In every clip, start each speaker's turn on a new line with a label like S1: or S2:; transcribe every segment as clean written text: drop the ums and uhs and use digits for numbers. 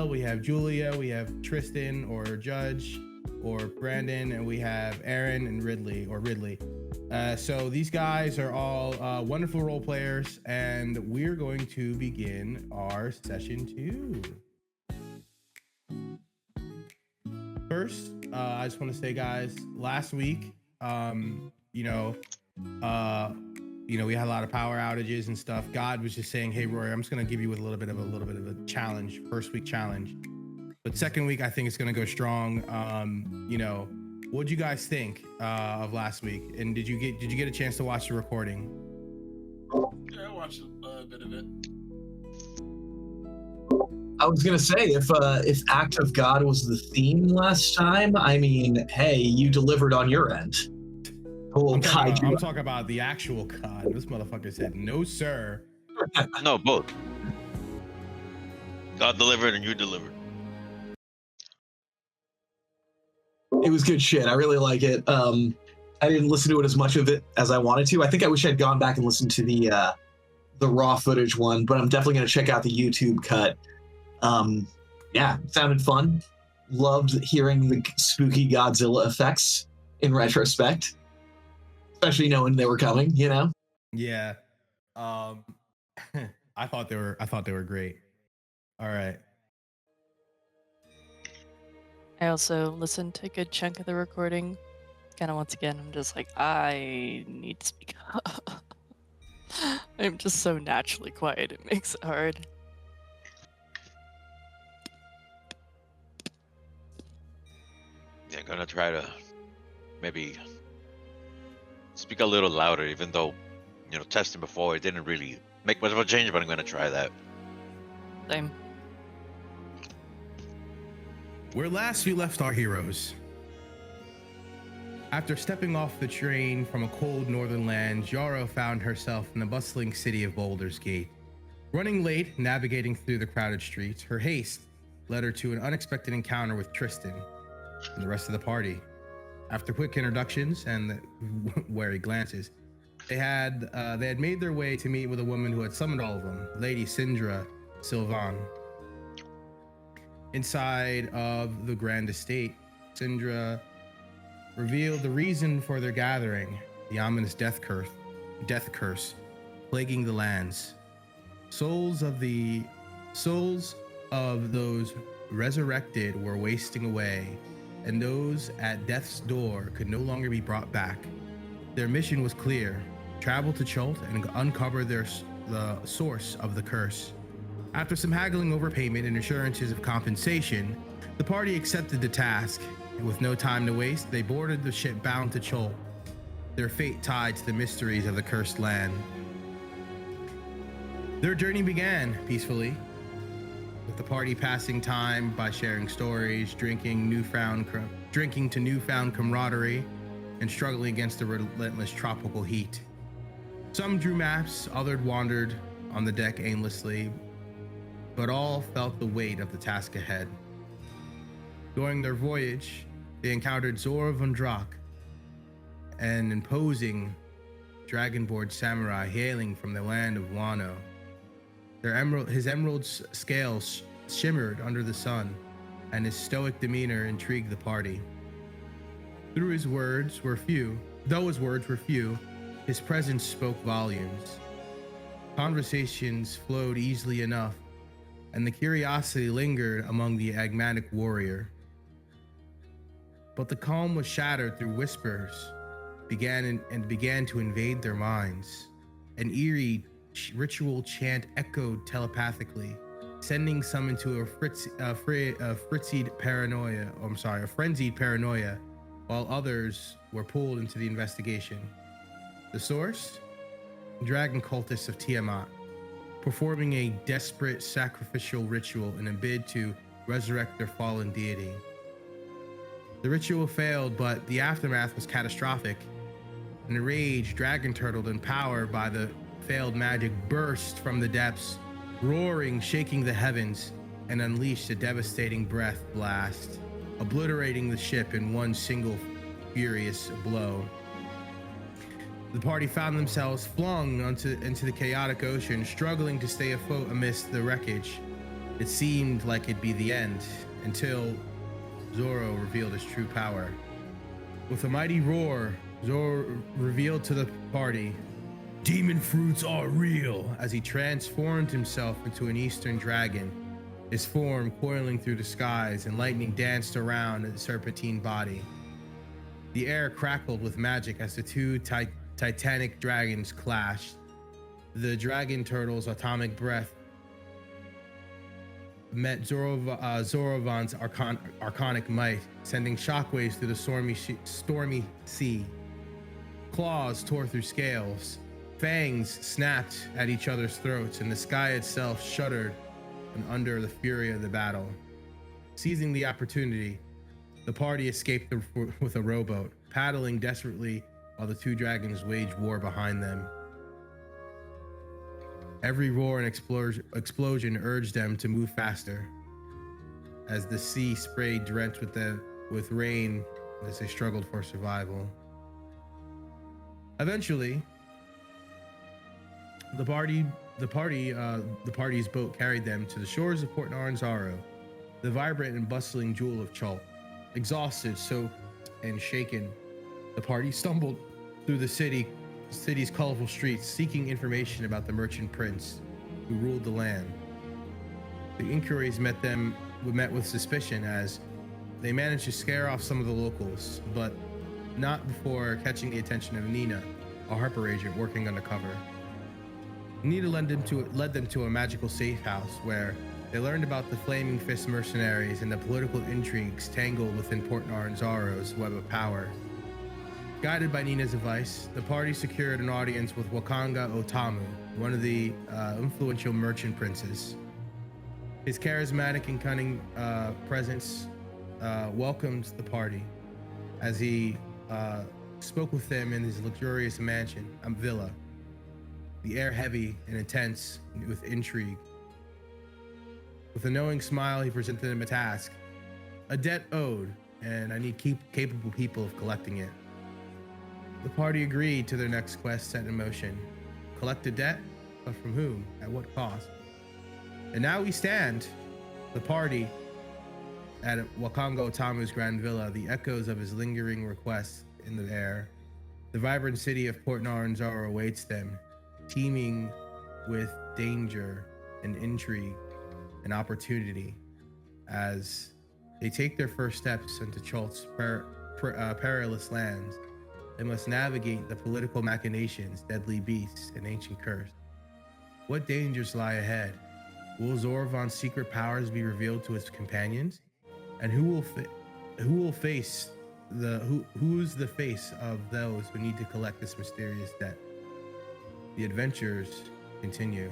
S1: we have Julia, we have Tristan or Judge or Brandon, and we have Aaron and Ridley or Ridley. So these guys are all wonderful role players, and we're going to begin our session 2. First, I just want to say, guys, last week, we had a lot of power outages and stuff. God was just saying, "Hey, Rory, I'm just gonna give you a little bit of a challenge, first week challenge, but second week I think it's gonna go strong." What'd you guys think of last week? And did you get a chance to watch the recording?
S2: Yeah, I watched a bit of it.
S3: I was gonna say, if Act of God was the theme last time, I mean, hey, you delivered on your end.
S1: I'm talking about the actual God. This motherfucker said, "No, sir."
S4: No, both. God delivered and you delivered.
S3: It was good shit. I really like it. I didn't listen to it as much of it as I wanted to. I think I wish I'd gone back and listened to the raw footage one, but I'm definitely gonna check out the YouTube cut. Yeah, sounded fun. Loved hearing the spooky Godzilla effects in retrospect, especially knowing they were coming.
S1: Yeah. I thought they were great. All right.
S5: I also listened to a good chunk of the recording. Kind of once again, I'm just like, I need to speak up. I'm just so naturally quiet, it makes it hard.
S4: Yeah, I'm gonna try to maybe speak a little louder, even though, testing before, it didn't really make much of a change, but I'm gonna try that.
S5: Same.
S1: Where last we left our heroes. After stepping off the train from a cold northern land, Jaro found herself in the bustling city of Baldur's Gate. Running late, navigating through the crowded streets, her haste led her to an unexpected encounter with Tristan and the rest of the party. After quick introductions and wary glances, they had made their way to meet with a woman who had summoned all of them, Lady Sindra Sylvan. Inside of the grand estate, Sindra revealed the reason for their gathering: the ominous death curse plaguing the lands. Souls of those resurrected were wasting away, and those at death's door could no longer be brought back. Their mission was clear: travel to Chult and uncover the source of the curse. After some haggling over payment and assurances of compensation, the party accepted the task, and with no time to waste, they boarded the ship bound to Chult, their fate tied to the mysteries of the cursed land. Their journey began peacefully, with the party passing time by sharing stories, drinking to newfound camaraderie, and struggling against the relentless tropical heat. Some drew maps, others wandered on the deck aimlessly, but all felt the weight of the task ahead. During their voyage, they encountered Zorovahn Drak, an imposing dragonborn samurai hailing from the land of Wano. His emerald scales shimmered under the sun, and his stoic demeanor intrigued the party. Though his words were few, his presence spoke volumes. Conversations flowed easily enough, and the curiosity lingered among the enigmatic warrior. But the calm was shattered through whispers, began to invade their minds. An eerie ritual chant echoed telepathically, sending some into a frenzied paranoia, while others were pulled into the investigation. The source? Dragon cultists of Tiamat, performing a desperate sacrificial ritual in a bid to resurrect their fallen deity. The ritual failed, but the aftermath was catastrophic. An enraged dragon turtle, empowered by the failed magic, burst from the depths, roaring, shaking the heavens, and unleashed a devastating breath blast, obliterating the ship in one single furious blow. The party found themselves flung into the chaotic ocean, struggling to stay afloat amidst the wreckage. It seemed like it'd be the end until Zoro revealed his true power. With a mighty roar, Zoro revealed to the party, "Demon fruits are real," as he transformed himself into an eastern dragon, his form coiling through the skies and lightning danced around his serpentine body. The air crackled with magic as the two titanic dragons clashed. The dragon turtle's atomic breath met Zorovann's arcanic might, sending shockwaves through the stormy sea. Claws tore through scales, fangs snapped at each other's throats, and the sky itself shuddered under the fury of the battle. Seizing the opportunity, the party escaped with a rowboat, paddling desperately while the two dragons waged war behind them. Every roar and explosion urged them to move faster, as the sea sprayed drenched with rain as they struggled for survival. Eventually, the party's boat carried them to the shores of Port Nyanzaru, the vibrant and bustling jewel of Chult. Exhausted, soaked, and shaken, the party stumbled through the city's colorful streets, seeking information about the merchant prince who ruled the land. The inquiries met with suspicion, as they managed to scare off some of the locals, but not before catching the attention of Nina, a Harper agent working undercover. Nina led them to a magical safe house where they learned about the Flaming Fist mercenaries and the political intrigues tangled within Port Nyanzaru's web of power. Guided by Nina's advice, the party secured an audience with Wakanga Otamu, one of the influential merchant princes. His charismatic and cunning presence welcomed the party as he spoke with them in his luxurious mansion, villa, the air heavy and intense with intrigue. With a knowing smile, he presented them a task, a debt owed, and I need capable people of collecting it. The party agreed to their next quest set in motion. Collect a debt, but from whom? At what cost? And now we stand, the party, at Wakanga Otamu's grand villa, the echoes of his lingering requests in the air. The vibrant city of Port Nyanzaru awaits them, teeming with danger and intrigue and opportunity as they take their first steps into Chult's perilous lands. They must navigate the political machinations, deadly beasts, and ancient curse. What dangers lie ahead? Will Zorovann's secret powers be revealed to his companions? And who's the face of those who need to collect this mysterious debt? The adventures continue.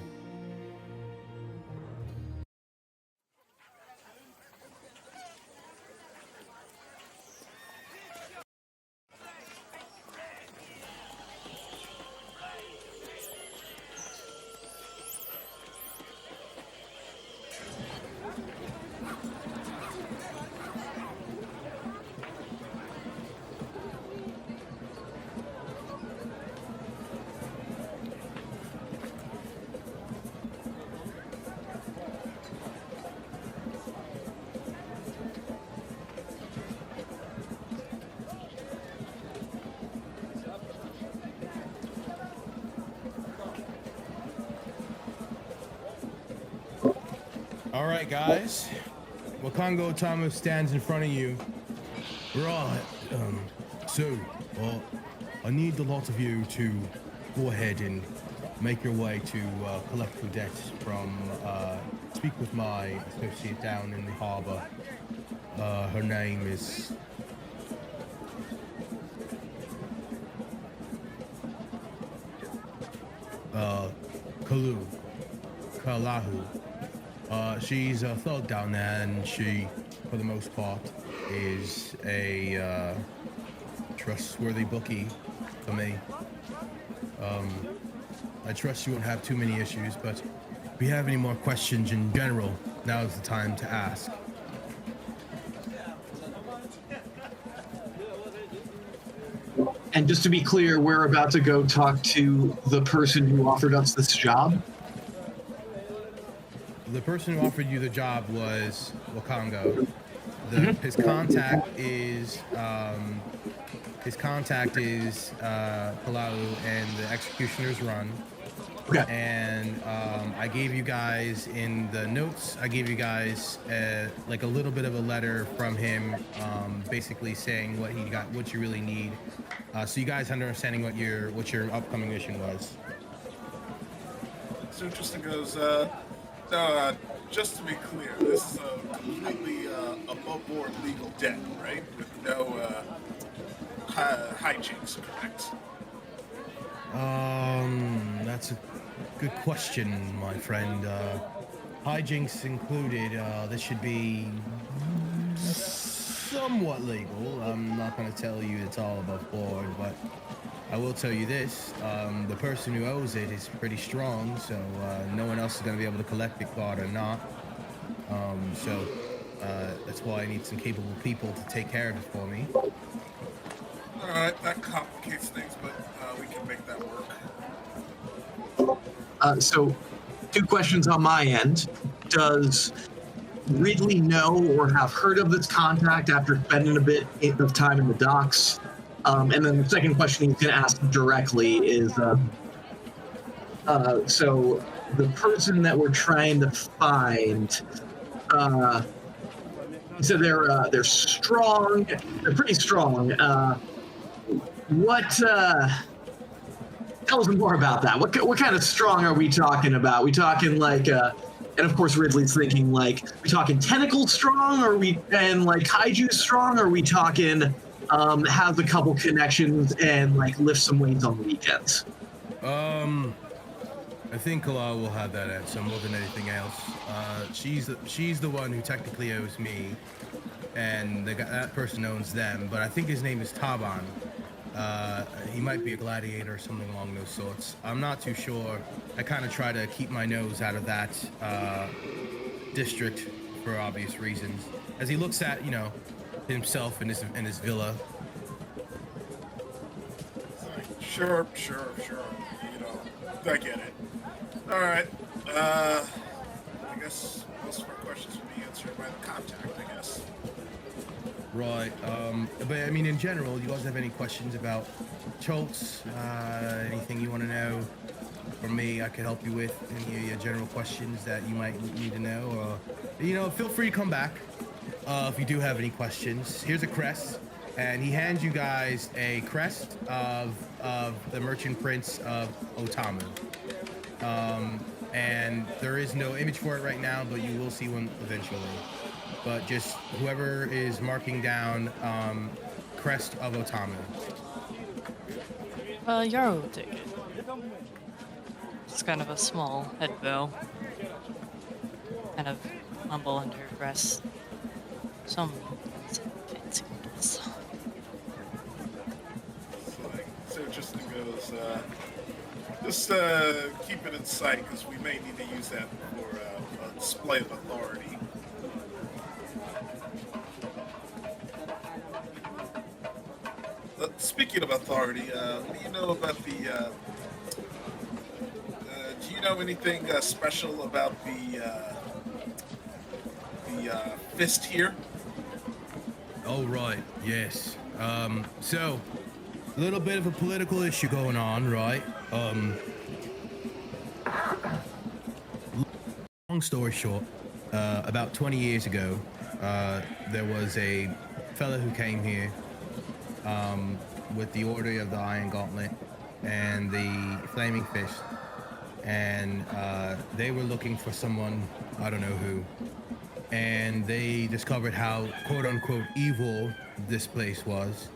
S1: All right, guys. Wakanga Otamu stands in front of you. Right. I need the lot of you to go ahead and make your way to collect your debt from. Speak with my associate down in the harbor. Her name is. Kalahu. She's a thug down there, and she, for the most part, is a trustworthy bookie for me. I trust you won't have too many issues, but if you have any more questions in general, now is the time to ask.
S3: And just to be clear, we're about to go talk to the person who offered us this job.
S1: The the person who offered you the job was Wakongo. His contact is Palau and the Executioner's Run.
S3: Okay.
S1: And I gave you guys in the notes. I gave you guys like a little bit of a letter from him, basically saying what he got, what you really need, so you guys understanding what your upcoming mission was.
S2: So Tristan goes, just to be clear, this is a completely above board legal debt, right? With no hijinks, correct?
S1: That's a good question, my friend. Hijinks included. This should be somewhat legal. I'm not going to tell you it's all above board, but I will tell you this. The person who owes it is pretty strong, so no one else is going to be able to collect it, God or not. So that's why I need some capable people to take care of it for me.
S2: Alright, that complicates things, but we can make that work.
S3: So, 2 questions on my end. Does Ridley know or have heard of this contact after spending a bit of time in the docks? And then the second question he's going to ask directly is, so the person that we're trying to find, so they're strong, they're pretty strong. Tell us more about that. What kind of strong are we talking about? We talking like, and of course Ridley's thinking like, we talking tentacle strong, or like kaiju strong, or are we talking have a couple connections and like lift some weights on the weekends?
S1: I think Kala will have that answer more than anything else. She's the one who technically owes me, and that person owns them. But I think his name is Taban. He might be a gladiator or something along those sorts. I'm not too sure. I kind of try to keep my nose out of that district for obvious reasons. As he looks at, himself in his villa.
S2: Sure. I get it. All right. I guess most of our questions will be answered by the contact, I guess.
S1: Right. But I mean, in general, you guys have any questions about Schultz? Anything you want to know from me? I can help you with any of your general questions that you might need to know. Or, feel free to come back if you do have any questions. Here's a crest, and he hands you guys a crest of the Merchant Prince of Otamu. And there is no image for it right now, but you will see one eventually. But just whoever is marking down Crest of Otamu.
S5: Yaro will take it. It's kind of a small head bow. Kind of humble under her breast. Some fancy noodles.
S2: So Tristan goes, just keep it in sight, because we may need to use that for a display of authority. Speaking of authority, what do you know about the? Do you know anything special about the fist here?
S1: Oh, right. Yes. So, a little bit of a political issue going on, right? Long story short, about 20 years ago, there was a fella who came here with the Order of the Iron Gauntlet and the Flaming Fist, and they were looking for someone, I don't know who, and they discovered how quote-unquote evil this place was.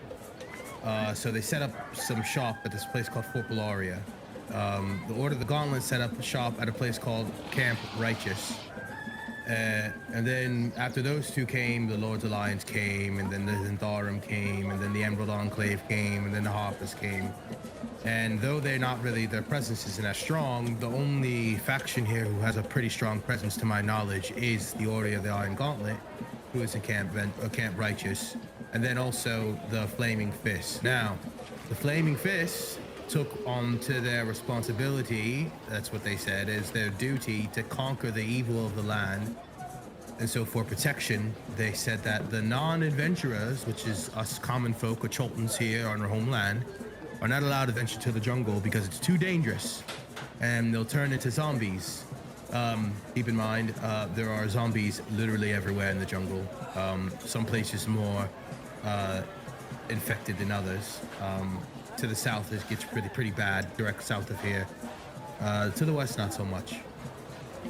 S1: So they set up some shop at this place called Fort Bellaria. The Order of the Gauntlet set up a shop at a place called Camp Righteous. And then after those two came, the Lord's Alliance came, and then the Zentharum came, and then the Emerald Enclave came, and then the Harpers came. And though their presence isn't as strong, the only faction here who has a pretty strong presence to my knowledge is the Order of the Iron Gauntlet, who is in Camp Righteous, and then also the Flaming Fist. Now, the Flaming Fist took onto their responsibility, that's what they said, is their duty to conquer the evil of the land. And so for protection, they said that the non-adventurers, which is us common folk or Choltons here on our homeland, are not allowed to venture to the jungle because it's too dangerous and they'll turn into zombies. Keep in mind, there are zombies literally everywhere in the jungle. Some places more infected than others. To the south, it gets pretty bad, direct south of here. To the west, not so much.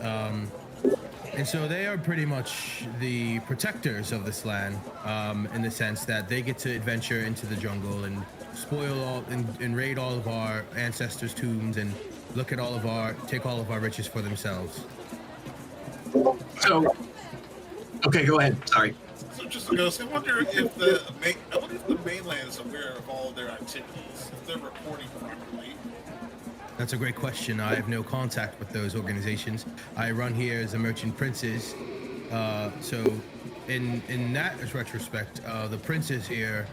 S1: And so they are pretty much the protectors of this land, in the sense that they get to adventure into the jungle and spoil all and raid all of our ancestors' tombs and look at take all of our riches for themselves.
S3: So, okay, go ahead. Sorry.
S2: So just to go, I wonder if the mainland is aware of all of their activities, if they're reporting properly.
S1: That's a great question. I have no contact with those organizations. I run here as a merchant princes. So in that retrospect, the princes here,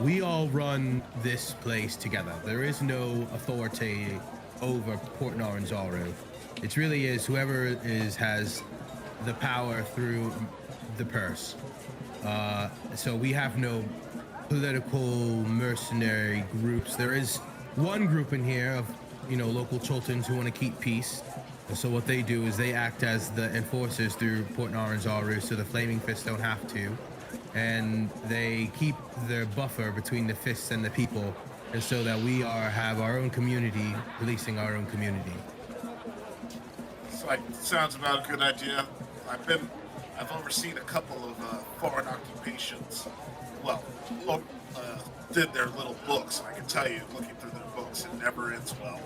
S1: we all run this place together. There is no authority over Port Nyanzaru. It really is whoever has the power through the purse. So we have no political mercenary groups. There is one group in here of local Choltons who want to keep peace. And so what they do is they act as the enforcers through Port Nyanzaru, so the Flaming Fists don't have to, and they keep their buffer between the fists and the people, and so that we have our own community policing our own community.
S2: Sounds about a good idea. I've overseen a couple of foreign occupations. Well, did their little books. I can tell you, looking through their books, it never ends well.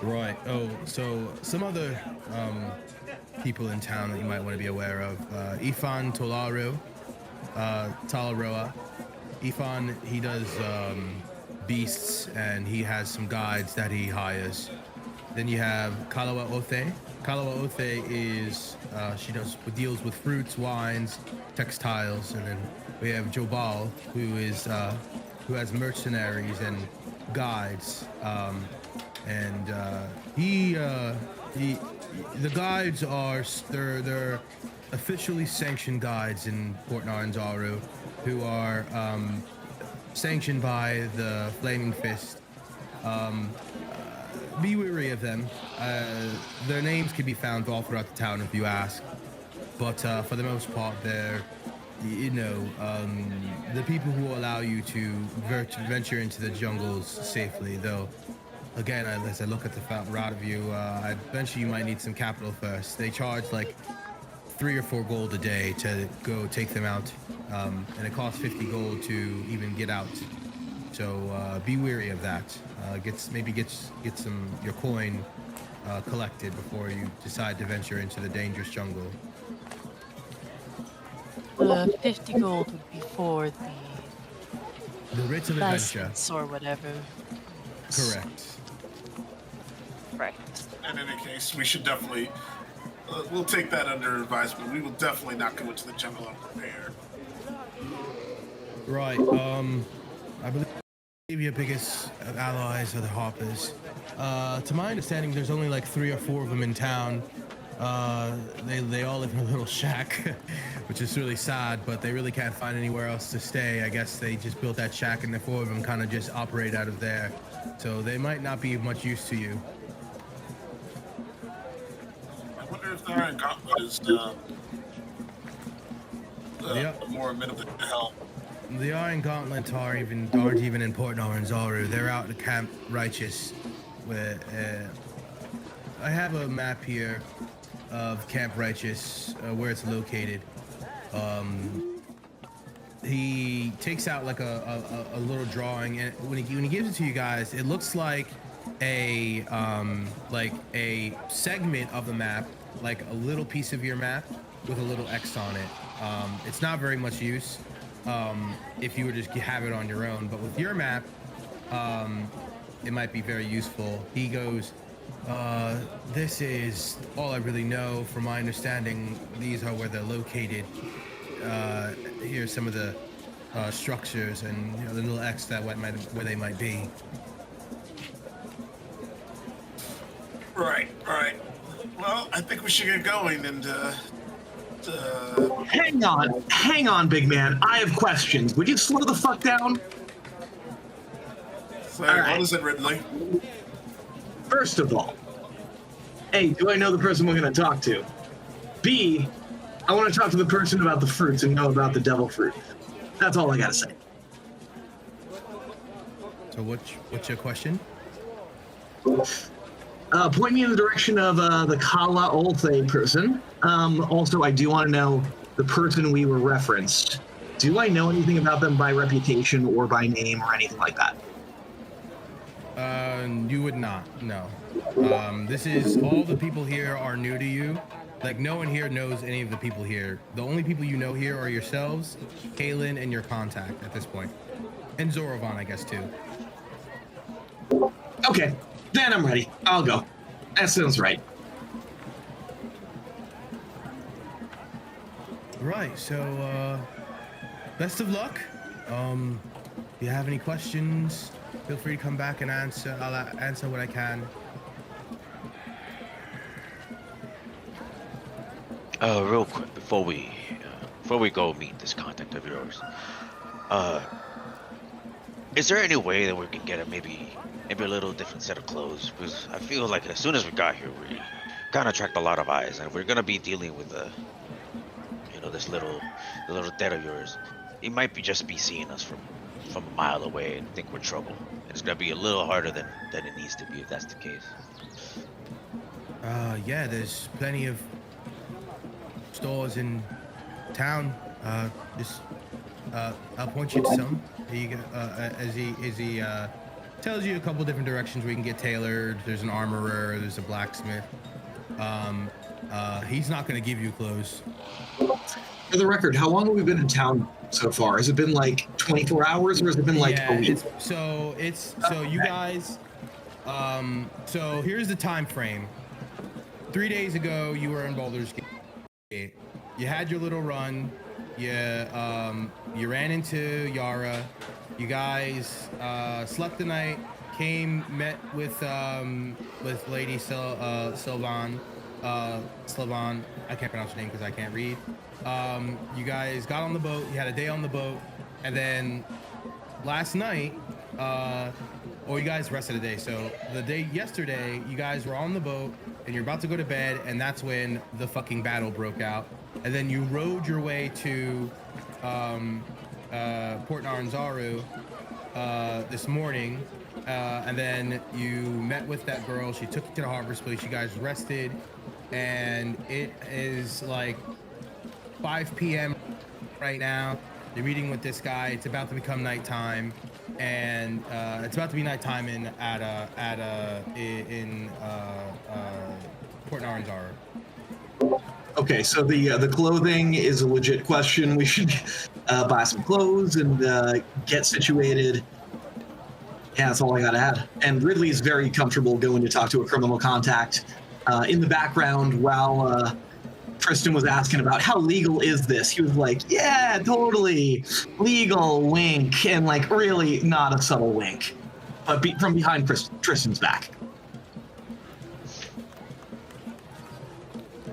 S1: Right. Oh, so some other people in town that you might want to be aware of. Ifan Talaroa. Ifan, he does beasts, and he has some guides that he hires. Then you have Kalawa Othe. Kalawa Othe is she deals with fruits, wines, textiles, and then we have Jobal, who has mercenaries and guides. The guides are they're officially sanctioned guides in Port Nyanzaru, who are sanctioned by the Flaming Fist. Be wary of them. Their names can be found all throughout the town if you ask, but for the most part, they're the people who allow you to venture into the jungles safely. Though, again, as I look at the route of you, I bet you might need some capital first. They charge like 3 or 4 gold a day to go take them out, and it costs 50 gold to even get out. So be wary of that. Get some your coin collected before you decide to venture into the dangerous jungle.
S5: 50 gold would be for
S1: The writs of adventure.
S5: license or whatever.
S1: Correct.
S5: Right.
S2: In any case, we should definitely we'll take that under advisement. We will definitely not go into the jungle unprepared.
S1: Right. I believe your biggest allies are the Hoppers. To my understanding, there's only like 3 or 4 of them in town. They all live in a little shack, which is really sad, but they really can't find anywhere else to stay. I guess they just built that shack and the 4 of them kind of just operate out of there. So they might not be of much use to you.
S2: I wonder if the Iron Gauntlet is more amenable to help.
S1: The Iron Gauntlet aren't even in Port Nyanzaru. They're out at Camp Righteous. Where I have a map here of Camp Righteous, where it's located. He takes out like a little drawing, and when he gives it to you guys, it looks like a segment of the map, like a little piece of your map with a little X on it. It's not very much use if you were just have it on your own, but with your map, it might be very useful. He goes, this is all I really know. From my understanding, these are where they're located. Here's some of the structures and the little X that where they might be.
S2: Right. Well, I think we should get going and
S3: Hang on, big man. I have questions. Would you slow the fuck down?
S2: Sorry,
S3: All right.
S2: what is it, Ridley?
S3: First of all, A, do I know the person we're going to talk to? B, I want to talk to the person about the fruits and know about the devil fruit. That's all I got to say.
S1: So what's your question?
S3: Point me in the direction of the Kala Olthe person. Also, I do want to know the person we were referenced. Do I know anything about them by reputation or by name or anything like that?
S1: You would not. No. This is all the people here are new to you. Like no one here knows any of the people here. The only people you know here are yourselves, Kaylin, and your contact at this point, and Zorovahn, I guess too.
S3: Okay, then I'm ready. I'll go. That sounds right.
S1: Right. So, best of luck. If you have any questions, feel free to come back and answer. I'll answer what I can.
S4: Real quick before we go meet this contact of yours, is there any way that we can get maybe a little different set of clothes? Because I feel like as soon as we got here, we kind of attract a lot of eyes, and if we're gonna be dealing with this little dead of yours, he might just be seeing us from a mile away and think we're trouble. It's gonna be a little harder than it needs to be if that's the case.
S1: Yeah, there's plenty of stores in town. I'll point you to some. Here you go. As he tells you a couple different directions where you can get tailored. There's an armorer. There's a blacksmith. He's not going to give you clothes.
S3: For the record, how long have we been in town so far? Has it been like 24 hours or has it been like a week?
S1: So you guys. So here's the time frame. 3 days ago, you were in Baldur's Gate. You had your little run. You ran into Yara. You guys slept the night. Met with Lady Sylvan. Slavan. I can't pronounce her name because I can't read. You guys got on the boat. You had a day on the boat, and then last night, or you guys rested a day. So the day yesterday, you guys were on the boat and you're about to go to bed, and that's when the fucking battle broke out. And then you rowed your way to Port Nyanzaru this morning, and then you met with that girl. She took you to the harvest place. You guys rested, and it is like 5 p.m. right now. You're meeting with this guy. It's about to become nighttime, and it's about to be nighttime in Port Nyanzaru.
S3: Okay, so the clothing is a legit question. We should buy some clothes and get situated. Yeah, that's all I gotta add. And Ridley is very comfortable going to talk to a criminal contact. In the background, while Tristan was asking about how legal is this, he was like, yeah, totally legal, wink, and like really not a subtle wink, but from behind Tristan's back.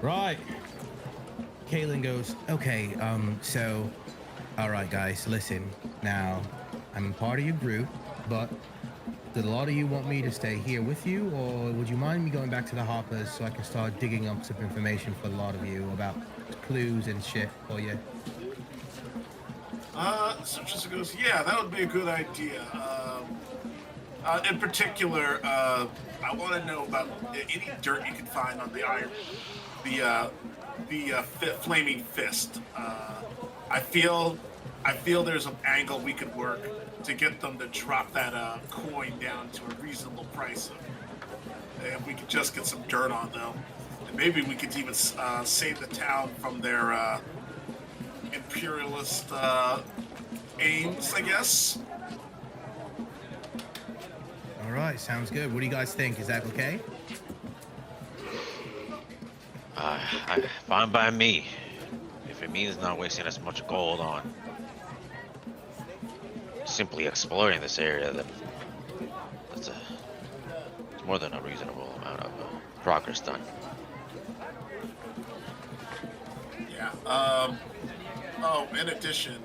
S1: Right. Kaylin goes, okay, so, all right, guys, listen. Now, I'm part of your group, but did a lot of you want me to stay here with you, or would you mind me going back to the Hoppers so I can start digging up some information for a lot of you about clues and shit for you?
S2: So Tristan goes, yeah, that would be a good idea. In particular, I want to know about any dirt you can find on the iron, the flaming fist. I feel there's an angle we could work to get them to drop that coin down to a reasonable price. If we could just get some dirt on them, and maybe we could even save the town from their imperialist aims, I guess.
S1: All right, sounds good. What do you guys think? Is that okay?
S4: Fine by me. If it means not wasting as much gold on simply exploring this area, then it's more than a reasonable amount of progress done.
S2: Yeah. Oh, in addition,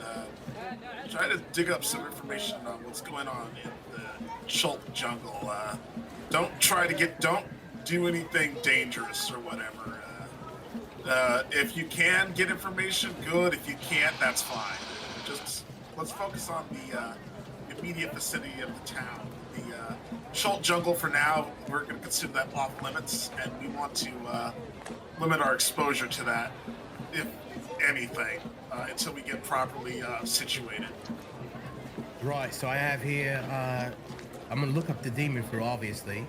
S2: try to dig up some information on what's going on in the Shult jungle. Don't do anything dangerous or whatever. If you can get information, good. If you can't, that's fine. Just let's focus on the immediate vicinity of the town. The Shult jungle for now, we're going to consider that off limits, and we want to limit our exposure to that, if anything, until we get properly situated.
S1: Right, so I have here, I'm gonna look up the demon fruit, obviously.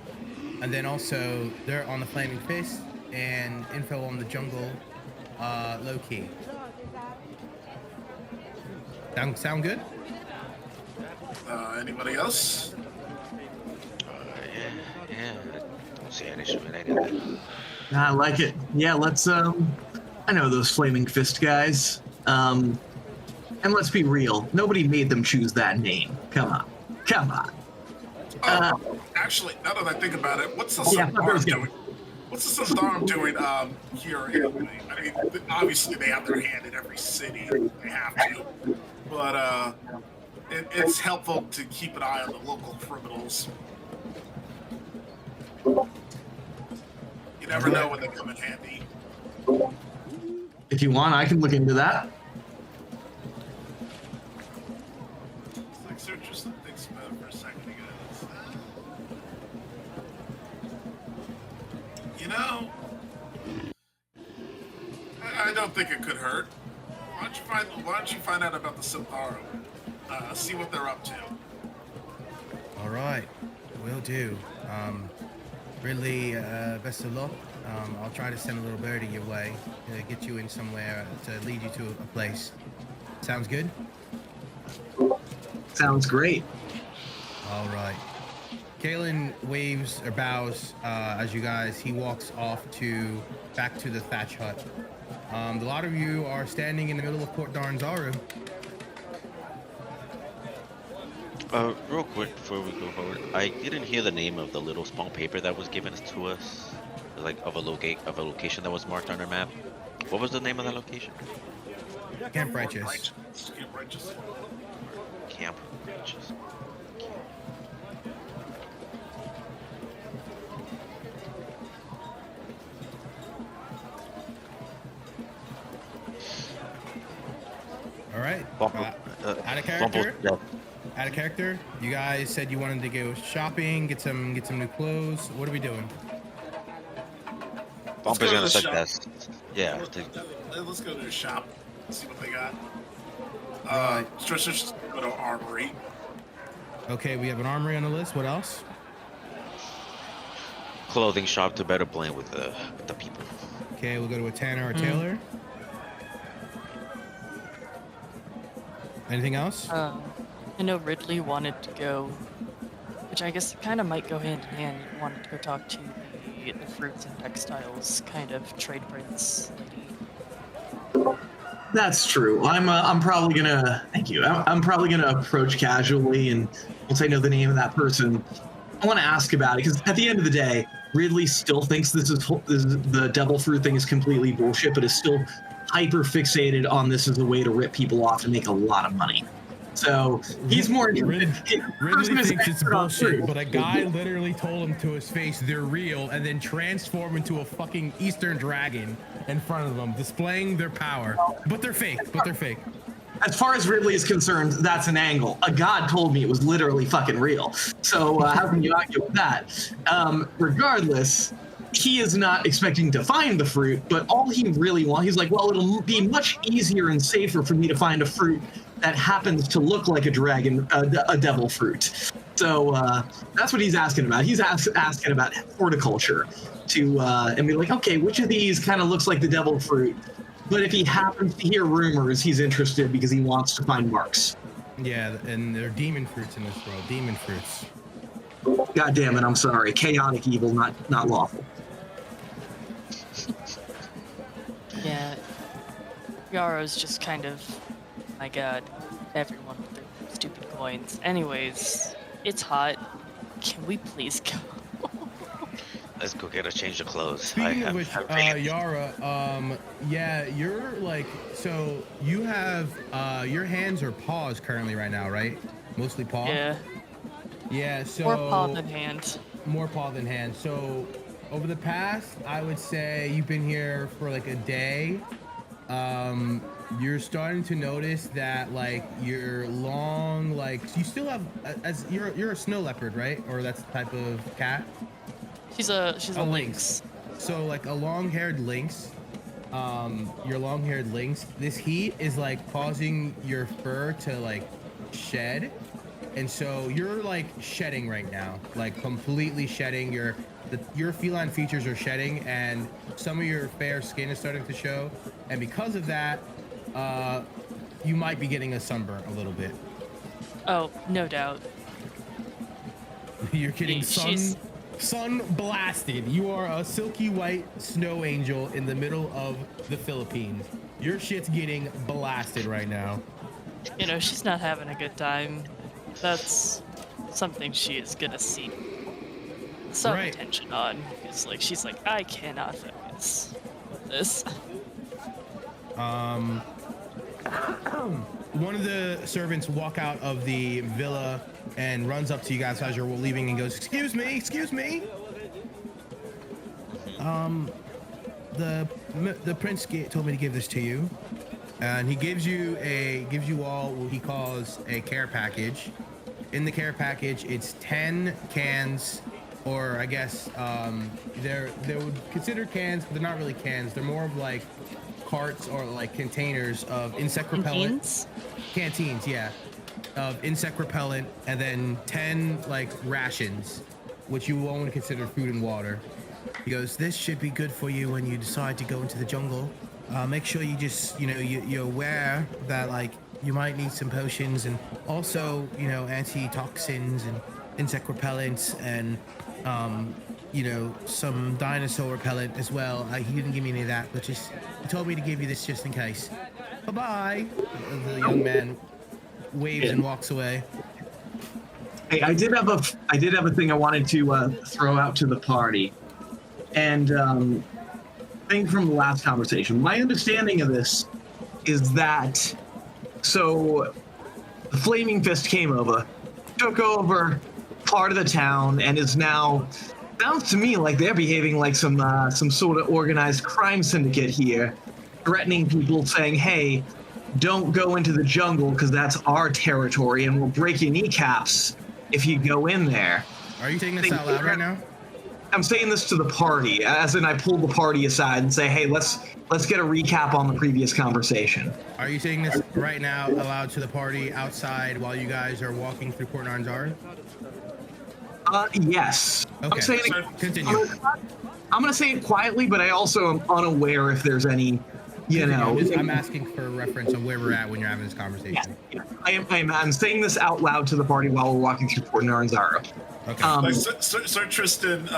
S1: And then also dirt on the flaming fist and info on the jungle, low key. Sound good?
S2: Anybody else?
S4: Yeah, I don't see an issue with any of that.
S3: I like it. Yeah, let's I know those flaming fist guys. And let's be real, nobody made them choose that name. Come on.
S2: Actually, now that I think about it, what's the
S3: Yeah,
S2: Sandarm doing? What's the Sandarm doing here anyway? I mean, obviously they have their hand in every city. They have to. But it's helpful to keep an eye on the local criminals. You never know when they come in handy.
S3: If you want, I can look into that.
S2: Like, so just think about it for a second, you guys. You know, I don't think it could hurt. Why don't you find out about the Santharu? See what they're up to.
S1: All right, will do. Ridley, best of luck. I'll try to send a little birdie your way to get you in somewhere to lead you to a place. Sounds good?
S3: Sounds great.
S1: All right. Kalen waves or bows as he walks off back to the thatch hut. A lot of you are standing in the middle of Port Nyanzaru.
S4: Real quick before we go forward, I didn't hear the name of the little small paper that was given to us, like of a location that was marked on our map. What was the name of that location?
S1: Camp Righteous.
S2: Camp Righteous.
S4: Camp Righteous.
S1: All right. Out of character. Out of character. You guys said you wanted to go shopping, get some new clothes. What are we doing?
S4: Bumper's gonna suggest. Yeah.
S2: Let's go to the shop. See what they got.
S1: Right.
S2: Just go to Armory.
S1: Okay, we have an armory on the list. What else?
S4: Clothing shop to better blend with the people.
S1: Okay, we'll go to a tanner or a tailor. Anything else?
S5: I know Ridley wanted to go, which I guess kind of might go hand in hand. He wanted to go talk to the fruits and textiles kind of trade prince lady.
S3: That's true. I'm probably gonna. Thank you. I'm probably gonna approach casually, and once I know the name of that person, I want to ask about it because at the end of the day, Ridley still thinks this is the devil fruit thing is completely bullshit, but is still hyper fixated on this as a way to rip people off and make a lot of money. So he's more interested.
S1: Ridley thinks it's bullshit, but a guy literally told him to his face they're real and then transform into a fucking Eastern dragon in front of them, displaying their power. But they're fake.
S3: As far as Ridley is concerned, that's an angle. A god told me it was literally fucking real. So how can you argue with that? Regardless, he is not expecting to find the fruit, but all he really wants, he's like, well, it'll be much easier and safer for me to find a fruit that happens to look like a dragon, a devil fruit. So that's what he's asking about. He's asking about horticulture and be like, okay, which of these kind of looks like the devil fruit? But if he happens to hear rumors, he's interested because he wants to find marks.
S1: Yeah, and there are demon fruits in this world. Demon fruits.
S3: God damn it, I'm sorry. Chaotic evil, not lawful.
S5: Yeah, Yaro's just kind of, my god, everyone with their stupid point. Anyways, it's hot. Can we please go?
S4: Let's go get a change of clothes.
S1: Speaking of which, Yara, yeah, you're like, so you have your hands are paws currently right now, right? Mostly paw.
S5: Yeah.
S1: Yeah. So
S5: More paw than hand.
S1: More paw than hand. So over the past, I would say you've been here for like a day. You're starting to notice that like your long, like you still have, as you're a snow leopard, right? Or that's the type of cat.
S5: She's a lynx.
S1: So like a long-haired lynx. Your long-haired lynx. This heat is like causing your fur to like shed, and so you're like shedding right now, like completely shedding. Your feline features are shedding, and some of your fair skin is starting to show, and because of that, you might be getting a sunburn a little bit.
S5: Oh, no doubt.
S1: You're getting sun blasted. You are a silky white snow angel in the middle of the Philippines. Your shit's getting blasted right now.
S5: You know, she's not having a good time. That's something she is gonna see some attention on. It's like she's like, I cannot focus with this.
S1: One of the servants walk out of the villa and runs up to you guys as you're leaving and goes, excuse me. The prince told me to give this to you, and he gives you all what he calls a care package. In the care package, it's 10 cans, or I guess they would consider cans, but they're not really cans. They're more of like carts or like containers of insect repellent. Canteens, yeah, of insect repellent, and then 10 like rations, which you won't consider food and water. He goes, this should be good for you when you decide to go into the jungle. Make sure you just, you're aware that like you might need some potions, and also, antitoxins and insect repellents, and some dinosaur repellent as well. He didn't give me any of that, but he told me to give you this just in case. Bye-bye. The young man waves and walks away.
S3: Hey, I did have a thing I wanted to throw out to the party, and thing from the last conversation. My understanding of this is that so the Flaming Fist came over, took over part of the town, and is now, sounds to me like they're behaving like some sort of organized crime syndicate here, threatening people, saying, hey, don't go into the jungle because that's our territory and we'll break your kneecaps if you go in there.
S1: Are you saying this out loud right now?
S3: I'm saying this to the party, as in I pull the party aside and say, hey, let's get a recap on the previous conversation.
S1: Are you saying this right now aloud to the party outside while you guys are walking through Port Nyanzaru?
S3: Yes.
S1: Okay,
S3: I'm saying it,
S1: continue.
S3: I'm going to say it quietly, but I also am unaware if there's any,
S1: I'm asking for a reference on where we're at when you're having this conversation.
S3: Yeah. I'm saying this out loud to the party while we're walking through Port Nyanzaru.
S1: Okay.
S2: Sir Tristan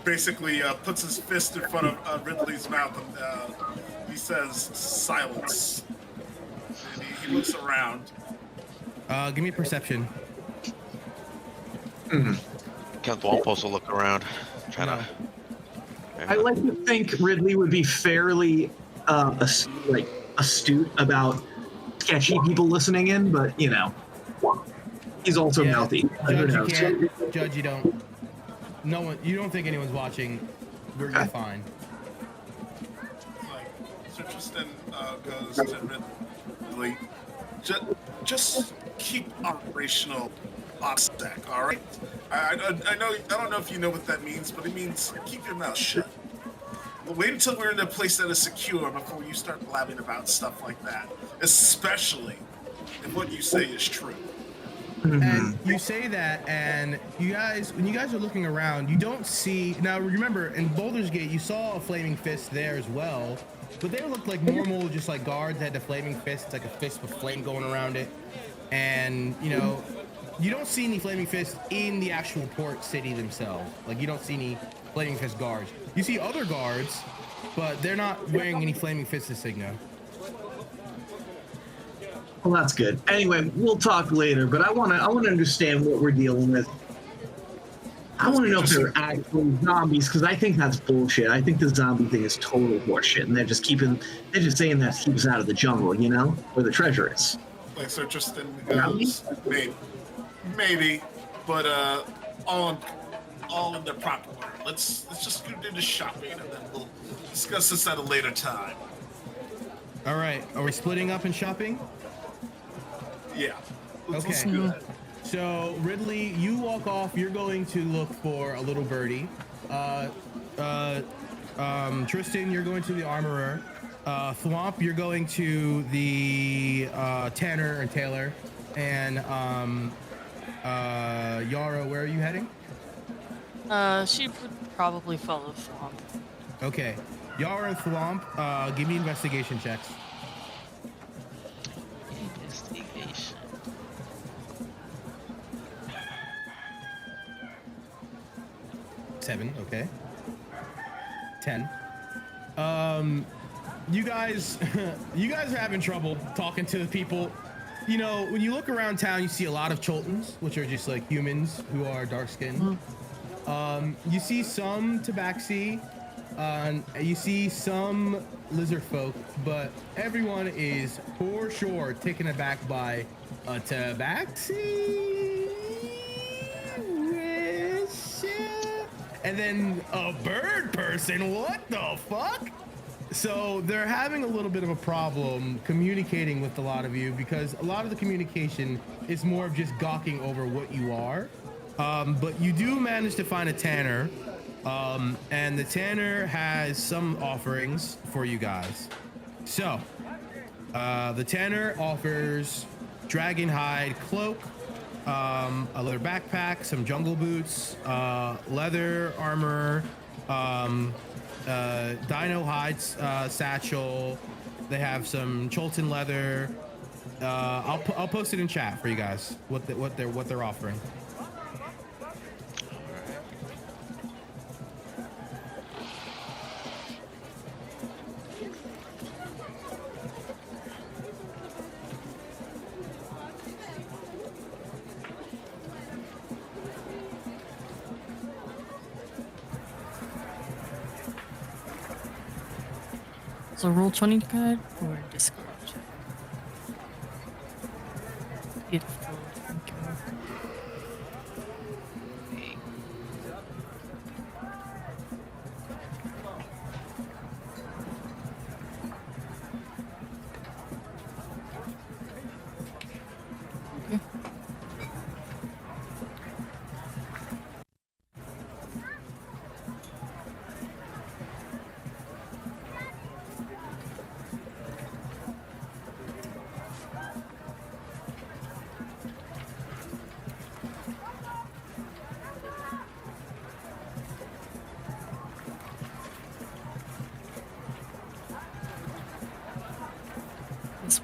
S2: basically puts his fist in front of Ridley's mouth, and he says, silence. And he looks around.
S1: Give me perception.
S4: Count Wampus will look around, trying to.
S3: I like to think Ridley would be fairly astute about sketchy people listening in, but he's also mouthy.
S1: Judge, you don't. No one. You don't think anyone's watching. You're fine.
S2: Sir Tristan goes to Ridley. Just keep operational OPSEC, all right? I don't know if you know what that means, but it means keep your mouth shut. Wait until we're in a place that is secure before you start blabbing about stuff like that, especially if what you say is true.
S1: And you say that, and when you guys are looking around, you don't see. Now remember, in Baldur's Gate, you saw a flaming fist there as well, but they looked like normal, just like guards had the flaming fist, like a fist with flame going around it, and you don't see any flaming fists in the actual port city themselves. Like you don't see any flaming fist guards. You see other guards, but they're not wearing any flaming fist insignia.
S3: Well, that's good. Anyway, we'll talk later, but I wanna understand what we're dealing with. I want to know if they're actually zombies, because I think that's bullshit. I think the zombie thing is total horseshit, and they're just saying that to keep us out of the jungle, you know, where the treasure is.
S2: Like, so just in goes, maybe, but all in their proper order. Let's just do the shopping, and then we'll discuss this at a later time.
S1: All right, are we splitting up and shopping?
S2: Yeah.
S1: Okay.
S2: Do that.
S1: So Ridley, you walk off. You're going to look for a little birdie. Tristan, you're going to the armorer. Thwomp, you're going to the tanner and tailor. And Yara, where are you heading?
S5: She would probably follow Thwomp.
S1: Okay, Yara and Thwomp, give me investigation checks.
S4: Investigation.
S1: 7, okay. 10. You guys are having trouble talking to the people. You know, when you look around town, you see a lot of Choltons, which are just like humans who are dark skinned. You see some Tabaxi, you see some lizard folk, but everyone is for sure taken aback by a Tabaxi. And then a bird person, what the fuck? So they're having a little bit of a problem communicating with a lot of you, because a lot of the communication is more of just gawking over what you are. But you do manage to find a tanner, and the tanner has some offerings for you guys. So the tanner offers dragon hide cloak, a leather backpack, some jungle boots, leather armor, dino hides satchel. They have some Cholton leather. I'll post it in chat for you guys what they're offering.
S5: So roll 20 guide or Discord? Beautiful. Thank you. Okay.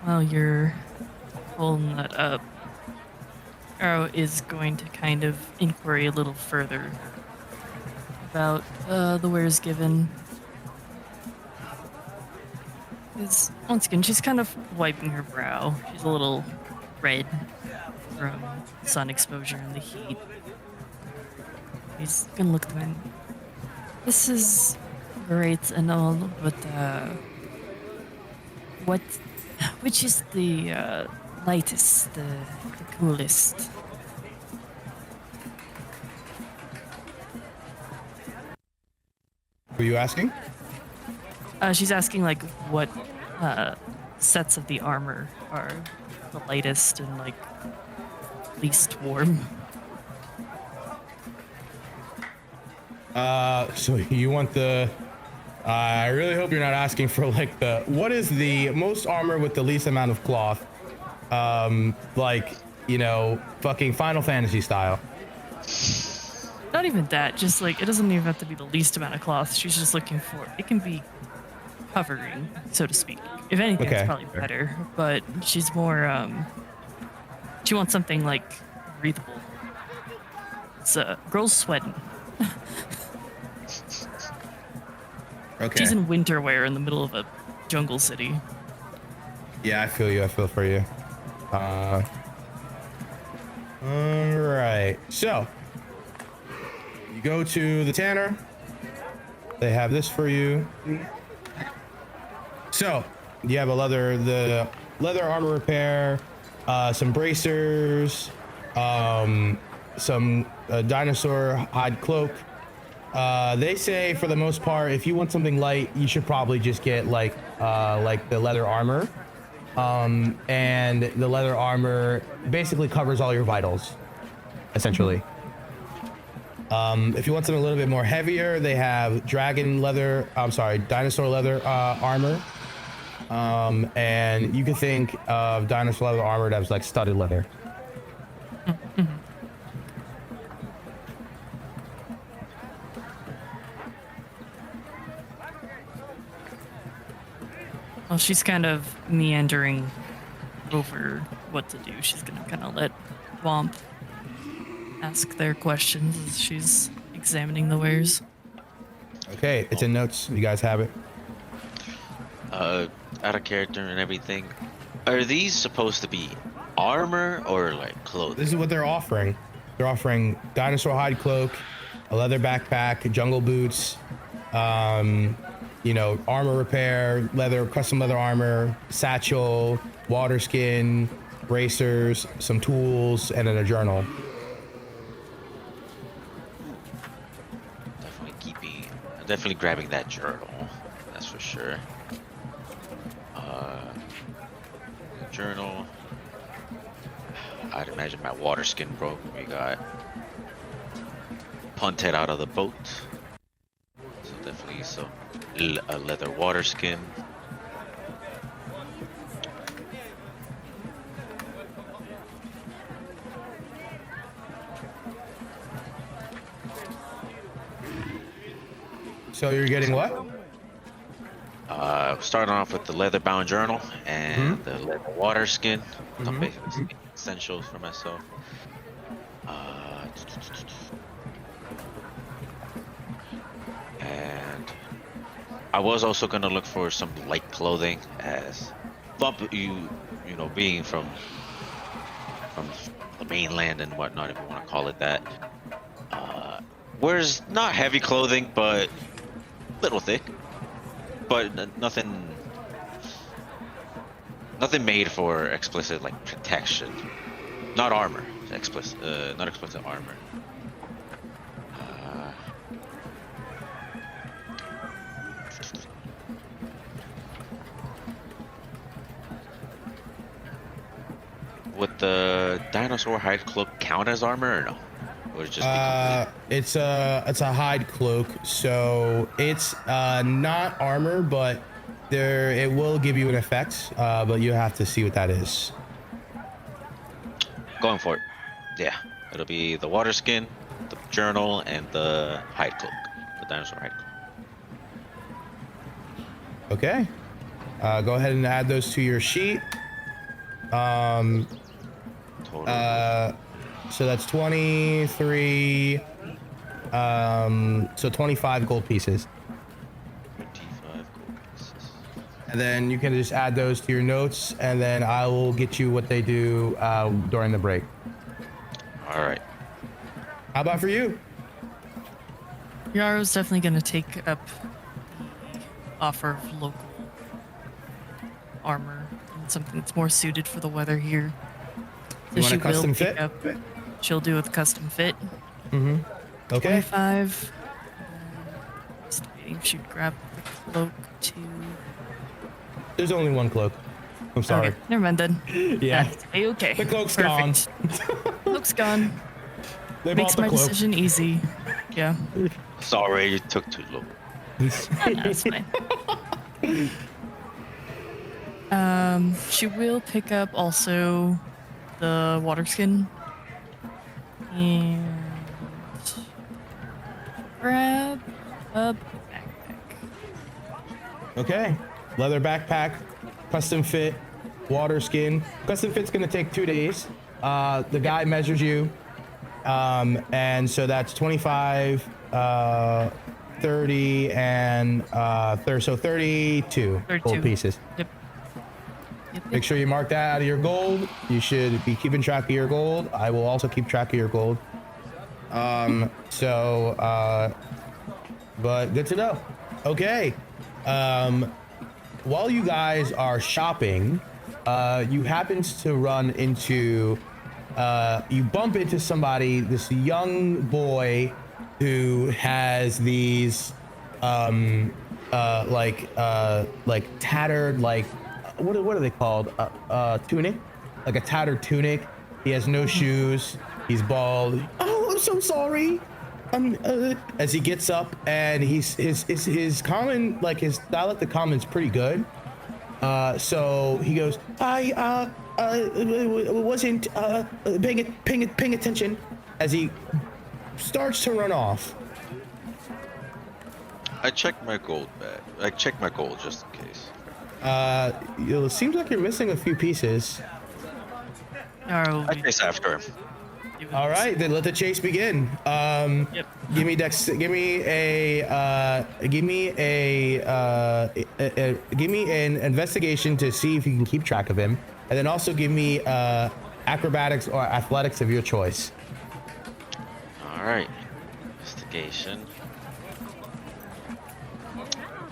S5: While you're pulling that up, Arrow is going to kind of inquiry a little further about the wares given. Because once again, she's kind of wiping her brow. She's a little red from sun exposure and the heat. He's gonna look at them. This is great and all, but which is the lightest, the coolest?
S1: Were you asking?
S5: She's asking like what sets of the armor are the lightest and like least warm.
S1: So you want the I really hope you're not asking for like what is the most armor with the least amount of cloth? Like, you know, fucking Final Fantasy style.
S5: Not even that, just like it doesn't even have to be the least amount of cloth. She's just looking for it can be covering, so to speak. If anything,
S1: Okay.
S5: it's probably better. But she's more she wants something like breathable. It's girl's sweating.
S1: Okay.
S5: She's in winter wear in the middle of a jungle city.
S1: Yeah, I feel you. I feel for you. All right. So you go to the tanner. They have this for you. So you have the leather armor repair, some bracers, some dinosaur hide cloak. They say for the most part, if you want something light, you should probably just get like the leather armor. And the leather armor basically covers all your vitals, essentially. If you want something a little bit more heavier, they have dinosaur leather armor. And you can think of dinosaur leather armor that was like studded leather.
S5: Well, she's kind of meandering over what to do. She's gonna kind of let Womp ask their questions as she's examining the wares.
S1: Okay, it's in notes. You guys have it.
S4: Out of character and everything. Are these supposed to be armor or like clothing?
S1: This is what they're offering. They're offering dinosaur hide cloak, a leather backpack, jungle boots, armor repair, custom leather armor, satchel, water skin, bracers, some tools, and then a journal.
S4: Definitely grabbing that journal. That's for sure. Journal. I'd imagine my water skin broke. We got punted out of the boat. So definitely a leather water skin.
S1: So you're getting what?
S4: Starting off with the leather-bound journal and the leather water skin. Some basic essentials for myself. And I was also gonna look for some light clothing, as being from the mainland and whatnot, if you want to call it that. Wears not heavy clothing, but little thick, but nothing made for explicit like protection. Not armor, not explicit armor. Would the dinosaur hide cloak count as armor or no? Or just
S1: it's a hide cloak, so it's not armor, but it will give you an effect, but you have to see what that is.
S4: Going for it. Yeah, it'll be the water skin, the journal, and the hide cloak, the dinosaur hide cloak.
S1: Okay, go ahead and add those to your sheet. So that's 23, so 25 gold pieces.
S4: 25 gold pieces.
S1: And then you can just add those to your notes, and then I will get you what they do during the break.
S4: All right.
S1: How about for you?
S5: Yaro's definitely going to take up the offer of local armor and something that's more suited for the weather here. So
S1: You want a custom fit?
S5: She'll do a custom fit.
S1: Mm-hmm. Okay.
S5: 25. Estimating if she'd grab the cloak too.
S1: There's only one cloak. I'm sorry.
S5: Okay, never mind then.
S1: Yeah.
S5: That's okay.
S1: The cloak's
S5: Perfect. Cloak's gone.
S1: They
S5: Makes
S1: bought
S5: my
S1: the cloak.
S5: decision easy. Yeah.
S4: Sorry, you took too long.
S5: That's fine. She will pick up also the water skin and grab a backpack.
S1: Okay. Leather backpack, custom fit, water skin. Custom fit's gonna take 2 days. The guy measures you. And so that's 25, 30, and so 32 gold
S5: 32.
S1: pieces.
S5: Yep.
S1: Make sure you mark that out of your gold. You should be keeping track of your gold. I will also keep track of your gold. But good to know. Okay. While you guys are shopping, you happen to run into, you bump into somebody, this young boy who has these, like tattered, like, what are they called? Tunic, like a tattered tunic. He has no shoes. He's bald. Oh, I'm so sorry. As he gets up, and his common, like his dialect of common is pretty good. So he goes, I wasn't paying attention, as he starts to run off.
S4: I checked my gold bag. I checked my gold just in case.
S1: It seems like you're missing a few pieces.
S4: I chase after him.
S1: All right, then let the chase begin.
S5: Yep.
S1: Give me an investigation to see if you can keep track of him, and then also give me acrobatics or athletics of your choice.
S4: All right. Investigation.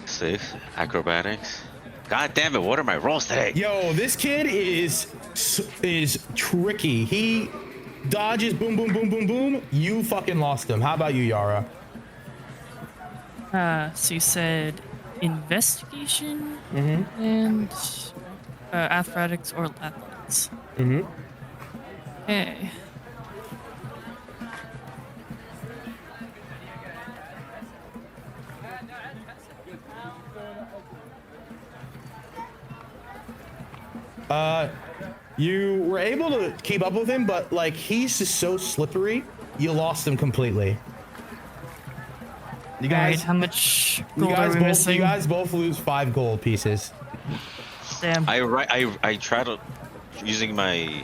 S4: 6. Acrobatics. God damn it! What are my rolls today?
S1: Yo, this kid is tricky. He dodges, boom, boom, boom, boom, boom. You fucking lost him. How about you, Yara?
S5: So you said investigation
S1: Mm-hmm.
S5: and athletics or athletics.
S1: Mm-hmm.
S5: Okay.
S1: You were able to keep up with him, but like he's just so slippery, you lost him completely. You guys,
S5: Alright, how much gold are we missing?
S1: you guys both lose 5 gold pieces.
S5: Damn.
S4: I try to using my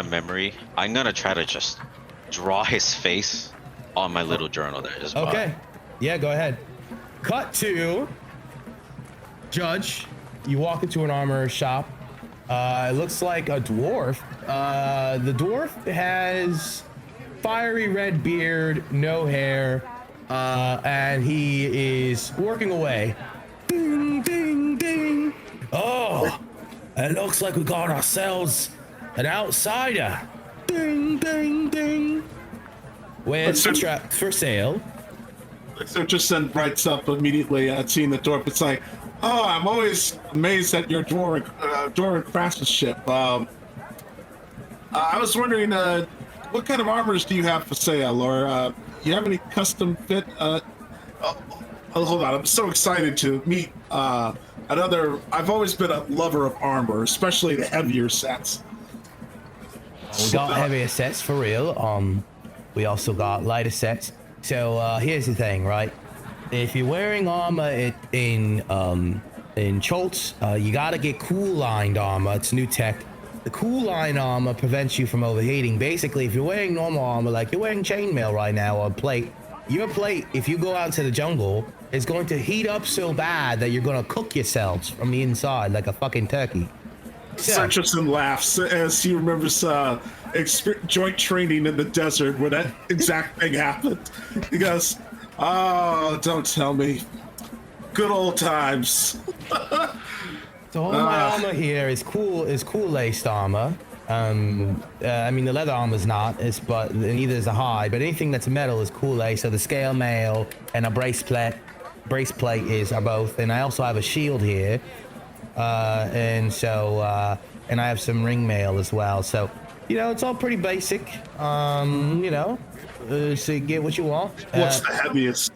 S4: memory. I'm gonna try to just draw his face on my little journal there. Just
S1: Okay. Yeah, go ahead. Cut to Judge. You walk into an armor shop. It looks like a dwarf. The dwarf has fiery red beard, no hair, and he is working away. Ding, ding, ding. Oh, it looks like we got ourselves an outsider. Ding, ding, ding. Where's the trap for sale?
S2: So just then brights up immediately at seeing the dwarf. It's like, oh, I'm always amazed at your dwarven craftsmanship. I was wondering, what kind of armors do you have for sale, or you have any custom fit? Hold on, I'm so excited to meet another. I've always been a lover of armor, especially the heavier sets.
S1: We got heavier sets for real. We also got lighter sets. So here's the thing, right? If you're wearing armor in Choltz, you gotta get cool lined armor. It's new tech. The cool line armor prevents you from overheating. Basically, if you're wearing normal armor, like you're wearing chainmail right now or plate, your plate, if you go out to the jungle, is going to heat up so bad that you're gonna cook yourselves from the inside like a fucking turkey.
S2: Sancherson laughs as he remembers joint training in the desert where that exact thing happened. He goes, "Oh, don't tell me. Good old times."
S1: So all my armor here is cool laced armor. I mean the leather armor's not, but neither is the hide. But anything that's metal is cool lace. So the scale mail and a braceplate are both. And I also have a shield here, and I have some ring mail as well. So it's all pretty basic. So you get what you want.
S2: What's the heaviest?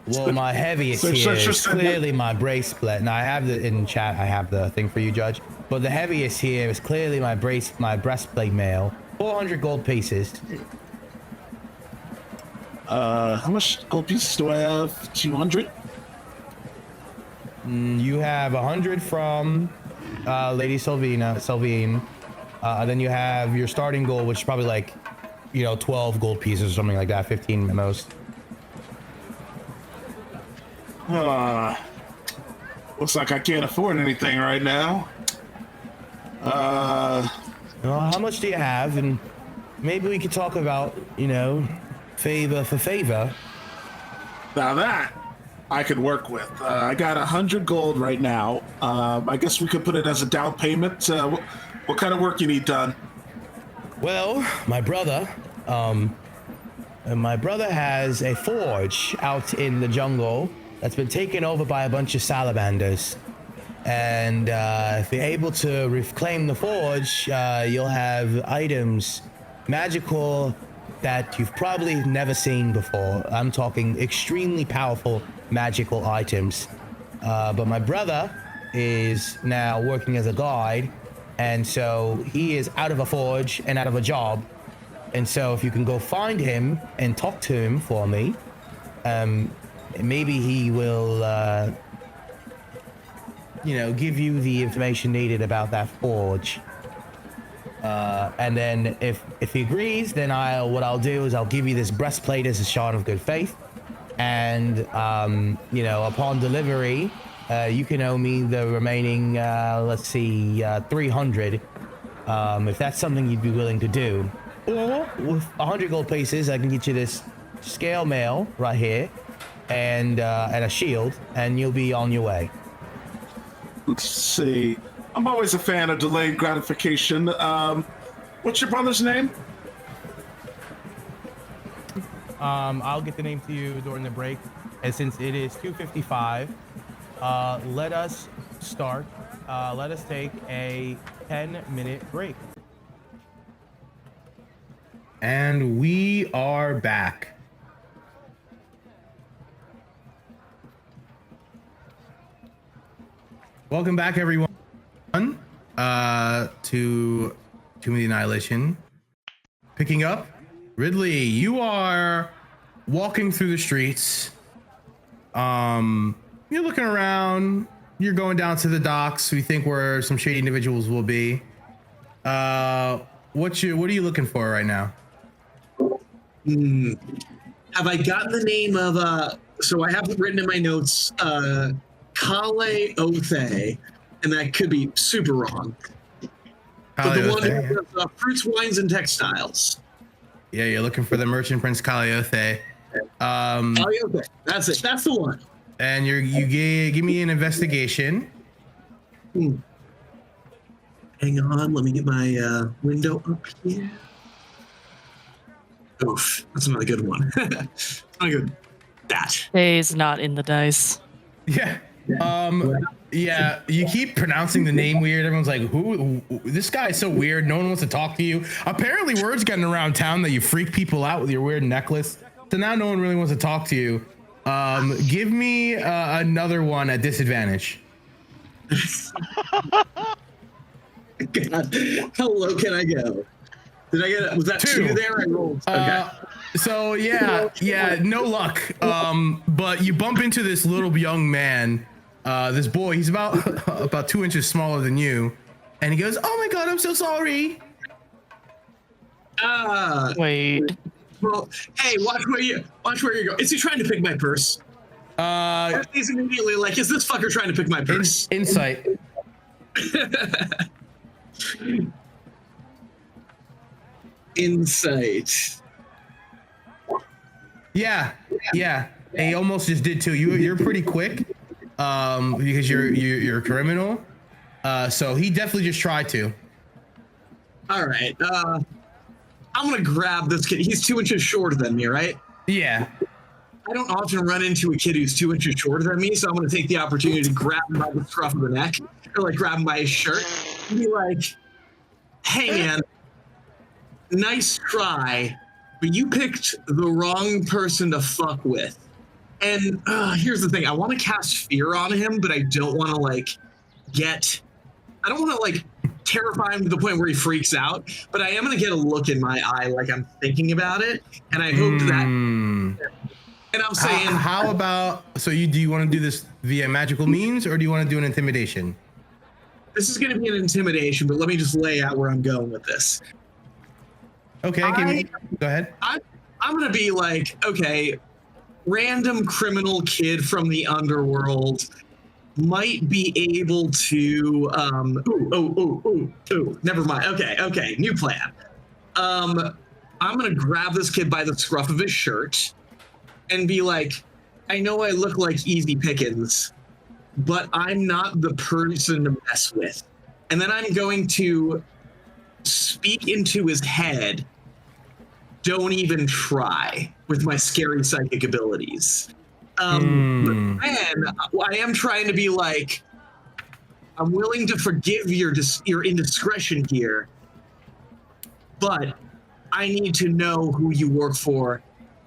S1: Well, my heaviest here is clearly my braceplate. Now I have in chat. I have the thing for you, Judge. But the heaviest here is clearly my breastplate mail. 400 gold pieces.
S2: How much gold pieces do I have? 200.
S1: You have 100 from Lady Sylvine. Then you have your starting gold, which is probably like 12 gold pieces or something like that. 15 at most.
S2: Looks like I can't afford anything right now.
S1: Well, how much do you have? And maybe we could talk about, favor for favor.
S2: Now that I could work with. I got 100 gold right now. I guess we could put it as a down payment. What kind of work you need done?
S1: Well, my brother has a forge out in the jungle that's been taken over by a bunch of salamanders. And if you're able to reclaim the forge, you'll have items, magical, that you've probably never seen before. I'm talking extremely powerful magical items. But my brother is now working as a guide, and so he is out of a forge and out of a job. And so if you can go find him and talk to him for me, maybe he will, give you the information needed about that forge. And then if he agrees, then what I'll do is I'll give you this breastplate as a shard of good faith. And, upon delivery, you can owe me the remaining, 300, if that's something you'd be willing to do. Or with 100 gold pieces, I can get you this scale mail right here and a shield, and you'll be on your way.
S2: Let's see. I'm always a fan of delayed gratification. What's your brother's name?
S1: I'll get the name to you during the break. And since it is 2:55, let us start. Let us take a 10-minute break. And we are back. Welcome back, everyone, to Tomb of the Annihilation. Picking up, Ridley, you are walking through the streets. You're looking around. You're going down to the docks. We think where some shady individuals will be. What are you looking for right now?
S3: Have I gotten the name of so I have it written in my notes, Kale Othe, and that could be super wrong. But the one who does fruits, wines, and textiles.
S1: Yeah, you're looking for the merchant prince Calliope.
S3: Calliope, that's it. That's the one.
S1: And give me an investigation.
S3: Hang on, let me get my window up here. Oof, that's not a good one. Not a good dash.
S5: Is not in the dice.
S1: Yeah. Yeah, you keep pronouncing the name weird. Everyone's like, who? This guy is so weird. No one wants to talk to you. Apparently, word's getting around town that you freak people out with your weird necklace. So now no one really wants to talk to you. Give me another one at disadvantage.
S3: God, how low can I go? Did I get? Was that two there? I rolled. Okay.
S1: So yeah, no luck. But you bump into this little young man, this boy. He's about 2 inches smaller than you, and he goes, "Oh my God, I'm so sorry."
S5: Wait.
S3: Well, hey, watch where you go. Is he trying to pick my purse? He's immediately like, is this fucker trying to pick my purse?
S1: Insight.
S3: Insight.
S1: Yeah. And he almost just did too. You're pretty quick, because you're a criminal. So he definitely just tried to.
S3: All right. I'm gonna grab this kid. He's 2 inches shorter than me, right?
S1: Yeah.
S3: I don't often run into a kid who's 2 inches shorter than me, so I'm gonna take the opportunity to grab him by the scruff of the neck, or like grab him by his shirt, and be like, "Hey man, nice try, but you picked the wrong person to fuck with." And here's the thing: I want to cast fear on him, but I don't want to terrify him to the point where he freaks out. But I am going to get a look in my eye, like I'm thinking about it, and I hope that. And I'm saying,
S1: how about? So do you want to do this via magical means, or do you want to do an intimidation?
S3: This is going to be an intimidation, but let me just lay out where I'm going with this.
S1: Okay, go ahead.
S3: I'm going to be like, okay, random criminal kid from the underworld. might be able to never mind. Okay, new plan. I'm gonna grab this kid by the scruff of his shirt and be like, I know I look like easy pickings, but I'm not the person to mess with. And then I'm going to speak into his head, don't even try, with my scary psychic abilities. But then I am trying to be like, I'm willing to forgive your indiscretion here, but I need to know who you work for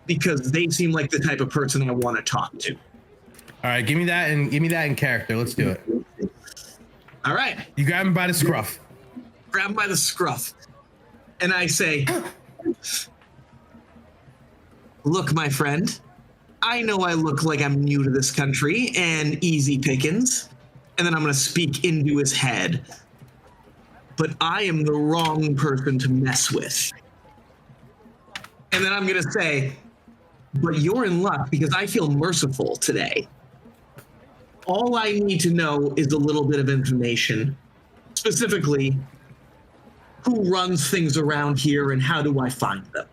S3: because they seem like the type of person I want to talk to.
S1: All right, give me that in character. Let's do it.
S3: All right.
S1: You grab him by the scruff.
S3: Grab him by the scruff. And I say, look, my friend, I know I look like I'm new to this country and easy pickings. And then I'm going to speak into his head. But I am the wrong person to mess with. And then I'm going to say, but you're in luck because I feel merciful today. All I need to know is a little bit of information, specifically who runs things around here and how do I find them.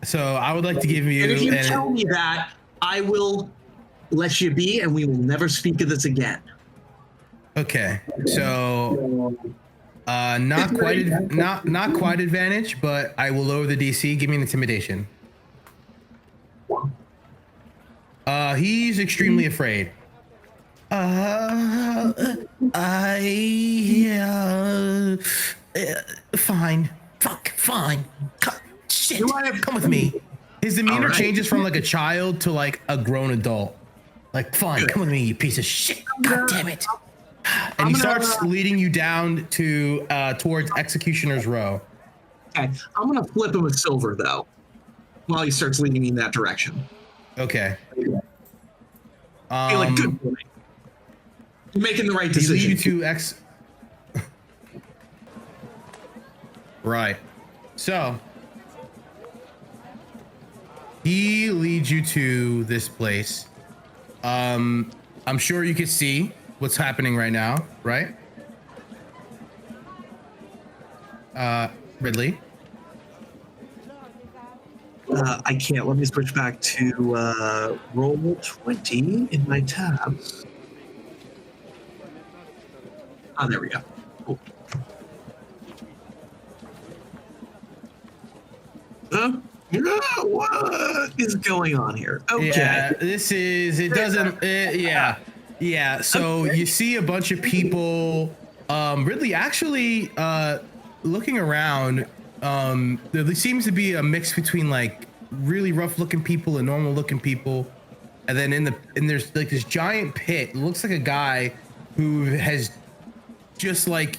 S1: So I would like to give you.
S3: And if you tell me that, I will let you be, and we will never speak of this again.
S1: Okay, so not quite advantage, but I will lower the DC. Give me an intimidation. He's extremely afraid. Fine. Fuck, fine. Shit, come with me. His demeanor changes from like a child to like a grown adult. Like, fine, come with me, you piece of shit. God damn it. And he starts leading you down to towards Executioner's Row.
S3: Okay, I'm gonna flip him a silver though, while he starts leading me in that direction.
S1: Okay.
S3: Hey, like, good boy. You're making the right decision.
S1: Lead you to Right. So he leads you to this place. I'm sure you can see what's happening right now, right? Ridley?
S3: I can't. Let me switch back to roll 20 in my tabs. Oh, there we go. Cool. What is going on here? Okay.
S1: Yeah, yeah. So you see a bunch of people, Ridley, actually, looking around, there seems to be a mix between like really rough looking people and normal looking people. And then there's like this giant pit. It looks like a guy who has just like,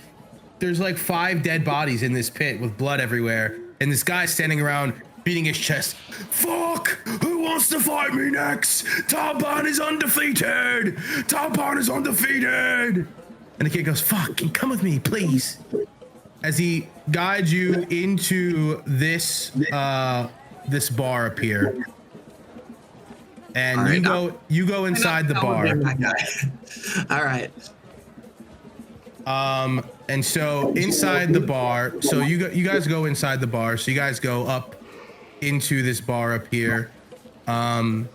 S1: there's like 5 dead bodies in this pit with blood everywhere. And this guy's standing around beating his chest. Fuck! Who wants to fight me next? Talban is undefeated! Talban is undefeated! And the kid goes, fuck, come with me, please. As he guides you into this this bar up here. And right, you go inside the bar.
S3: All right.
S1: And so inside the bar, so you guys go inside the bar. So you guys go up into this bar up here. And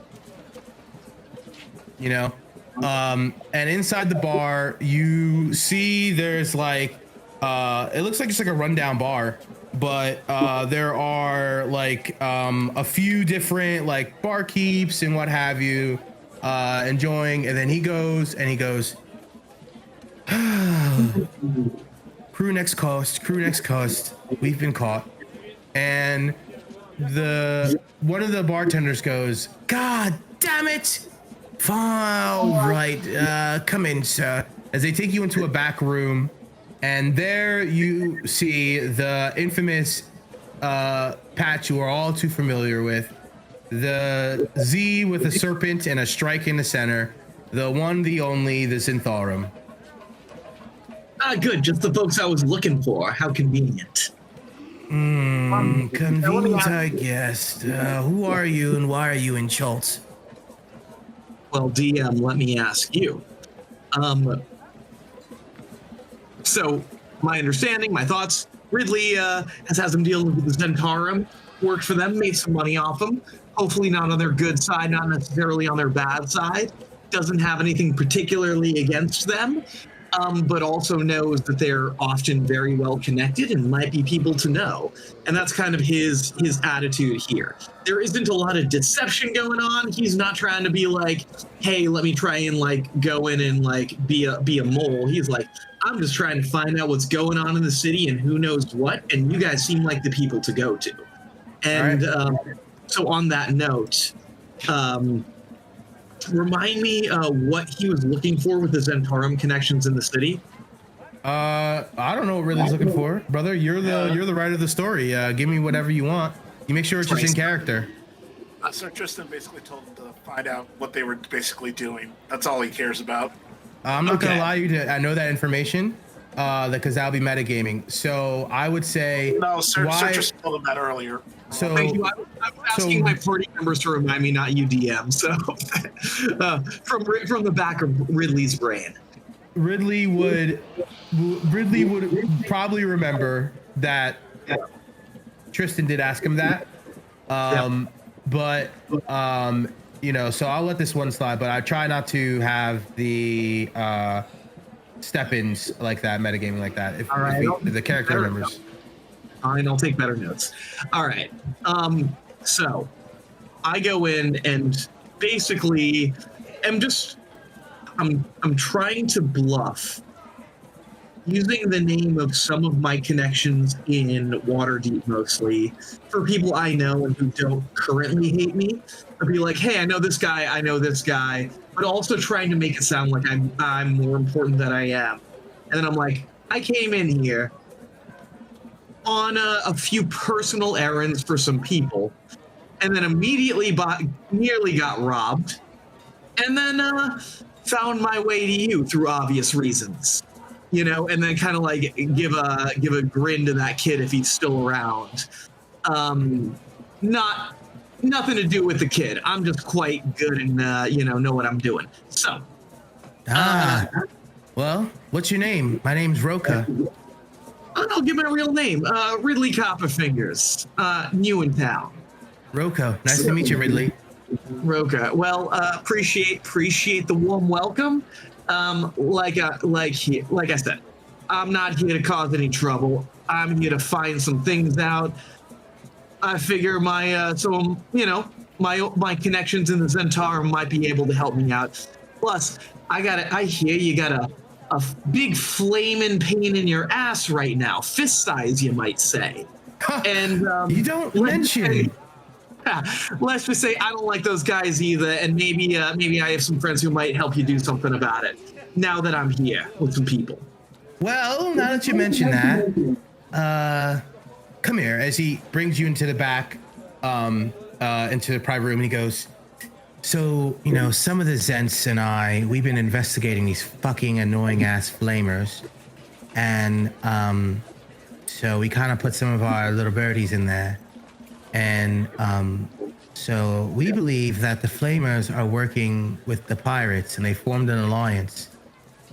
S1: inside the bar, you see there's like, it looks like it's like a rundown bar, but there are like a few different like barkeeps and what have you, enjoying. And then he goes, crew next coast, we've been caught. And one of the bartenders goes, God damn it. All right, come in, sir. As they take you into a back room, and there you see the infamous patch you are all too familiar with. The Z with a serpent and a strike in the center. The one, the only, the Zintharum.
S3: Good. Just the folks I was looking for. How convenient.
S1: Convenient, I guess. Who are you and why are you in Schultz?
S3: Well, DM, let me ask you. So my understanding, my thoughts, Ridley has had them dealing with the Zentarum, worked for them, made some money off them. Hopefully not on their good side, not necessarily on their bad side. Doesn't have anything particularly against them, but also knows that they're often very well connected and might be people to know. And that's kind of his attitude here. There isn't a lot of deception going on. He's not trying to be like, hey, let me try and like go in and like be a mole. He's like, I'm just trying to find out what's going on in the city and who knows what. And you guys seem like the people to go to. And so on that note, remind me what he was looking for with the Zentarum connections in the city.
S1: I don't know what Ridley's looking for, brother. You're the writer of the story. Give me whatever you want. You make sure it's just in character.
S2: Sir Tristan basically told him to find out what they were basically doing. That's all he cares about.
S1: I'm not gonna allow you to. I know that information, because that'll be metagaming. So I would say
S2: no, Sir Tristan told him that earlier.
S3: So thank you. I was asking my party members to remind me, not you, DM. So from the back of Ridley's brain.
S1: Ridley would probably remember that Tristan did ask him that. But you know, so I'll let this one slide, but I try not to have the step-ins like that, metagaming like that. If the character remembers.
S3: All right, I'll take better notes. All right. So I go in and basically I'm trying to bluff using the name of some of my connections in Waterdeep mostly for people I know and who don't currently hate me. I'll be like, hey, I know this guy, but also trying to make it sound like I'm more important than I am. And then I'm like, I came in here on a few personal errands for some people, and then immediately nearly got robbed, and then found my way to you through obvious reasons, you know, and then kind of like give a grin to that kid if he's still around. Nothing to do with the kid. I'm just quite good and know what I'm doing. So.
S1: Well, what's your name? My name's Roka.
S3: I'll give my real name. Ridley Copperfingers. New in town.
S1: Roka. Nice to meet you, Ridley.
S3: Roka. Well, appreciate the warm welcome. Like I said, I'm not here to cause any trouble. I'm here to find some things out. I figure my connections in the Zentarum might be able to help me out. Plus, I hear you got a big flaming pain in your ass right now, fist size, you might say. And
S1: you don't mention.
S3: Let's just say I don't like those guys either, and maybe I have some friends who might help you do something about it. Now that I'm here with some people.
S1: Well, now that you mention that, come here. As he brings you into the back, into the private room, and he goes, so, you know, some of the Zents and we've been investigating these fucking annoying ass flamers. And so we kind of put some of our little birdies in there. And so we believe that the flamers are working with the pirates and they formed an alliance.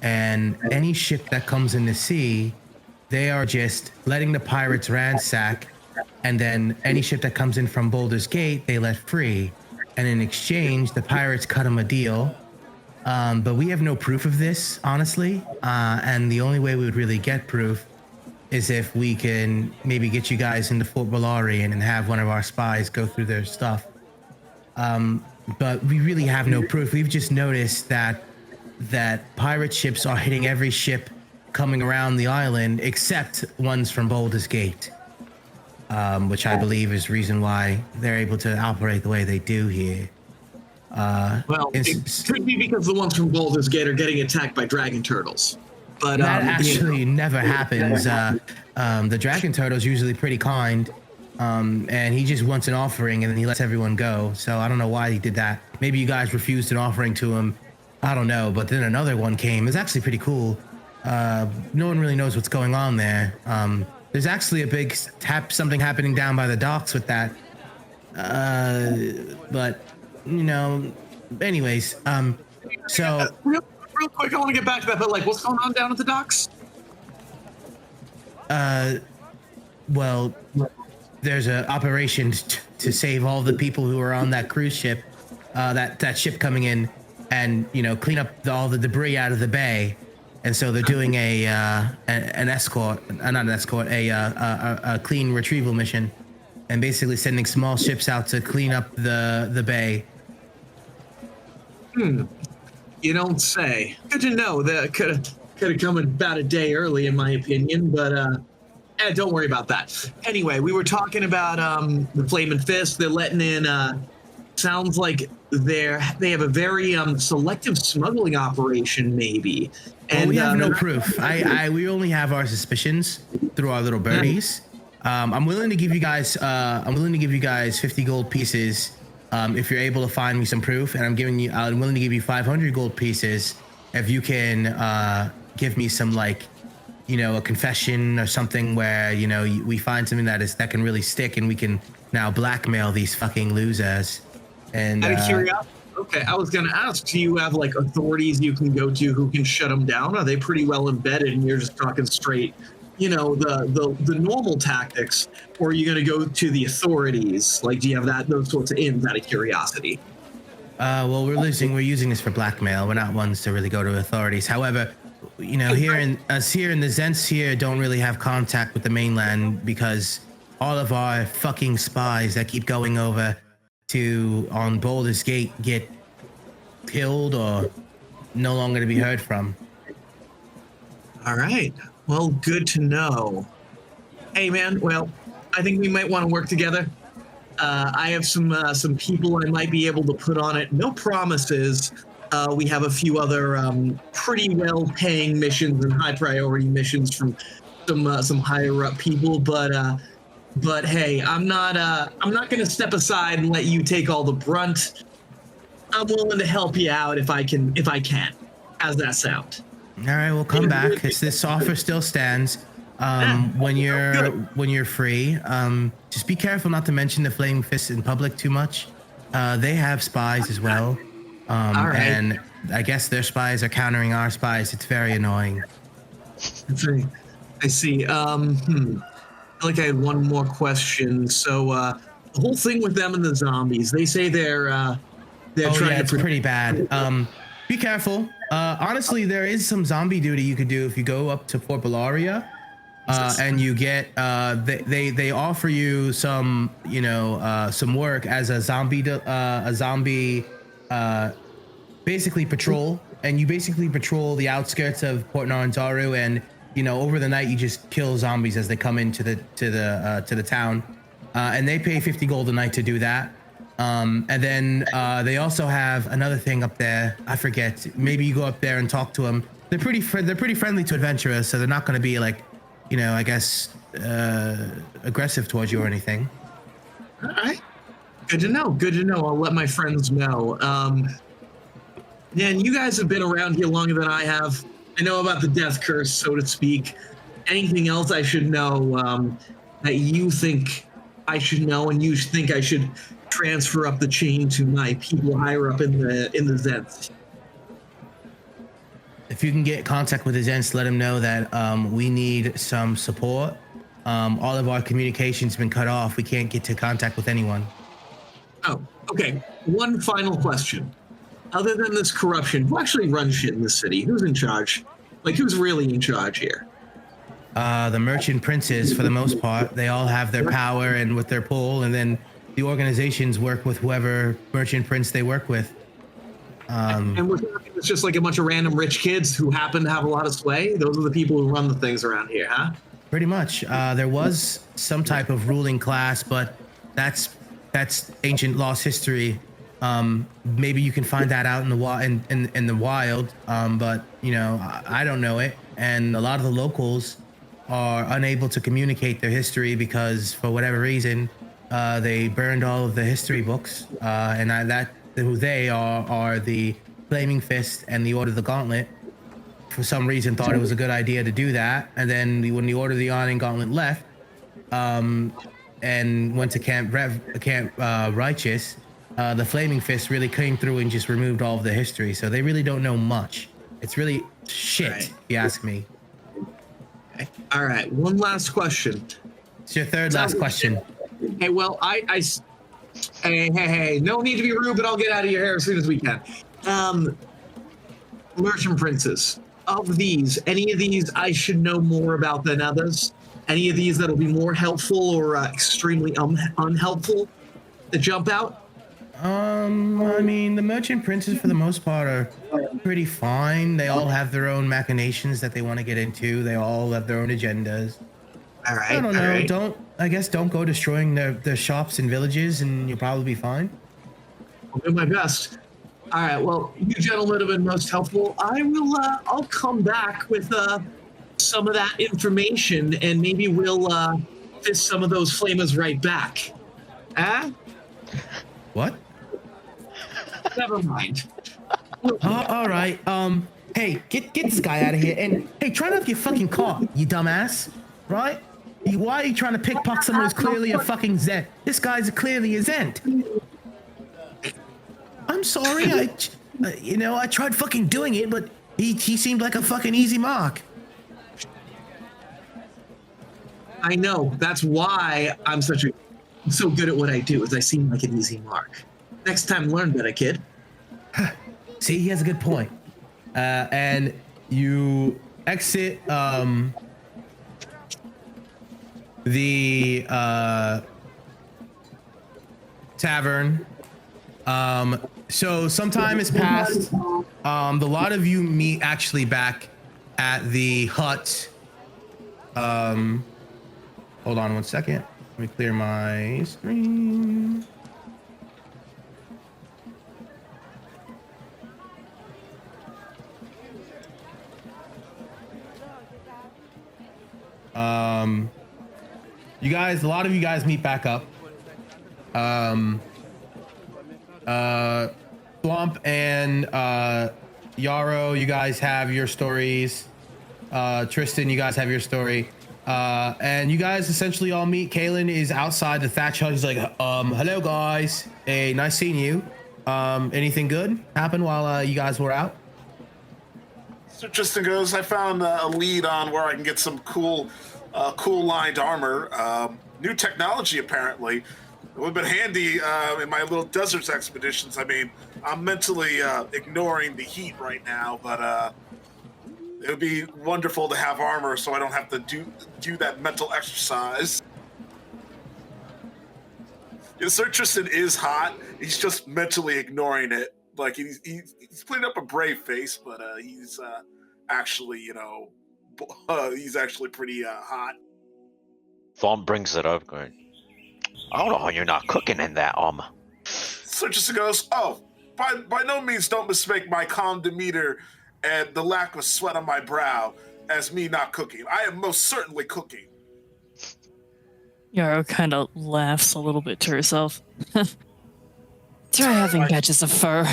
S1: And any ship that comes in the sea, they are just letting the pirates ransack. And then any ship that comes in from Baldur's Gate, they let free. And in exchange, the pirates cut them a deal. But we have no proof of this, honestly. And the only way we would really get proof is if we can maybe get you guys into Fort Valarian and have one of our spies go through their stuff. But we really have no proof. We've just noticed that pirate ships are hitting every ship coming around the island except ones from Baldur's Gate. Which I believe is the reason why they're able to operate the way they do here.
S3: Well, it could be because the ones from Baldur's Gate are getting attacked by dragon turtles. But
S1: that actually never happens. The dragon turtle's usually pretty kind, and he just wants an offering and then he lets everyone go. So I don't know why he did that. Maybe you guys refused an offering to him. I don't know. But then another one came. It's actually pretty cool. No one really knows what's going on there. There's actually a big something happening down by the docks with that. But, you know, anyways, so...
S3: Real real quick. I want to get back to that, but like, what's going on down at the docks?
S1: Well, there's an operation to save all the people who are on that cruise ship, that ship coming in, and clean up all the debris out of the bay. And so they're doing an escort, not an escort, a clean retrieval mission, and basically sending small ships out to clean up the bay.
S3: You don't say. Good to know. That could have come about a day early, in my opinion, but don't worry about that. Anyway, we were talking about the Flaming Fist. They're letting in. Sounds like they have a very selective smuggling operation, maybe. And
S1: well, we have no proof. We only have our suspicions through our little birdies. I'm willing to give you guys 50 gold pieces if you're able to find me some proof, and I'm willing to give you 500 gold pieces if you can give me some, like, a confession or something where we find something that can really stick, and we can now blackmail these fucking losers. And
S3: out of curiosity, okay, I was gonna ask, do you have like authorities you can go to who can shut them down? Are they pretty well embedded, and you're just talking straight, the normal tactics, or are you gonna go to the authorities? Like, do you have those sorts of ins out of curiosity?
S1: Well, we're using this for blackmail. We're not ones to really go to authorities. However, here in the Zents here don't really have contact with the mainland, because all of our fucking spies that keep going over on Baldur's Gate get killed or no longer to be heard from.
S3: All right. Well, good to know. Hey, man. Well, I think we might want to work together. I have some people I might be able to put on it. No promises. We have a few other pretty well-paying missions and high-priority missions from some higher-up people, but hey, I'm not going to step aside and let you take all the brunt. I'm willing to help you out if I can. How's that sound?
S1: All right, we'll come back. This offer still stands. When you're free, just be careful not to mention the Flaming Fist in public too much. They have spies as well.
S3: All right.
S1: And I guess their spies are countering our spies. It's very annoying.
S3: I see. I feel like I had one more question. So the whole thing with them and the zombies, they say they're trying to...
S1: It's pretty bad. Be careful. Honestly, there is some zombie duty you could do if you go up to Fort Bellaria, and you get they offer you some some work as a zombie basically patrol, and you basically patrol the outskirts of Port Nyanzaru, and over the night you just kill zombies as they come into the town, and they pay 50 gold a night to do that. And then they also have another thing up there. I forget. Maybe you go up there and talk to them. They're pretty friendly to adventurers, so they're not going to be like, I guess aggressive towards you or anything.
S3: All right. Good to know. I'll let my friends know. And you guys have been around here longer than I have. I know about the death curse, so to speak. Anything else I should know that you think I should know, and you think I should transfer up the chain to my people higher up in the Zents?
S1: If you can get contact with the Zents, let them know that we need some support. All of our communication's been cut off. We can't get to contact with anyone.
S3: Oh, okay. One final question. Other than this corruption, who actually runs shit in the city? Who's in charge? Like, who's really in charge here?
S1: The merchant princes, for the most part. They all have their power and with their pull, and then the organizations work with whoever merchant prince they work with.
S3: And we're talking, it's just like a bunch of random rich kids who happen to have a lot of sway? Those are the people who run the things around here, huh?
S1: Pretty much. There was some type of ruling class, but that's ancient lost history. Maybe you can find that out in the wild, but I don't know it, and a lot of the locals are unable to communicate their history because, for whatever reason, they burned all of the history books, and who they are the Flaming Fist and the Order of the Gauntlet. For some reason, thought it was a good idea to do that, and then when the Order of the Iron Gauntlet left, and went to Camp Righteous, the Flaming Fist really came through and just removed all of the history, so they really don't know much. It's really shit,
S3: Right.
S1: if you ask me.
S3: Okay. All right. One last question.
S1: It's your third last question.
S3: Hey, well, hey, no need to be rude, but I'll get out of your hair as soon as we can. Merchant princes. Of these, any of these I should know more about than others? Any of these that'll be more helpful or extremely unhelpful to jump out?
S1: I mean, the merchant princes for the most part are pretty fine. They all have their own machinations that they want to get into. They all have their own agendas.
S3: All right.
S1: I don't know.
S3: Right.
S1: Don't go destroying their shops and villages, and you'll probably be fine.
S3: I'll do my best. All right. Well, you gentlemen have been most helpful. I'll come back with some of that information, and maybe we'll fist some of those flamers right back. Ah?
S1: What?
S3: Never mind.
S1: All right. Hey, get this guy out of here, and hey, try not to get fucking caught, you dumbass. Right? Why are you trying to pickpocket someone who's clearly a fucking Zent? This guy's clearly a Zent. I'm sorry. I tried fucking doing it, but he seemed like a fucking easy mark.
S3: I know. That's why I'm so good at what I do, is I seem like an easy mark. Next time, learn better, kid.
S1: See, he has a good point. And you exit the tavern. So some time has passed. The lot of you meet actually back at the hut. Hold on one second. Let me clear my screen. You guys, a lot of you guys meet back up. Swamp and Yarrow, you guys have your stories. Tristan, you guys have your story. And you guys essentially all meet. Kalen is outside the thatch hut. He's like, hello guys. Hey, nice seeing you. Anything good happened while you guys were out?
S2: So Tristan goes, I found a lead on where I can get some cool lined armor. New technology, apparently. It would have been handy in my little deserts expeditions. I mean, I'm mentally ignoring the heat right now, but it would be wonderful to have armor so I don't have to do that mental exercise. Yeah, Sir Tristan is hot. He's just mentally ignoring it. Like, he's putting up a brave face, but he's actually, he's actually pretty hot.
S4: Thom brings it up, going, I don't know how you're not cooking in that,
S2: Sir Tristan goes, oh, by no means don't mistake my calm demeanor and the lack of sweat on my brow as me not cooking. I am most certainly cooking.
S5: Yarrow kind of laughs a little bit to herself. Try having patches of fur.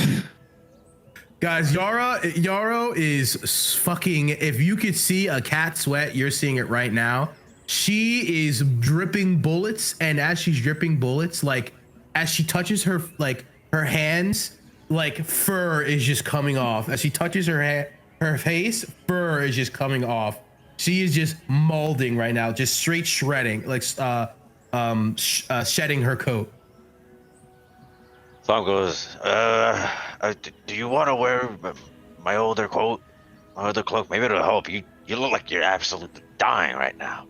S1: Guys, Yarrow is fucking, if you could see a cat sweat, you're seeing it right now. She is dripping bullets, and as she's dripping bullets, like as she touches her hands, like fur is just coming off. As she touches her face, fur is just coming off. She is just molding right now, just straight shredding, like shedding her coat.
S4: Thom goes, do you want to wear my older coat, my other cloak? Maybe it'll help. You look like you're absolutely dying right now.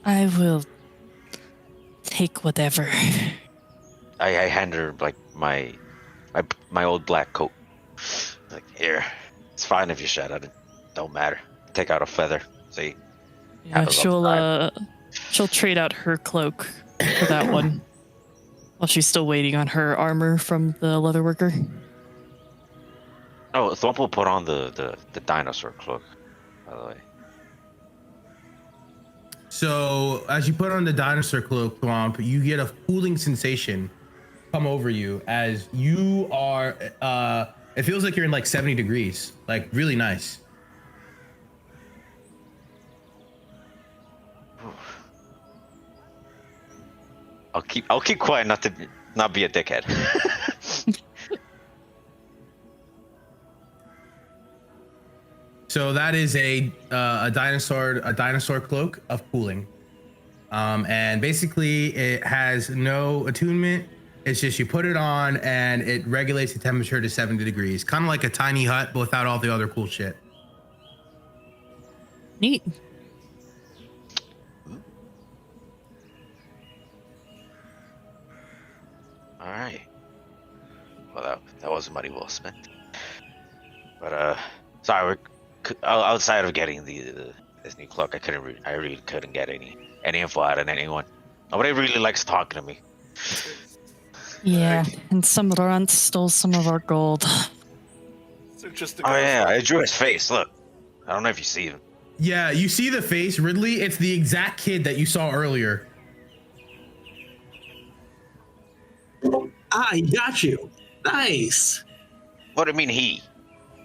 S5: I will take whatever.
S4: I hand her like my old black coat. Like, here, it's fine if you shed it. Don't matter. Take out a feather. See.
S5: Yeah, she'll trade out her cloak for that one. While she's still waiting on her armor from the leatherworker.
S4: Oh, Thwomp will put on the dinosaur cloak, by the way.
S1: So as you put on the dinosaur cloak, Thwomp, you get a cooling sensation come over you as you are, it feels like you're in like 70 degrees, like really nice.
S4: I'll keep quiet, not be a dickhead.
S1: So that is a dinosaur cloak of cooling, and basically it has no attunement. It's just you put it on and it regulates the temperature to 70 degrees, kind of like a tiny hut, but without all the other cool shit.
S5: Neat.
S4: All right. Well, that was money well spent. But sorry, we're outside of getting this new cloak. I really couldn't get any info out of anyone. Nobody really likes talking to me.
S5: Yeah, and some runts stole some of our gold.
S2: So just
S4: Oh yeah, I drew his face. Look, I don't know if you see him.
S1: Yeah, you see the face, Ridley. It's the exact kid that you saw earlier.
S3: Ah, he got you. Nice.
S4: What do you mean he?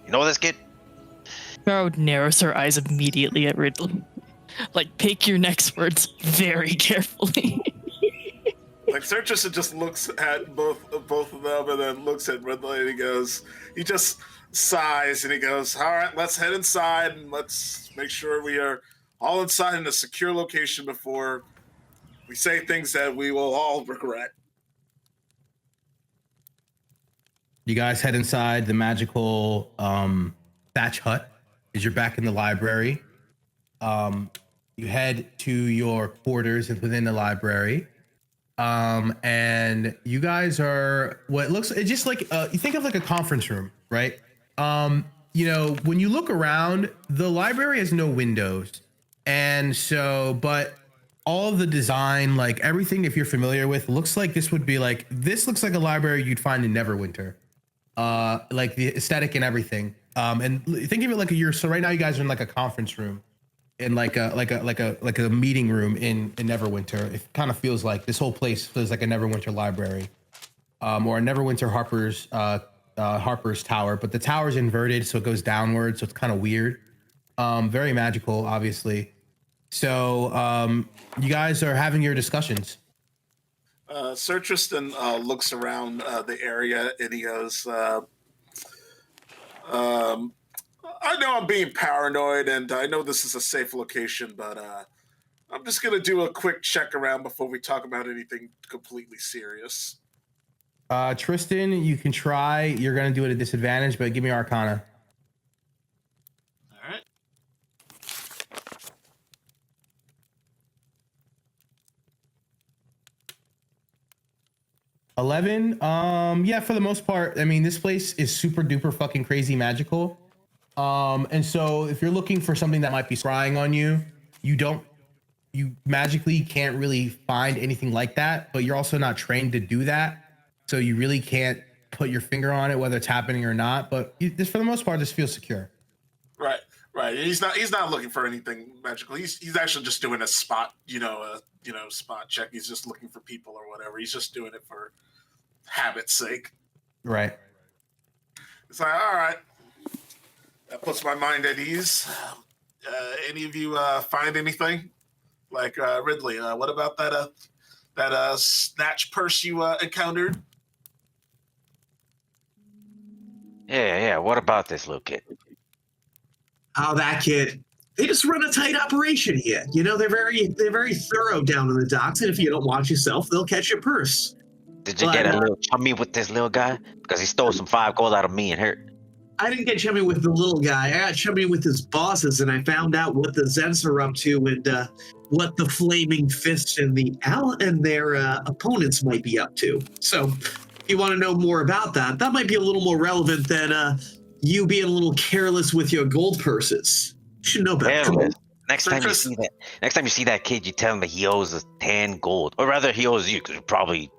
S4: You know this kid?
S5: Sparrow narrows her eyes immediately at Ridley. Like, pick your next words very carefully.
S2: Like Sergis just looks at both of them and then looks at Ridley and he just sighs and he goes, all right, let's head inside and let's make sure we are all inside in a secure location before we say things that we will all regret.
S1: You guys head inside the magical thatch hut as you're back in the library. You head to your quarters within the library. And you guys are what looks, it's just like, you think of like a conference room, right? You know, when you look around, the library has no windows. And so, but all of the design, like everything, if you're familiar with, looks like this would be like, this looks like a library you'd find in Neverwinter. Like the aesthetic and everything. And think of it like so right now you guys are in like a conference room. In like a meeting room in Neverwinter. It kind of feels like this whole place feels like a Neverwinter library, or a Neverwinter Harper's Tower. But the tower's inverted, so it goes downward, so it's kind of weird. Very magical, obviously. So you guys are having your discussions.
S2: Sir Tristan looks around the area and he goes, I know I'm being paranoid, and I know this is a safe location, but I'm just going to do a quick check around before we talk about anything completely serious.
S1: Tristan, you can try. You're going to do it at disadvantage, but give me Arcana.
S2: All right.
S1: 11. Yeah, for the most part, I mean, this place is super duper fucking crazy magical. And so if you're looking for something that might be scrying on you, you magically can't really find anything like that, but you're also not trained to do that. So you really can't put your finger on it, whether it's happening or not, but this, for the most part, this feels secure.
S2: Right. He's not looking for anything magical. He's actually just doing a spot, spot check. He's just looking for people or whatever. He's just doing it for habit's sake.
S1: Right.
S2: It's like, all right. That puts my mind at ease. Any of you find anything? Like Ridley, what about that snatch purse you encountered?
S4: Yeah. What about this little kid?
S3: Oh, that kid. They just run a tight operation here. You know, they're very thorough down in the docks, and if you don't watch yourself, they'll catch your purse.
S4: Did you get a little chummy with this little guy? Because he stole some 5 gold out of me and her.
S3: I didn't get chummy with the little guy. I got chummy with his bosses, and I found out what the Zents are up to and what the Flaming Fist and their opponents might be up to. So, if you want to know more about that, that might be a little more relevant than you being a little careless with your gold purses. You should know better.
S4: Next time you see that kid, you tell him that he owes us 10 gold, or rather, he owes you because he'll probably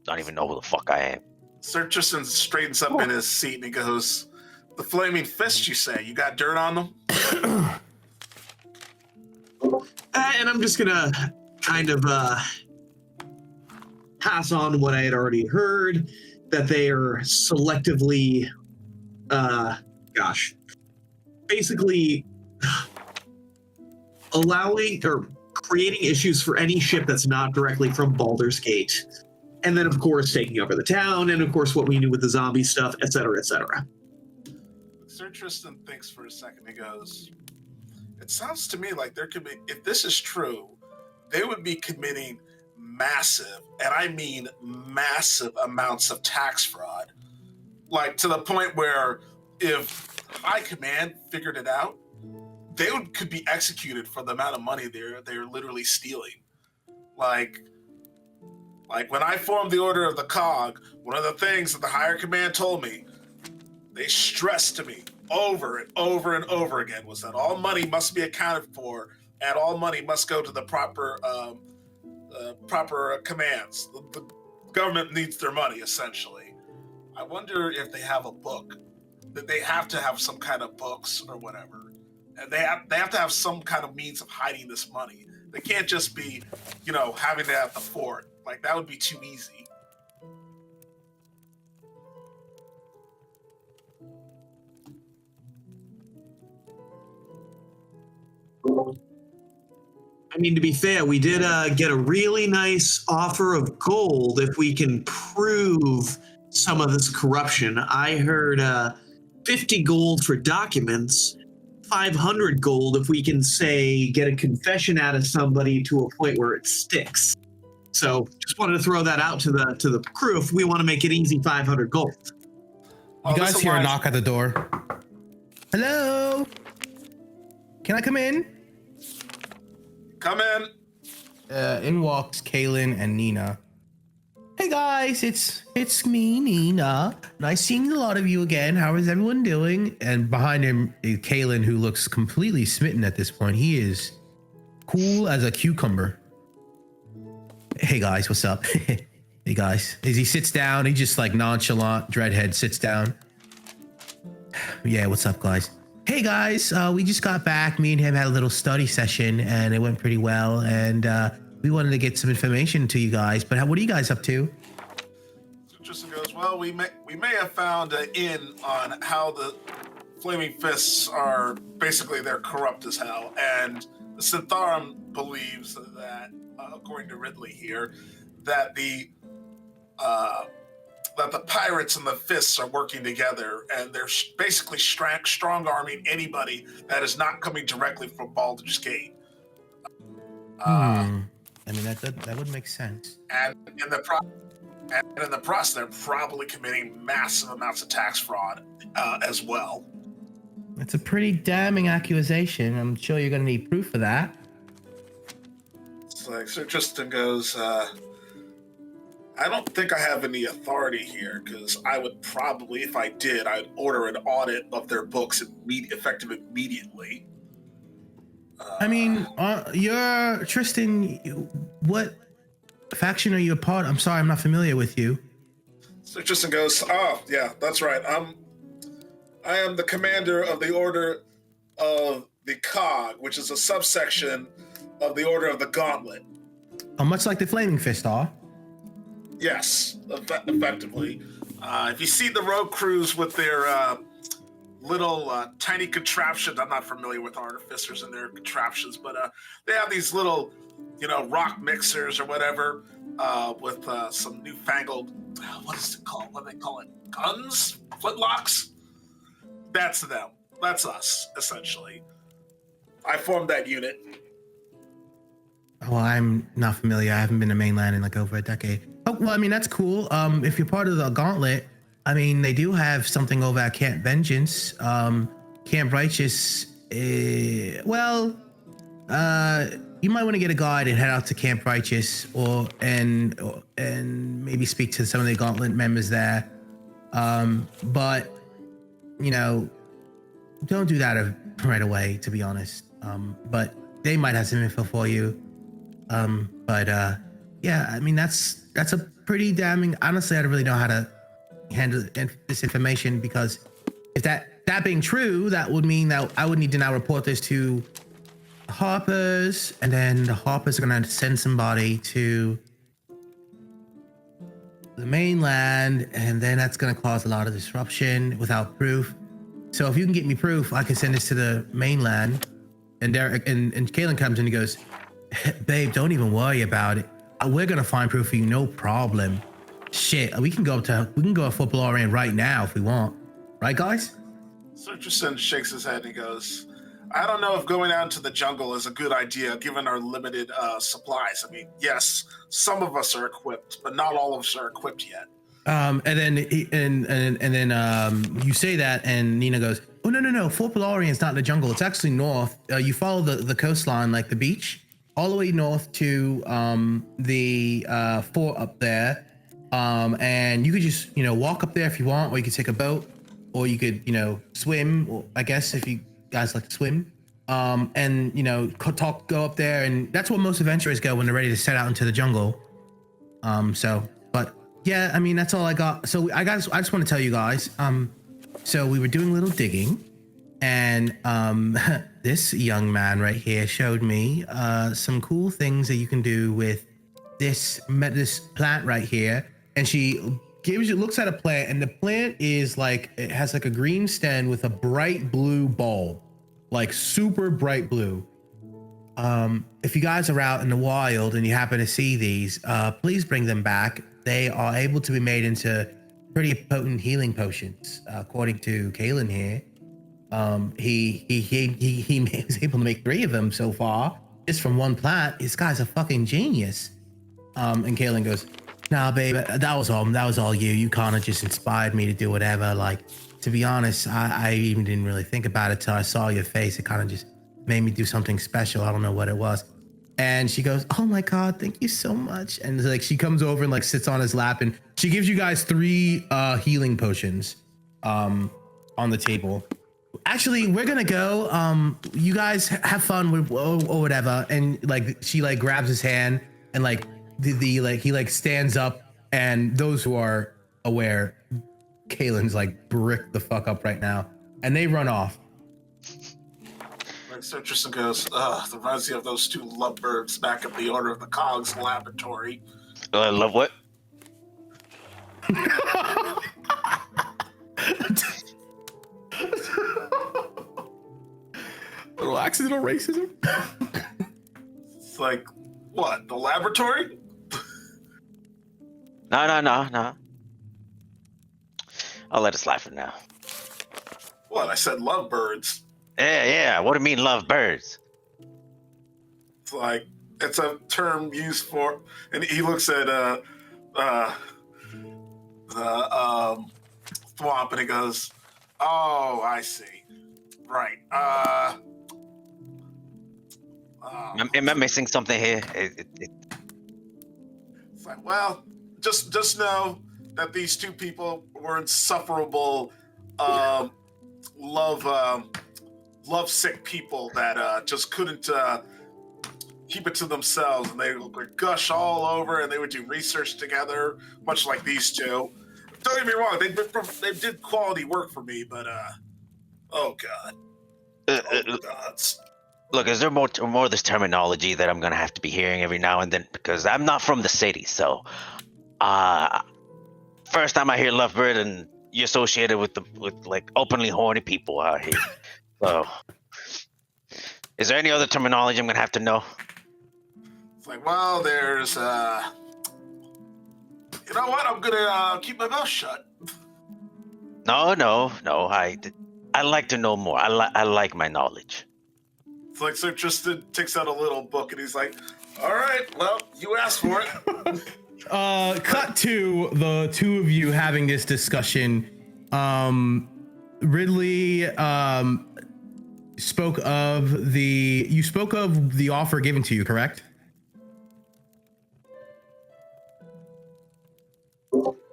S4: don't even know who the fuck I am.
S2: Sir Tristan straightens up in his seat and he goes, "The Flaming Fist, you say? You got dirt on them?"
S3: And I'm just gonna kind of pass on what I had already heard, that they are selectively, basically allowing or creating issues for any ship that's not directly from Baldur's Gate. And then, of course, taking over the town, and of course, what we knew with the zombie stuff, et cetera, et cetera.
S2: Sir Tristan thinks for a second. He goes, "It sounds to me like there could be, if this is true, they would be committing massive, and I mean massive amounts of tax fraud. Like to the point where if High Command figured it out, they could be executed for the amount of money they're literally stealing. Like when I formed the Order of the Cog, one of the things that the higher command told me, they stressed to me over and over and over again, was that all money must be accounted for and all money must go to the proper commands. The government needs their money, essentially. I wonder if they have a book, that they have to have some kind of books or whatever. And they have to have some kind of means of hiding this money. They can't just be, having it at the fort. Like, that would be too easy.
S3: I mean, to be fair, we did get a really nice offer of gold if we can prove some of this corruption. I heard 50 gold for documents, 500 gold if we can, say, get a confession out of somebody to a point where it sticks. So just wanted to throw that out to the crew. If we want to make it easy, 500 gold.
S1: You guys hear a knock at the door. Hello? Can I come in?
S2: Come in.
S1: In walks Kaylin and Nina. Hey guys, it's me, Nina. Nice seeing a lot of you again. How is everyone doing? And behind him is Kaylin, who looks completely smitten at this point. He is cool as a cucumber. Hey guys, what's up? Hey guys. As he sits down, he just like nonchalant, dreadhead sits down. Yeah, what's up, guys? Hey guys, we just got back. Me and him had a little study session and it went pretty well. And we wanted to get some information to you guys, but what are you guys up to?
S2: So Tristan goes, well, we may have found an in on how the Flaming Fists are, basically they're corrupt as hell. And the Syntharum believes that, according to Ridley here, that the pirates and the Fists are working together, and they're basically strong-arming anybody that is not coming directly from Baldur's Gate.
S1: I mean, that would make sense.
S2: And in the process, they're probably committing massive amounts of tax fraud as well.
S1: That's a pretty damning accusation. I'm sure you're going to need proof of that.
S2: It's like Sir Tristan goes, I don't think I have any authority here, because I would probably, if I did, I'd order an audit of their books effective immediately.
S1: I mean, you're Tristan. What faction are you a part? I'm sorry, I'm not familiar with you.
S2: So Tristan goes, oh yeah, that's right. I am the commander of the Order of the Cog, which is a subsection of the Order of the Gauntlet.
S1: Oh, much like the Flaming Fist are.
S2: Yes, effectively. If you see the road crews with their little tiny contraptions, I'm not familiar with artificers and their contraptions, but they have these little, rock mixers or whatever with some newfangled, what is it called? What do they call it? Guns? Flintlocks? That's them. That's us, essentially. I formed that unit.
S1: Well, I'm not familiar. I haven't been to mainland in like over a decade. Oh, well, I mean, that's cool. If you're part of the Gauntlet, I mean, they do have something over at Camp Vengeance. Camp Righteous, you might want to get a guide and head out to Camp Righteous and maybe speak to some of the Gauntlet members there. But, don't do that right away, to be honest. But they might have some info for you. Yeah, I mean, that's a pretty damning, honestly, I don't really know how to handle this information, because if that being true, that would mean that I would need to now report this to Harper's, and then the Harper's are going to send somebody to the mainland, and then that's going to cause a lot of disruption without proof. So if you can get me proof, I can send this to the mainland. And Derek and Kaylin comes in and he goes, babe, don't even worry about it. We're going to find proof for you, no problem. Shit, we can go to Fort Valorian right now if we want. Right, guys?
S2: So Tristan shakes his head and he goes, I don't know if going out into the jungle is a good idea given our limited supplies. I mean, yes, some of us are equipped, but not all of us are equipped yet.
S1: And then you say that, and Nina goes, "Oh no! Fort Pelorian's not in the jungle. It's actually north. You follow the coastline, like the beach, all the way north to the fort up there. And you could just walk up there if you want, or you could take a boat, or you could swim. Or I guess if you guys like to swim, and go up there, and that's where most adventurers go when they're ready to set out into the jungle. But yeah, I mean, that's all I got. So I just want to tell you guys, so we were doing a little digging, and this young man right here showed me some cool things that you can do with this plant right here. And she looks at a plant, and the plant is like, it has like a green stem with a bright blue bulb, like super bright blue. If you guys are out in the wild and you happen to see these, please bring them back. They are able to be made into pretty potent healing potions, according to Kalen here. He was able to make 3 of them so far, just from one plant. This guy's a fucking genius. And Kalen goes, "Nah, babe, that was all you. You kind of just inspired me to do whatever. Like, to be honest, I even didn't really think about it till I saw your face. It kind of just made me do something special. I don't know what it was." And she goes, "Oh my God, thank you so much." And like, she comes over and like sits on his lap, and she gives you guys 3 healing potions on the table. Actually, we're gonna go. You guys have fun with or whatever. And like, she like grabs his hand, and like he like stands up, and those who are aware, Kalen's like bricked the fuck up right now, and they run off.
S2: So Tristan goes, reminds me of those 2 lovebirds back at the Order of the Cogs laboratory.
S4: Love what?
S1: Little accidental racism.
S2: It's like, what, the laboratory?
S4: No. I'll let it slide for now.
S2: What, I said lovebirds.
S4: Yeah. What do you mean, love birds?
S2: It's like, it's a term used for, and he looks at Thwomp and he goes, "Oh, I see. Right.
S4: Am I missing something here?
S2: It's like, well, just know that these 2 people were insufferable, love-sick people that just couldn't keep it to themselves, and they would gush all over, and they would do research together, much like these 2. Don't get me wrong, they did quality work for me, but oh God. Oh gods.
S4: Look, is there more of this terminology that I'm gonna have to be hearing every now and then? Because I'm not from the city, so first time I hear lovebird, and you're associated with like openly horny people out here. So, is there any other terminology I'm gonna have to know?
S2: It's like, well, there's you know what? I'm gonna keep my mouth shut.
S4: No. I like to know more. I like my knowledge.
S2: It's like, so Tristan takes out a little book and he's like, "All right, well, you asked for it."
S1: Cut to the 2 of you having this discussion. Ridley spoke of the offer given to you, correct?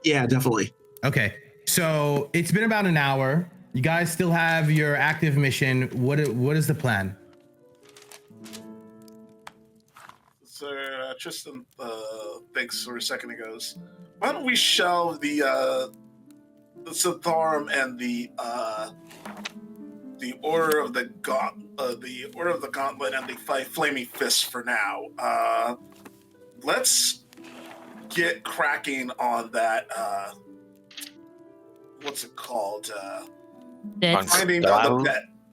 S3: Yeah, definitely.
S1: Okay, so it's been about an hour. You guys still have your active mission. What is the plan?
S2: So Tristan thinks for a second and goes, "Why don't we shelve the Sitharum and the Order of the Gauntlet and the Flaming Fist for now? Let's get cracking on that. What's it called?
S5: Debt.
S2: Finding down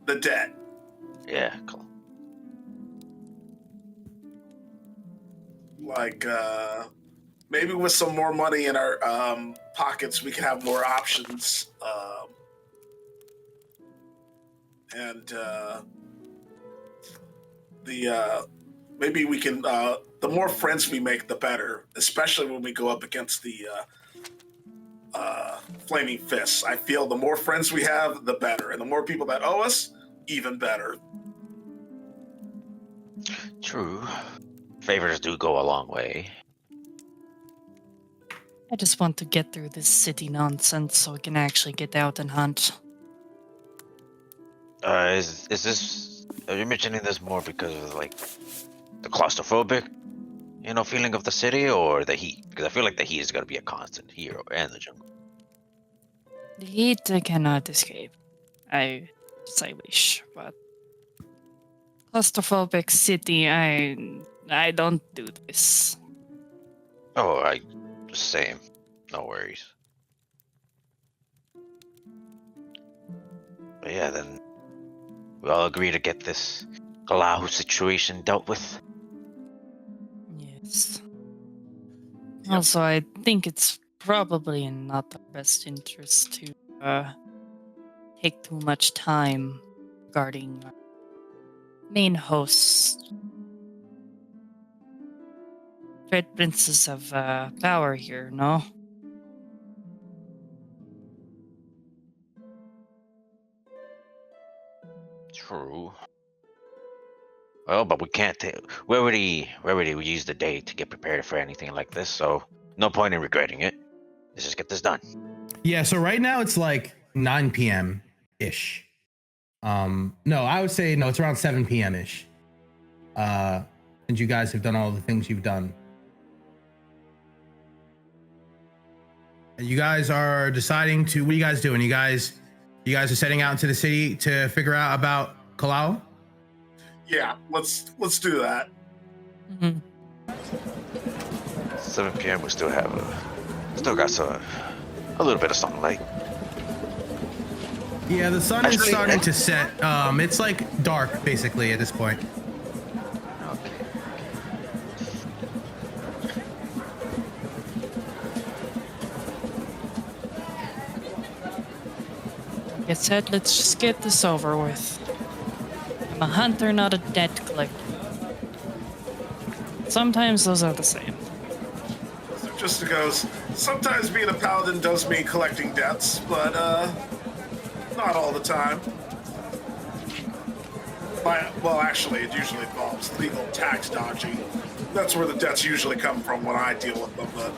S2: the debt.
S4: Yeah, cool.
S2: Like, maybe with some more money in our pockets, we can have more options. and maybe we can. The more friends we make, the better. Especially when we go up against the Flaming Fists. I feel the more friends we have, the better, and the more people that owe us, even better.
S4: True. Favors do go a long way.
S5: I just want to get through this city nonsense so we can actually get out and hunt.
S4: Is this? Are you mentioning this more because of like the claustrophobic, feeling of the city, or the heat? Because I feel like the heat is gonna be a constant here and the jungle.
S5: The heat I cannot escape. I wish, but claustrophobic city, I don't do this.
S4: Oh, same. No worries. But yeah, then we all agree to get this Galahu situation dealt with.
S5: Yes.
S2: Yep.
S5: Also, I think it's probably not our best interest to take too much time regarding main hosts. Dread princes of power here, no?
S4: True. Well, but we can't. We already used the day to get prepared for anything like this, so no point in regretting it. Let's just get this done.
S1: Yeah, so right now it's like 9 p.m. ish. No, I would say no, it's around 7 p.m. ish. And you guys have done all the things you've done. And you guys are deciding to, what are you guys doing? You guys are setting out into the city to figure out about Kalau?
S2: Yeah, let's do that.
S5: Mm-hmm.
S4: 7 p.m. We still got a little bit of sunlight.
S1: Yeah, the sun is
S4: Actually,
S1: starting to set. It's like dark basically at this point.
S4: Okay.
S5: Like I said, let's just get this over with. I'm a hunter, not a debt collector. Sometimes those are the same.
S2: So just goes. Sometimes being a paladin does mean collecting debts, but not all the time. Well, actually, it usually involves legal tax dodging. That's where the debts usually come from when I deal with them. But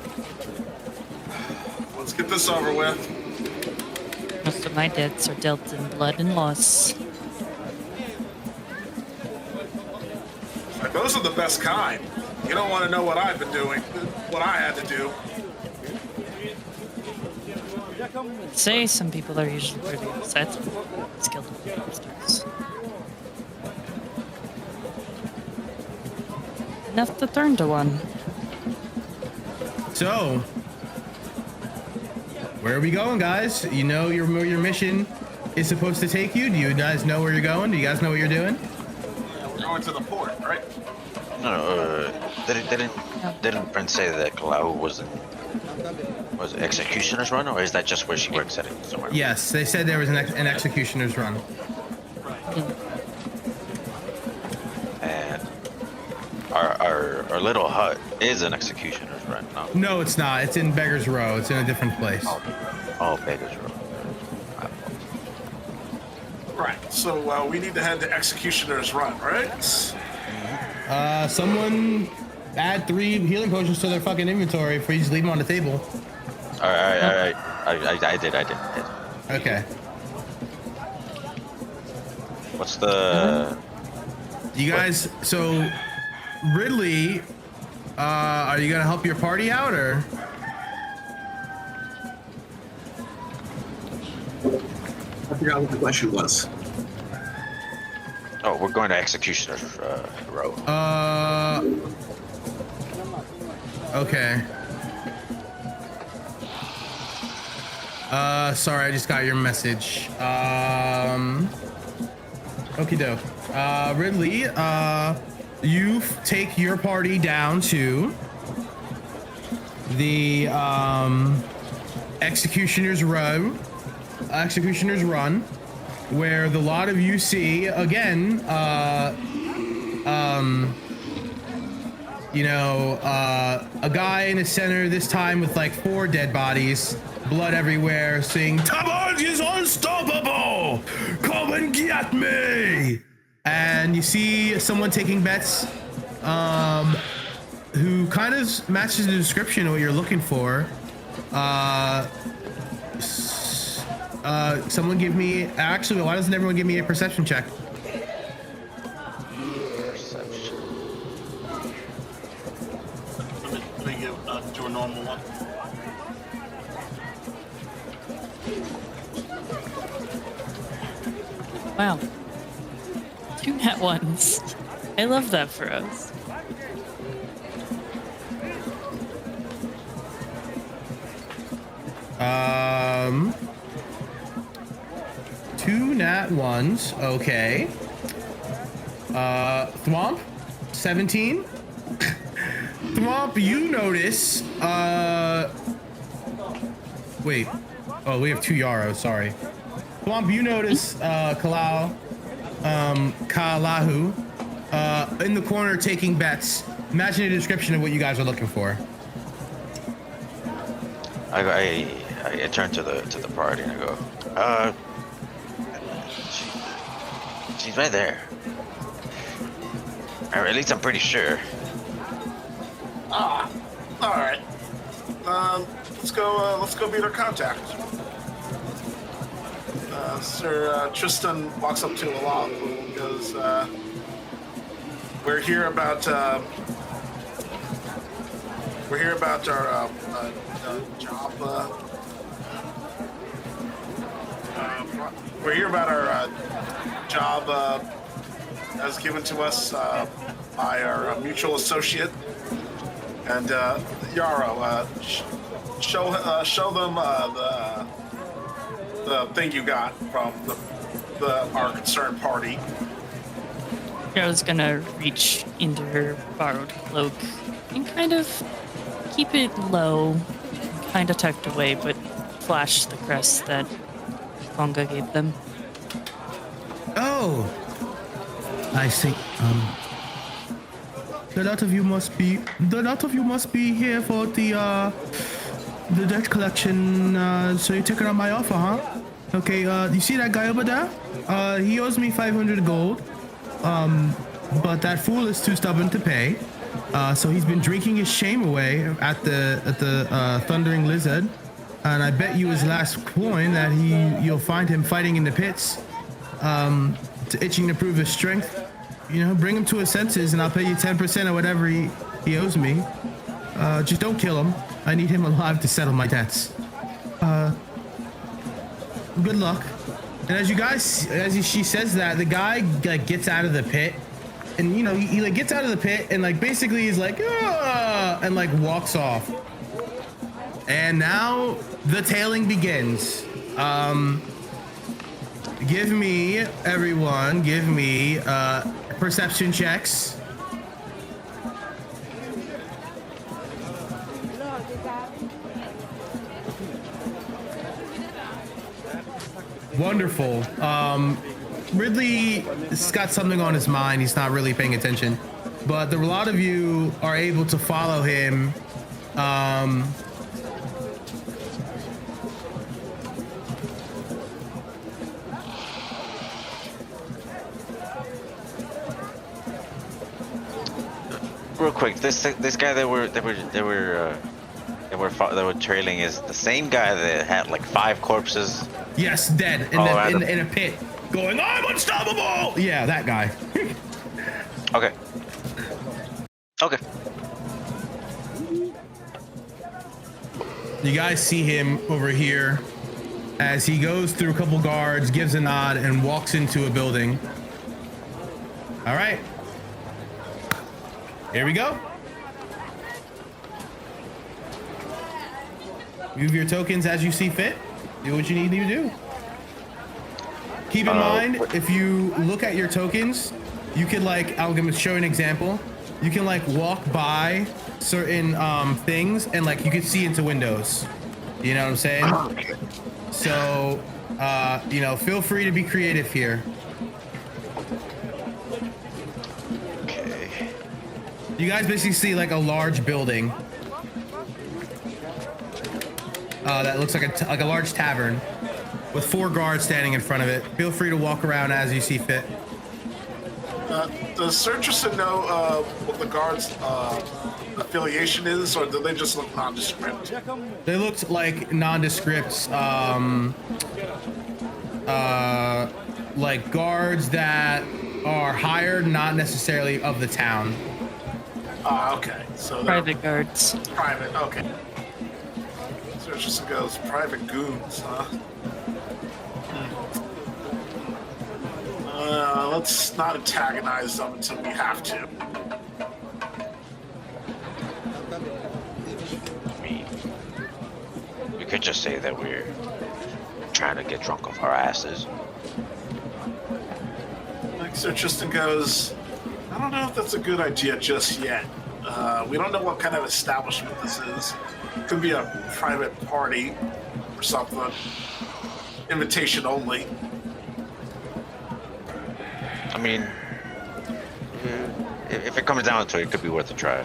S2: let's get this over with.
S5: Most of my debts are dealt in blood and loss.
S2: Those are the best kind. You don't want to know what I've been doing, what I had to do.
S5: Say some people are usually pretty upset. Skilled monsters. Enough to turn to one.
S1: So, where are we going, guys? You know your mission is supposed to take you. Do you guys know where you're going? Do you guys know what you're doing?
S2: We're going to the port, right?
S4: No, didn't Prince say that Kalau was an executioner's run, or is that just where she works at it somewhere?
S1: Yes, they said there was an executioner's run.
S4: And our little hut is an executioner's run, no?
S1: No, it's not. It's in Beggar's Row. It's in a different place.
S4: Oh, Beggar's Row.
S2: Right. So we need to head to Executioner's Run, right?
S1: Someone add 3 healing potions to their fucking inventory if we just leave them on the table.
S4: All right. I did.
S1: Okay.
S4: What's the?
S1: You guys, so Ridley, are you gonna help your party out or?
S3: I forgot what the question was.
S4: Oh, we're going to Executioner's Row.
S1: Okay. Sorry, I just got your message. Okie doke. Ridley, you take your party down to the Executioner's Run, where the lot of you see again, a guy in the center this time with like 4 dead bodies, blood everywhere, saying, "Tabard is unstoppable! Come and get me!" And you see someone taking bets, who kind of matches the description of what you're looking for. Someone give me, actually, why doesn't everyone give me a perception check?
S4: Perception.
S2: Let me do a normal one.
S5: Wow. 2 nat ones. I love that for us.
S1: Two nat ones. Okay. Thwomp, 17. Thwomp, you notice. Wait. Oh, we have 2 Yaros. Sorry. Thwomp, you notice. Kalahu, in the corner taking bets. Imagine a description of what you guys are looking for.
S4: I turn to the party and I go, she's right there. Or at least I'm pretty sure.
S2: All right. Let's go meet our contact. Sir Tristan walks up to Alon and goes, we're here about our job. We're here about our job as given to us by our mutual associate. And Yarrow, show them the thing you got from our concerned party.
S5: Yarrow's gonna reach into her borrowed cloak and kind of keep it low, kind of tucked away, but flash the crest that Gonga gave them.
S1: Oh, I see. The lot of you must be here for the debt collection. So you're taking on my offer, huh? Okay. You see that guy over there? He owes me 500 gold. But that fool is too stubborn to pay. So he's been drinking his shame away at the Thundering Lizard. And I bet you his last coin that you'll find him fighting in the pits, itching to prove his strength. You know, bring him to his senses and I'll pay you 10% of whatever he owes me. Just don't kill him. I need him alive to settle my debts. Good luck. And she says that, the guy like gets out of the pit, and you know he like gets out of the pit and like basically he's like and like walks off. And now the tailing begins. Give me, everyone, perception checks. Wonderful. Ridley's got something on his mind. He's not really paying attention, but a lot of you are able to follow him.
S4: Real quick, this guy that we're trailing is the same guy that had like 5 corpses.
S1: Yes, dead in a pit, going, "I'm unstoppable." Yeah, that guy.
S4: Okay.
S1: You guys see him over here as he goes through a couple guards, gives a nod, and walks into a building. All right. Here we go. Move your tokens as you see fit. Do what you need to do. Keep in mind, if you look at your tokens, you could like, I'm gonna show an example. You can like walk by certain things and like you could see into windows. You know what I'm saying? So You know, feel free to be creative here.
S4: Okay.
S1: You guys basically see like a large building that looks like a large tavern with 4 guards standing in front of it. Feel free to walk around as you see fit.
S2: Does Sir Tristan know what the guards' affiliation is, or do they just look nondescript?
S1: They looked like nondescripts, like guards that are hired, not necessarily of the town.
S2: Okay. So they're
S5: Private guards.
S2: private. Okay. Sir Tristan goes private goons, huh? Let's not antagonize them until we have to.
S4: I mean, we could just say that we're trying to get drunk off our asses.
S2: Like Sir Tristan goes, I don't know if that's a good idea just yet. We don't know what kind of establishment this is. It could be a private party or something. Invitation only.
S4: I mean, if it comes down to it, it could be worth a try.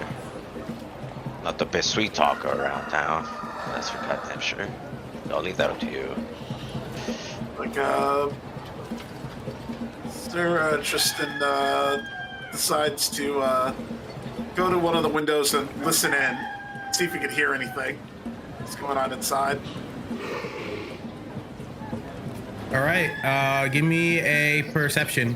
S4: Not the best sweet talker around town, that's for goddamn sure. I'll leave that up to you.
S2: Like, Sir Tristan decides to go to one of the windows and listen in, see if he can hear anything. What's going on inside?
S1: All right, give me a perception.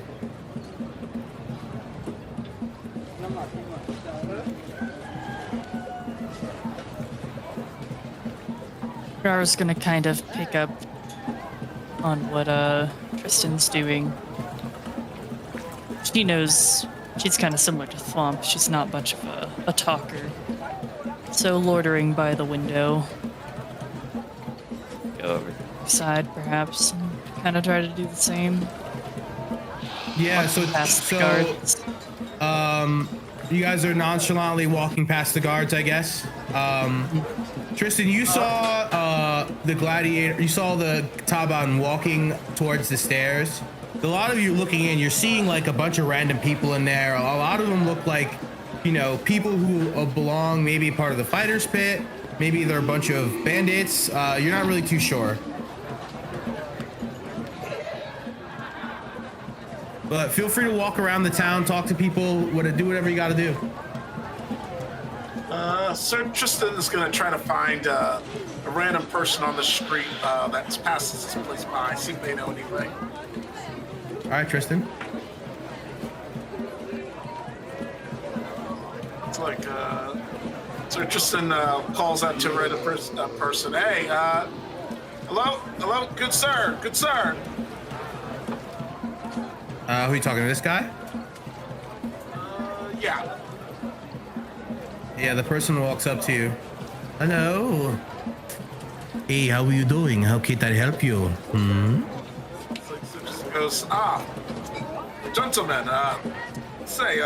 S5: Rara's gonna kind of pick up on what Tristan's doing. She knows she's kind of similar to Thwomp. She's not much of a talker. So loitering by the window, go over to the side perhaps, and kind of try to do the same.
S1: Yeah,
S5: Past the guards.
S1: You guys are nonchalantly walking past the guards, I guess. Tristan, you saw the gladiator, you saw the Taban walking towards the stairs. A lot of you looking in, you're seeing like a bunch of random people in there. A lot of them look like, you know, people who belong maybe part of the fighter's pit. Maybe they're a bunch of bandits. You're not really too sure. But feel free to walk around the town, talk to people, do whatever you got to do.
S2: Sir Tristan is going to try to find a random person on the street that passes this place by, see if they know anything.
S1: All right, Tristan.
S2: It's like, Sir Tristan calls out to a random person. Hey, hello, good sir.
S1: Who are you talking to? This guy?
S2: Yeah.
S1: Yeah, the person walks up to you. Hello. Hey, how are you doing? How can I help you?
S2: It's like, Sir Tristan goes, gentlemen, say,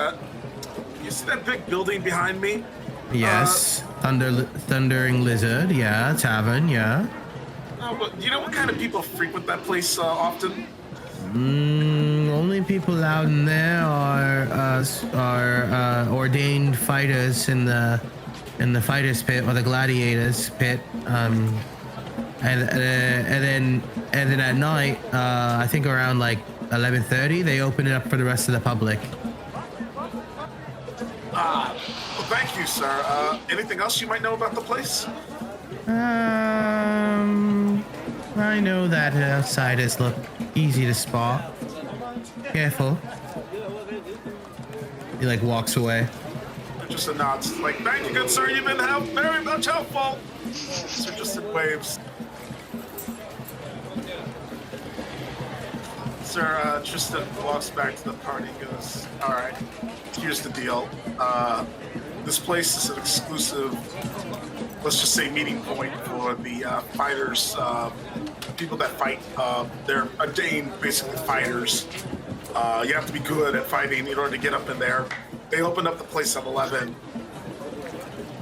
S2: you see that big building behind me?
S1: Yes. Thundering Lizard. Yeah. Tavern. Yeah.
S2: But do you know what kind of people frequent that place often?
S1: Only people out in there are ordained fighters in the fighters pit or the gladiators pit. And then at night, I think around like 11:30, they open it up for the rest of the public.
S2: Well, thank you, sir. Anything else you might know about the place?
S1: I know that outsiders look easy to spot. Careful. He like walks away.
S2: Just a nod, like, thank you, good sir. You've been very much helpful. Sir Tristan waves. Sir Tristan walks back to the party and goes, all right, here's the deal. This place is an exclusive, let's just say, meeting point for the fighters, people that fight. They're ordained, basically, fighters. You have to be good at fighting in order to get up in there. They opened up the place at 11.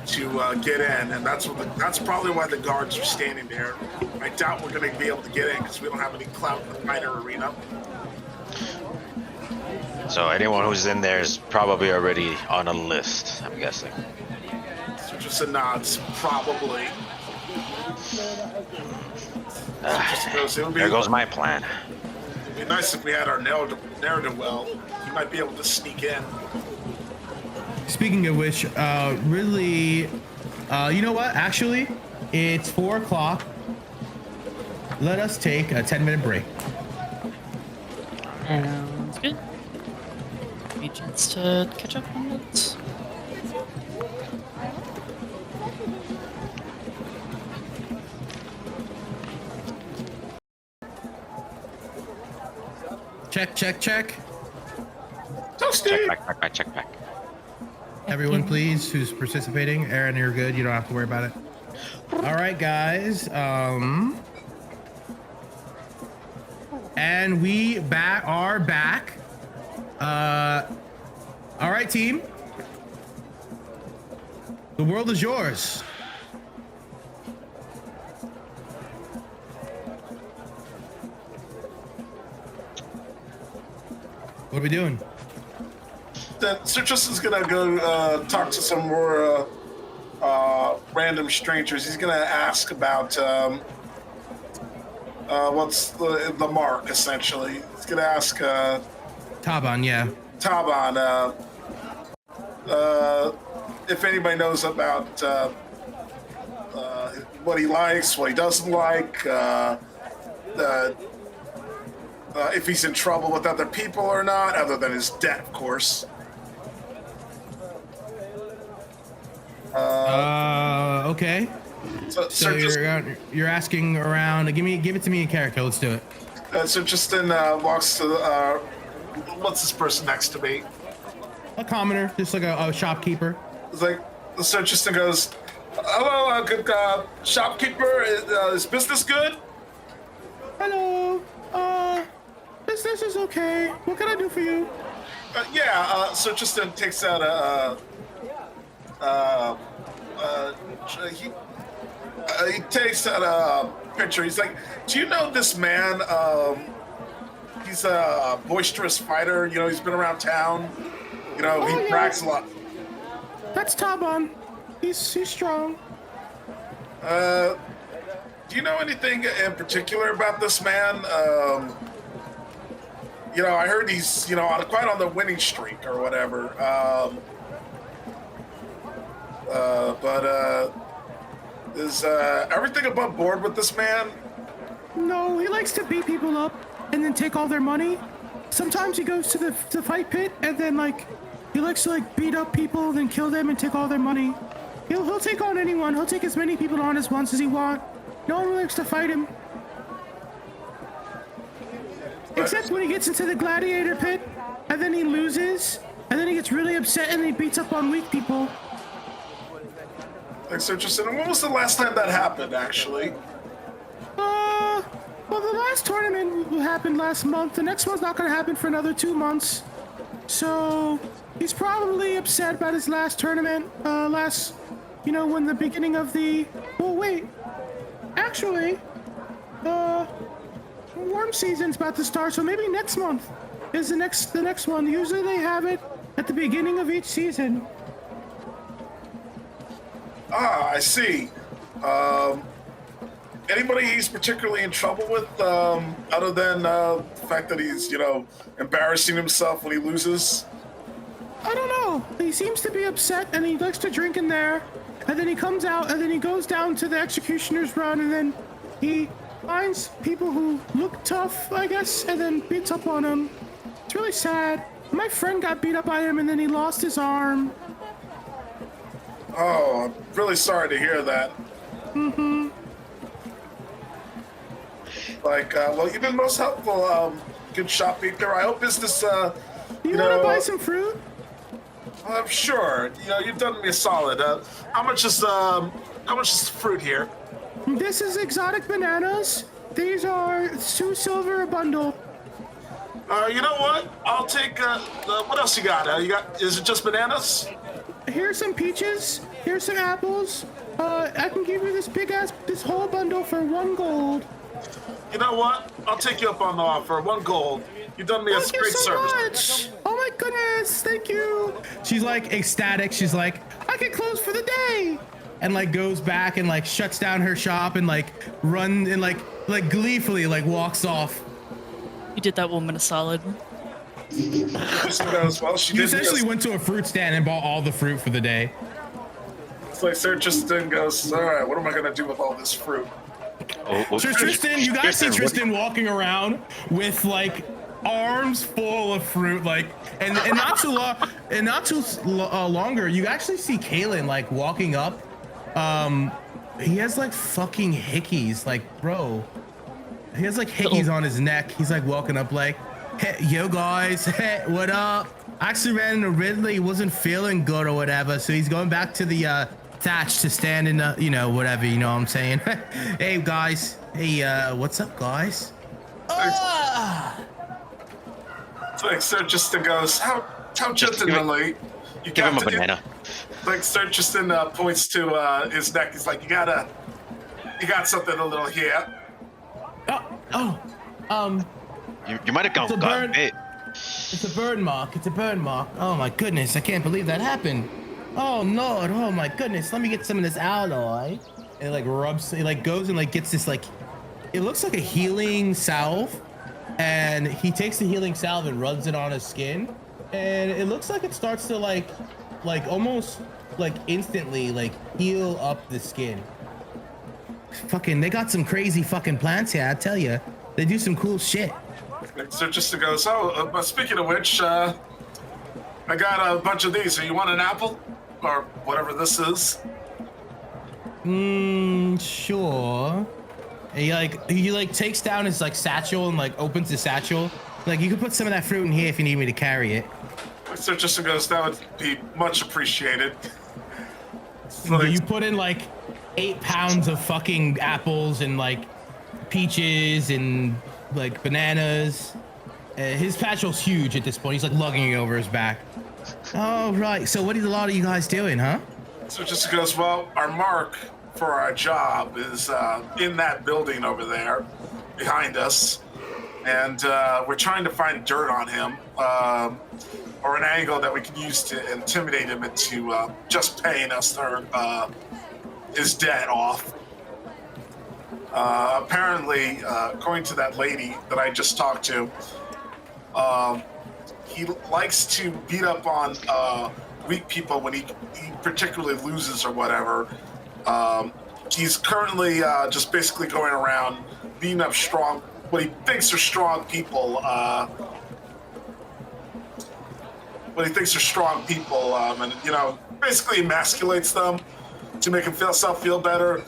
S2: to get in, and that's probably why the guards are standing there. I doubt we're going to be able to get in because we don't have any clout in the minor arena.
S4: So anyone who's in there is probably already on a list, I'm guessing.
S2: So just a nods, probably.
S4: There goes my plan.
S2: It'd be nice if we had our narrative well. We might be able to sneak in.
S1: Speaking of which, really, you know what? Actually, it's 4 o'clock. Let us take a 10-minute break.
S5: Sounds good. Give me a chance to catch up on it.
S1: Check, check, check.
S2: Toasty!
S4: Check back.
S1: Everyone, please, who's participating. Aaron, you're good. You don't have to worry about it. All right, guys. And we are back. All right, team. The world is yours. What are we doing?
S2: Sir Justin's gonna go talk to some more random strangers. He's gonna ask about what's the mark, essentially. He's gonna ask
S1: Taban, yeah.
S2: Taban if anybody knows about what he likes, what he doesn't like, if he's in trouble with other people or not, other than his debt, of course.
S1: Okay. So you're asking around. Give it to me in character. Let's do it.
S2: So Justin walks to what's this person next to me?
S1: A commoner, just like a shopkeeper.
S2: It's like so Justin goes, "Hello, good shopkeeper. Is business good?"
S1: Hello. Business is okay. What can I do for you?
S2: So Justin takes out he takes out a picture. He's like, "Do you know this man? He's a boisterous fighter. You know, he's been around town. You know, he brags a lot."
S1: That's Taban. He's strong.
S2: Do you know anything in particular about this man? You know, I heard he's, you know, quite on the winning streak or whatever. Is everything above board with this man?
S1: No, he likes to beat people up and then take all their money. Sometimes he goes to the fight pit and then he likes to beat up people, then kill them and take all their money. He'll take on anyone. He'll take as many people on as once as he wants. No one likes to fight him. Except when he gets into the gladiator pit, and then he loses, and then he gets really upset and he beats up on weak people.
S2: Thanks, Richardson. And when was the last time that happened, actually?
S1: Well, the last tournament happened last month. The next one's not going to happen for another 2 months. So, he's probably upset about his last tournament, when the beginning of the... Well, wait. Actually, worm season's about to start, so maybe next month is the next one. Usually they have it at the beginning of each season.
S2: Ah, I see. Anybody he's particularly in trouble with, other than the fact that he's, embarrassing himself when he loses?
S1: I don't know. He seems to be upset, and he likes to drink in there. And then he comes out, and then he goes down to the executioner's run, and then he finds people who look tough, I guess, and then beats up on them. It's really sad. My friend got beat up by him, and then he lost his arm.
S2: Oh, I'm really sorry to hear that.
S1: Mm-hmm.
S2: Well, you've been most helpful, good shopkeeper. I hope business,
S1: You want to buy some fruit?
S2: I'm sure. You've done me a solid. How much is the fruit here?
S1: This is exotic bananas. These are 2 silver a bundle.
S2: You know what? I'll take, what else you got? Is it just bananas?
S1: Here's some peaches. here's some apples. I can give you this whole bundle for 1 gold.
S2: You know what? I'll take you up on the offer. 1 gold. You've done me a
S1: Thank you
S2: great
S1: so
S2: service.
S1: much. Oh my goodness, thank you. She's like ecstatic. She's like, I can close for the day. And like goes back and like shuts down her shop and like run and like gleefully like walks off.
S5: You did that woman a solid.
S2: Well,
S1: She essentially went to a fruit stand and bought all the fruit for the day.
S2: It's like Sir Tristan goes, all right, what am I going to do with all this fruit?
S1: Sir Tristan, you guys see Tristan walking around with like arms full of fruit, like, and not too long, and not too longer. You actually see Kalen like walking up. He has like fucking hickeys, like, bro. He has like hickeys on his neck. He's like walking up like, hey, yo guys, hey, what up? I actually ran into Ridley, wasn't feeling good or whatever, so he's going back to the thatch to stand in the, you know, whatever, you know what I'm saying? Hey guys, hey, what's up guys?
S2: Like Sir Tristan goes, how gentlemanly. You
S4: Give him a banana.
S2: Like Sir Tristan points to his neck. He's like, you got something a little here.
S4: You might have gone bit.
S1: It's a burn mark. It's a burn mark. Oh my goodness, I can't believe that happened. Oh Lord, oh my goodness. Let me get some of this alloy. And it like rubs, it like goes and like gets this like, it looks like a healing salve. And he takes the healing salve and rubs it on his skin. And it looks like it starts to like almost like instantly like heal up the skin. Fucking, they got some crazy fucking plants here, I tell you. They do some cool shit.
S2: So just goes, speaking of which, I got a bunch of these. So you want an apple? Or whatever this is?
S1: Sure. And he like takes down his like satchel and like opens the satchel. Like, you can put some of that fruit in here if you need me to carry it.
S2: So just goes, that would be much appreciated.
S1: So you put in like 8 pounds of fucking apples and like peaches and like bananas. His satchel's huge at this point. He's like lugging it over his back. Oh, right. So what are a lot of you guys doing, huh?
S2: So just goes, well, our mark for our job is in that building over there behind us. And we're trying to find dirt on him or an angle that we can use to intimidate him into just paying us his debt off. Apparently, according to that lady that I just talked to, he likes to beat up on weak people when he particularly loses or whatever. He's currently just basically going around beating up what he thinks are strong people. And you know, basically emasculates them to make himself feel better.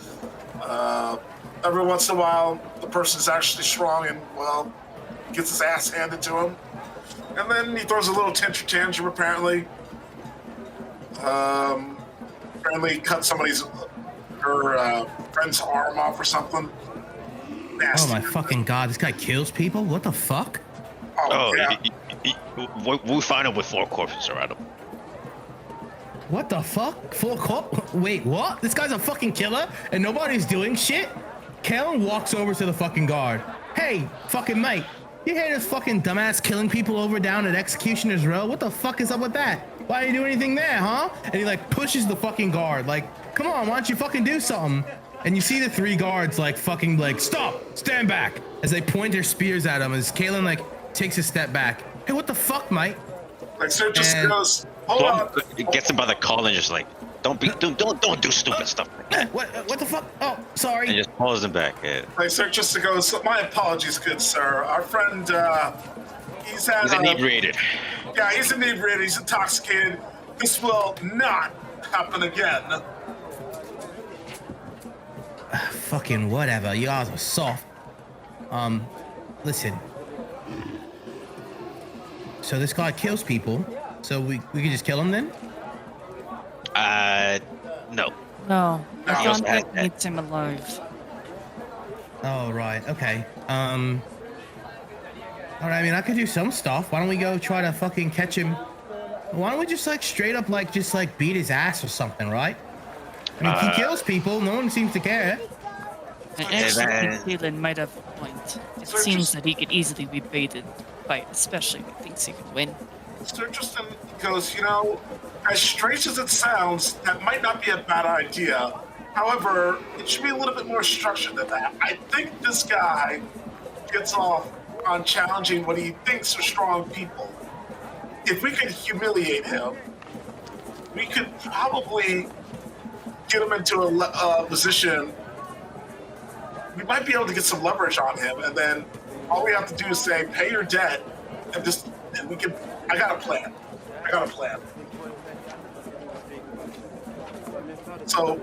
S2: Every once in a while, the person's actually strong and, well, gets his ass handed to him. And then he throws a little tantrum, apparently. Apparently cut her friend's arm off or something. Nasty.
S1: Oh my fucking god, this guy kills people? What the fuck?
S2: Oh yeah.
S4: We find him with 4 corpses around him.
S1: What the fuck? Wait, what? This guy's a fucking killer and nobody's doing shit? Kalen walks over to the fucking guard. Hey, fucking mate, you hear this fucking dumbass killing people over down at Executioner's Row? What the fuck is up with that? Why didn't you do anything there, huh? And he like pushes the fucking guard, like, come on, why don't you fucking do something? And you see the 3 guards like fucking like, stop, stand back, as they point their spears at him as Kalen like takes a step back. Hey, what the fuck, mate?
S2: Like, so just goes, hold on.
S4: It gets him by the collar and just like, don't do stupid stuff like that.
S1: What the fuck? Oh, sorry.
S4: And just pulls him back. Yeah.
S2: Like, sir, just to go, so my apologies, good sir. Our friend, he's
S4: inebriated.
S2: Yeah, he's inebriated. He's intoxicated. This will not happen again.
S1: Fucking whatever. You guys are soft. Listen. So this guy kills people. So we could just kill him then?
S4: No.
S5: No.
S2: No.
S5: John Wick needs him alive.
S1: Oh, right. Okay. All right, I mean, I could do some stuff. Why don't we go try to fucking catch him? Why don't we just like straight up like just like beat his ass or something, right? I mean, he kills people. No one seems to care.
S5: And
S4: And
S5: actually, I
S4: then-
S5: think Kalen might have a point. It
S2: So
S5: seems
S2: just-
S5: that he could easily be baited by it, especially if he thinks he can win.
S2: Sir Tristan goes, as strange as it sounds, that might not be a bad idea. However, it should be a little bit more structured than that. I think this guy gets off on challenging what he thinks are strong people. If we could humiliate him, we could probably get him into a position. We might be able to get some leverage on him, and then all we have to do is say, pay your debt, and we can. I got a plan. So,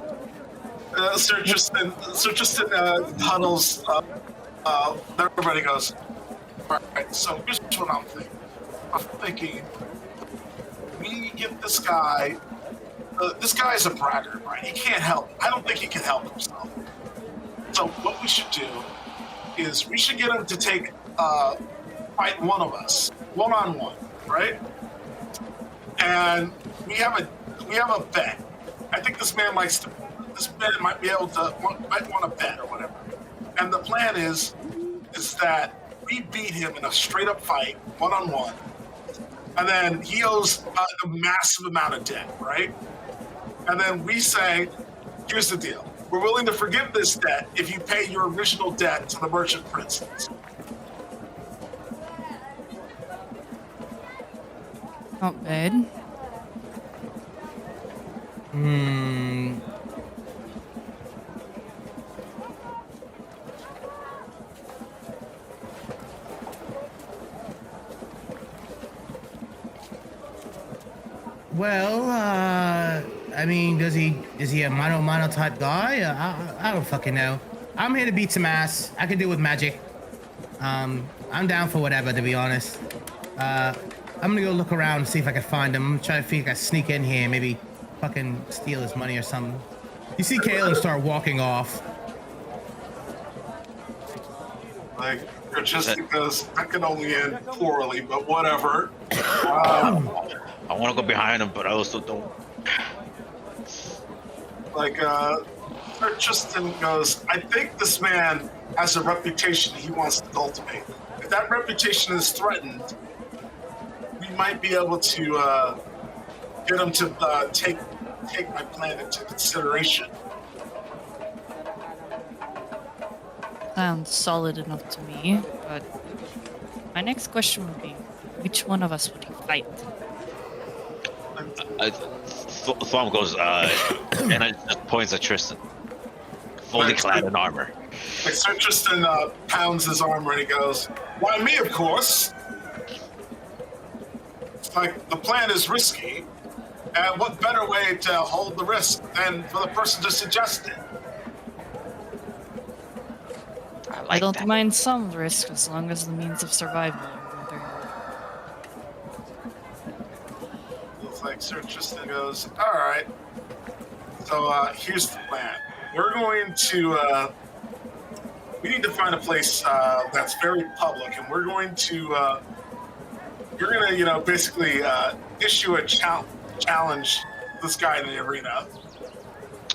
S2: Sir Tristan huddles. Everybody goes, all right, so here's what I'm thinking. I'm thinking we get this guy. This guy's a braggart, right? He can't help. I don't think he can help himself. So what we should do is we should get him to fight one of us, one-on-one, right? And we have a bet. I think this man might be able to might want to bet or whatever. And the plan is that we beat him in a straight-up fight, one-on-one, and then he owes a massive amount of debt, right? And then we say, here's the deal. We're willing to forgive this debt if you pay your original debt to the merchant princes.
S5: Not bad.
S1: Well, I mean, is he a mano type guy? I don't fucking know. I'm here to beat some ass. I can do with magic. I'm down for whatever, to be honest. I'm gonna go look around and see if I can find him. I'm trying to see if I can sneak in here, maybe fucking steal his money or something. You see Kalen start walking off.
S2: Like, or just because I can only end poorly, but whatever.
S4: I want to go behind him, but I also don't.
S2: Sir Tristan goes, I think this man has a reputation he wants to cultivate. If that reputation is threatened, we might be able to get him to take my plan into consideration.
S5: Sounds solid enough to me, but my next question would be, which one of us would he fight?
S4: Thwom goes, and I just points at Tristan, fully clad in armor.
S2: Like, Sir Tristan pounds his armor and he goes, why me, of course? It's like, the plan is risky, and what better way to hold the risk than for the person to suggest it?
S5: I don't mind some risk as long as the means of survival are there.
S2: It's like Sir Tristan goes, all right. So here's the plan. We're going to, we need to find a place that's very public, and we're going to, you're going to, basically issue a challenge this guy in the arena.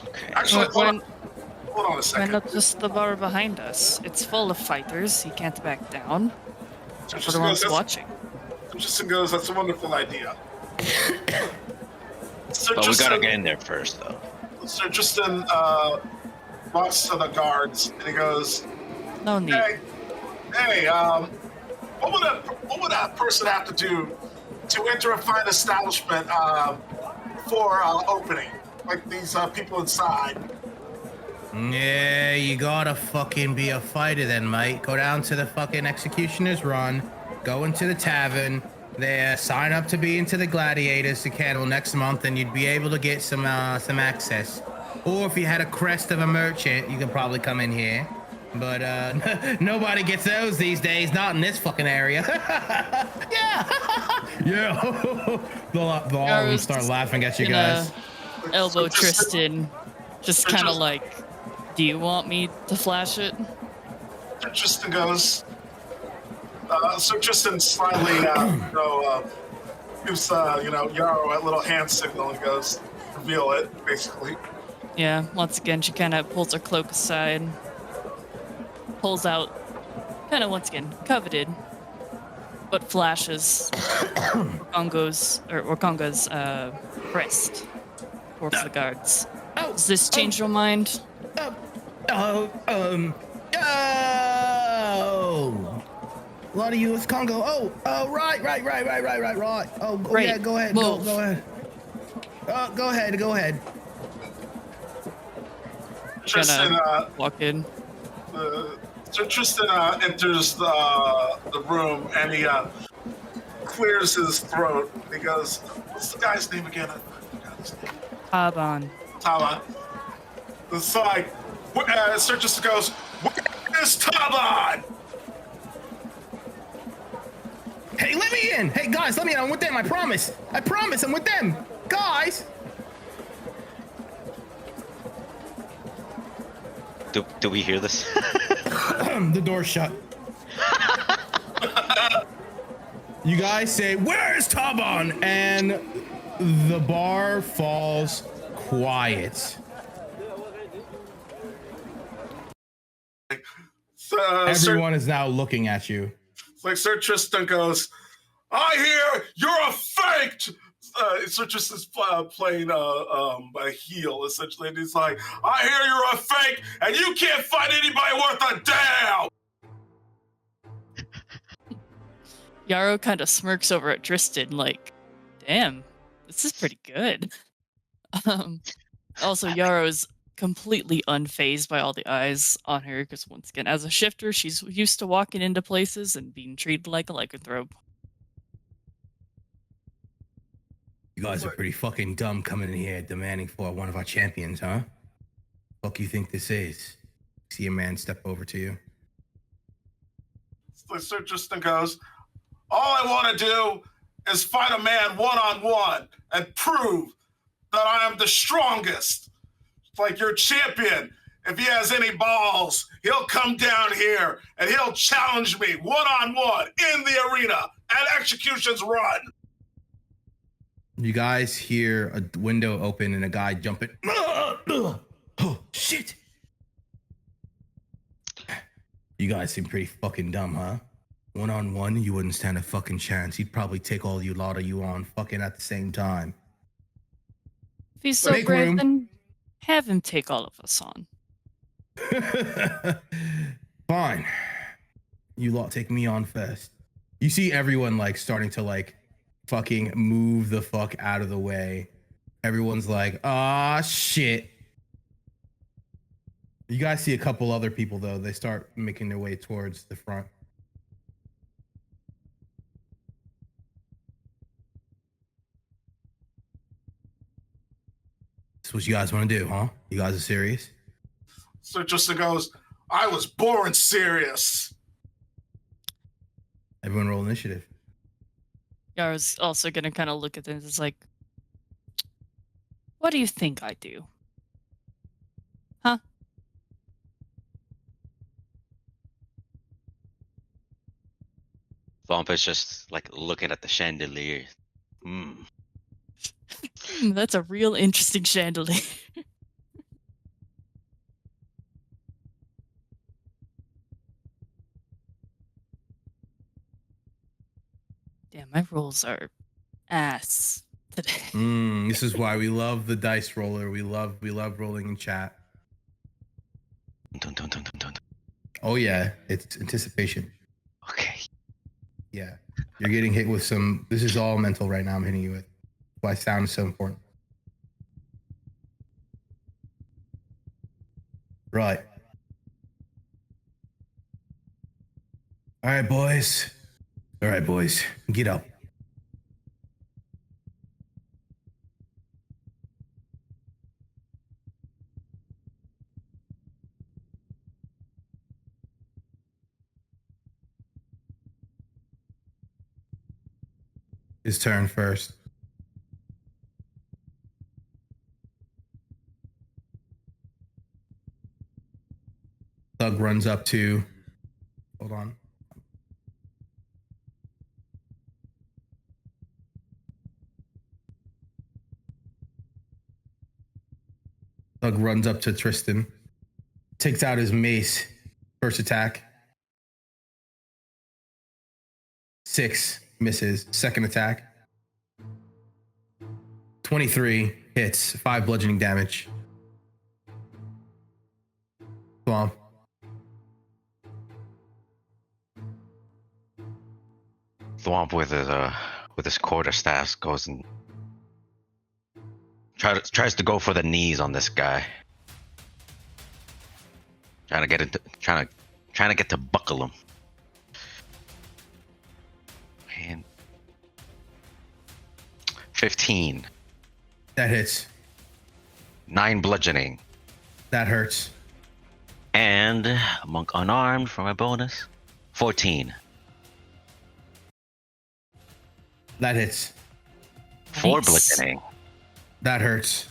S4: Okay.
S2: Actually, hold on a
S5: Why
S2: second.
S5: not just the bar behind us? It's full of fighters. He can't back down.
S2: Sir
S5: For the
S2: Tristan
S5: ones
S2: goes,
S5: watching.
S2: Tristan goes, that's a wonderful idea. Sir
S4: But we
S2: Tristan-
S4: gotta get in there first, though.
S2: So Tristan walks to the guards and he goes,
S5: No need.
S2: hey, what would a person have to do to enter a fine establishment for opening? Like these people inside.
S1: Yeah, you gotta fucking be a fighter then, mate. Go down to the fucking Executioner's Run, go into the tavern, there, sign up to be into the Gladiators Academy next month, and you'd be able to get some access. Or if you had a crest of a merchant, you could probably come in here. But nobody gets those these days, not in this fucking area. Yeah, yeah. They'll all of them start laughing at you guys.
S5: Elbow Tristan, just kind of like, do you want me to flash it?
S2: Tristan goes. So Tristan slightly, gives Yarrow a little hand signal and goes, reveal it, basically.
S5: Yeah, once again, she kind of pulls her cloak aside, pulls out, kind of once again, coveted, but flashes Orkonga's crest towards the guards.
S1: Oh,
S5: Does this change your mind?
S1: oh, oh, oh. A lot of U.S. Congo. Oh, right. Oh,
S5: Right.
S1: yeah, go ahead.
S5: Move.
S1: Go ahead. Go ahead.
S2: Tristan,
S5: Gonna walk in.
S2: So Tristan enters the room and he clears his throat. And he goes, "What's the guy's name again? I forgot his name.
S5: Taban.
S2: Taba." It's like, Sir Tristan goes, "Where's Taban?"
S1: Hey, let me in. Hey, guys, let me in. I'm with them. I promise. I'm with them. Guys.
S4: Do we hear this?
S1: The door's shut. You guys say, "Where's Taban?" And the bar falls quiet. Everyone is now looking at you.
S2: Like Sir Tristan goes, "I hear you're a faked." Sir Tristan's playing a heel essentially, and he's like, "I hear you're a fake, and you can't find anybody worth a damn."
S5: Yarrow kind of smirks over at Tristan, like, "Damn, this is pretty good." Also, Yarrow's completely unfazed by all the eyes on her, because once again, as a shifter, she's used to walking into places and being treated like a lycanthrope.
S1: You guys are pretty fucking dumb coming in here demanding for one of our champions, huh? Fuck you think this is? See a man step over to you.
S2: So Sir Tristan goes, "All I want to do is fight a man one-on-one and prove that I am the strongest. Like your champion, if he has any balls, he'll come down here and he'll challenge me one-on-one in the arena at Execution's Run."
S1: You guys hear a window open and a guy jumping. Oh, shit. You guys seem pretty fucking dumb, huh? One-on-one, you wouldn't stand a fucking chance. He'd probably take all you lot of you on fucking at the same time.
S5: If he's so
S1: Make
S5: brave,
S1: room.
S5: then have him take all of us on.
S1: Fine. You lot take me on first. You see everyone like starting to like fucking move the fuck out of the way. Everyone's like, ah, shit. You guys see a couple other people though. They start making their way towards the front. This is what you guys want to do, huh? You guys are serious?
S2: So Tristan goes, "I was born serious."
S1: Everyone roll initiative.
S5: Yarrow's also gonna kind of look at this. It's like, what do you think I do? Huh?
S4: Vamp is just like looking at the chandelier.
S5: That's a real interesting chandelier. Damn, my rolls are ass today.
S1: This is why we love the dice roller. We love rolling in chat.
S4: Dun, dun, dun, dun, dun.
S1: Oh yeah, it's anticipation.
S4: Okay.
S1: Yeah, you're getting hit with some. This is all mental right now. I'm hitting you with. Why sound is so important. Right. All right, boys. Get up. His turn first. Thug runs up to. Hold on. Thug runs up to Tristan, takes out his mace. First attack. 6 misses. Second attack. 23 hits. 5 bludgeoning damage. Thwomp.
S4: Thwomp with his quarterstaff goes and tries to go for the knees on this guy. Trying to get to buckle him. Man. 15.
S1: That hits.
S4: 9 bludgeoning.
S1: That hurts.
S4: And a monk unarmed for my bonus. 14.
S1: That hits.
S4: 4
S5: Nice.
S4: bludgeoning.
S1: That hurts.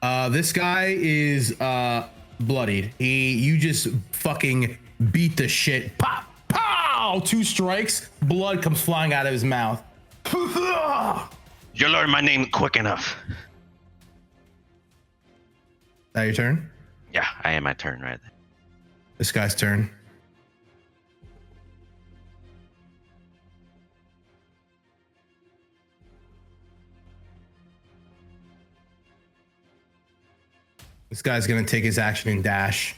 S1: This guy is bloodied. You just fucking beat the shit. Pop, pow! 2 strikes. Blood comes flying out of his mouth.
S4: You learned my name quick enough.
S1: That your turn?
S4: Yeah, I am my turn right there.
S1: This guy's turn. This guy's gonna take his action and dash.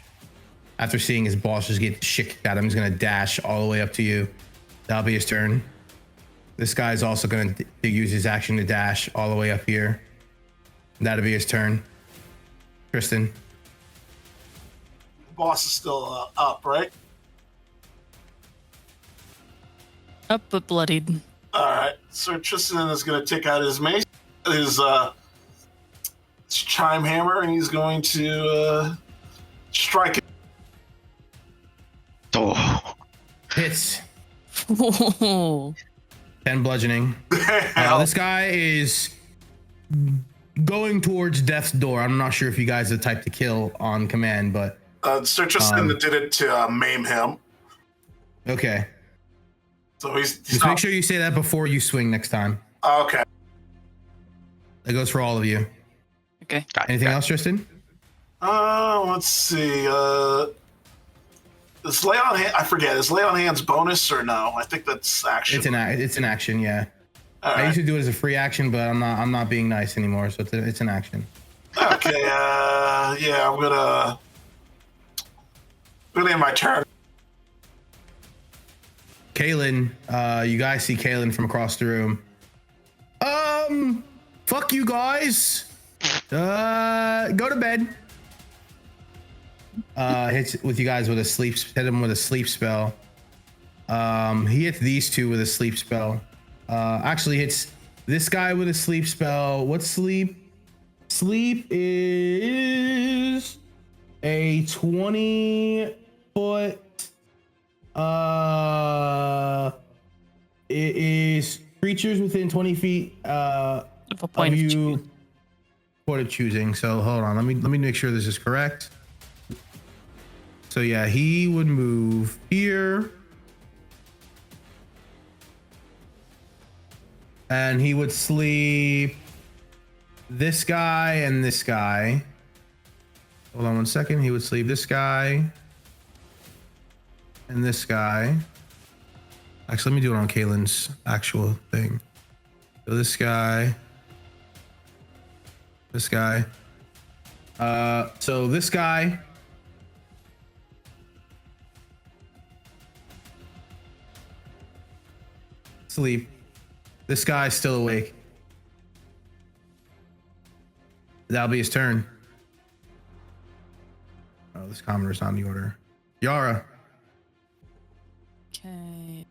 S1: After seeing his boss just get shit kicked out of him, he's gonna dash all the way up to you. That'll be his turn. This guy's also gonna use his action to dash all the way up here. That'll be his turn. Tristan.
S2: Boss is still up, right?
S5: Up but bloodied.
S2: All right. So Tristan is going to take out his mace, his chime hammer, and he's going to strike it.
S4: Oh,
S1: Hits.
S5: 10
S1: 10 bludgeoning. This guy is going towards death's door. I'm not sure if you guys are the type to kill on command, but
S2: Sir Tristan did it to maim him.
S1: okay.
S2: So he's
S1: Just make sure you say that before you swing next time.
S2: Okay.
S1: That goes for all of you.
S5: Okay.
S1: Anything else, Tristan?
S2: Let's see. Is lay on hand? I forget. Is lay on hands bonus or no? I think that's action.
S1: It's an action, yeah.
S2: All
S1: I
S2: right.
S1: used to do it as a free action, but I'm not being nice anymore, so it's an action.
S2: Okay. Yeah, I'm gonna end my turn.
S1: Kaylin, you guys see Kaylin from across the room. Fuck you guys. Go to bed. Hits with you guys with a sleep. Hit him with a sleep spell. He hits these 2 with a sleep spell. Actually hits this guy with a sleep spell. What's sleep? Sleep is a 20-foot. It is creatures within 20 feet
S5: Of a point
S1: of
S5: of
S1: you.
S5: choosing.
S1: Point of choosing. So hold on. Let me make sure this is correct. So yeah, he would move here. And he would sleep this guy and this guy. Hold on 1 second. He would sleep this guy and this guy. Actually, let me do it on Kaylin's actual thing. So this guy. This guy. So this guy. Sleep. This guy's still awake. That'll be his turn. Oh, this commoner's on the order. Yara.
S5: Okay.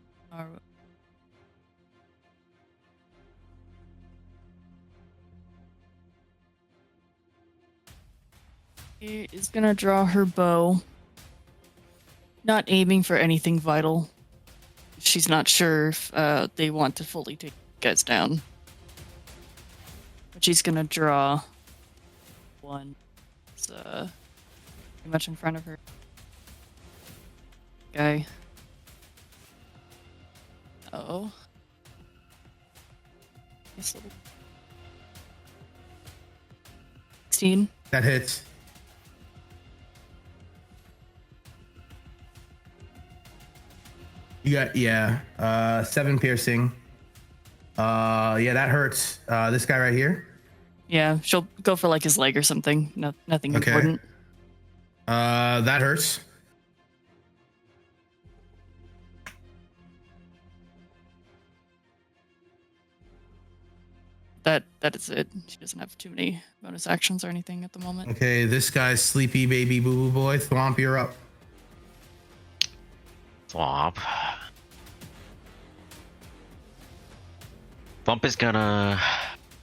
S5: She is gonna draw her bow. Not aiming for anything vital. She's not sure if they want to fully take you guys down. But she's gonna draw one. It's pretty much in front of her. Guy. Oh. Nice little 16.
S1: That hits. You got 7 piercing. Yeah, that hurts. This guy right here.
S5: Yeah, she'll go for like his leg or something. No, nothing
S1: Okay.
S5: important.
S1: That hurts.
S5: That is it. She doesn't have too many bonus actions or anything at the moment.
S1: Okay, this guy's sleepy baby boo boo boy. Thwomp, you're up.
S4: Thwomp. Thwomp is gonna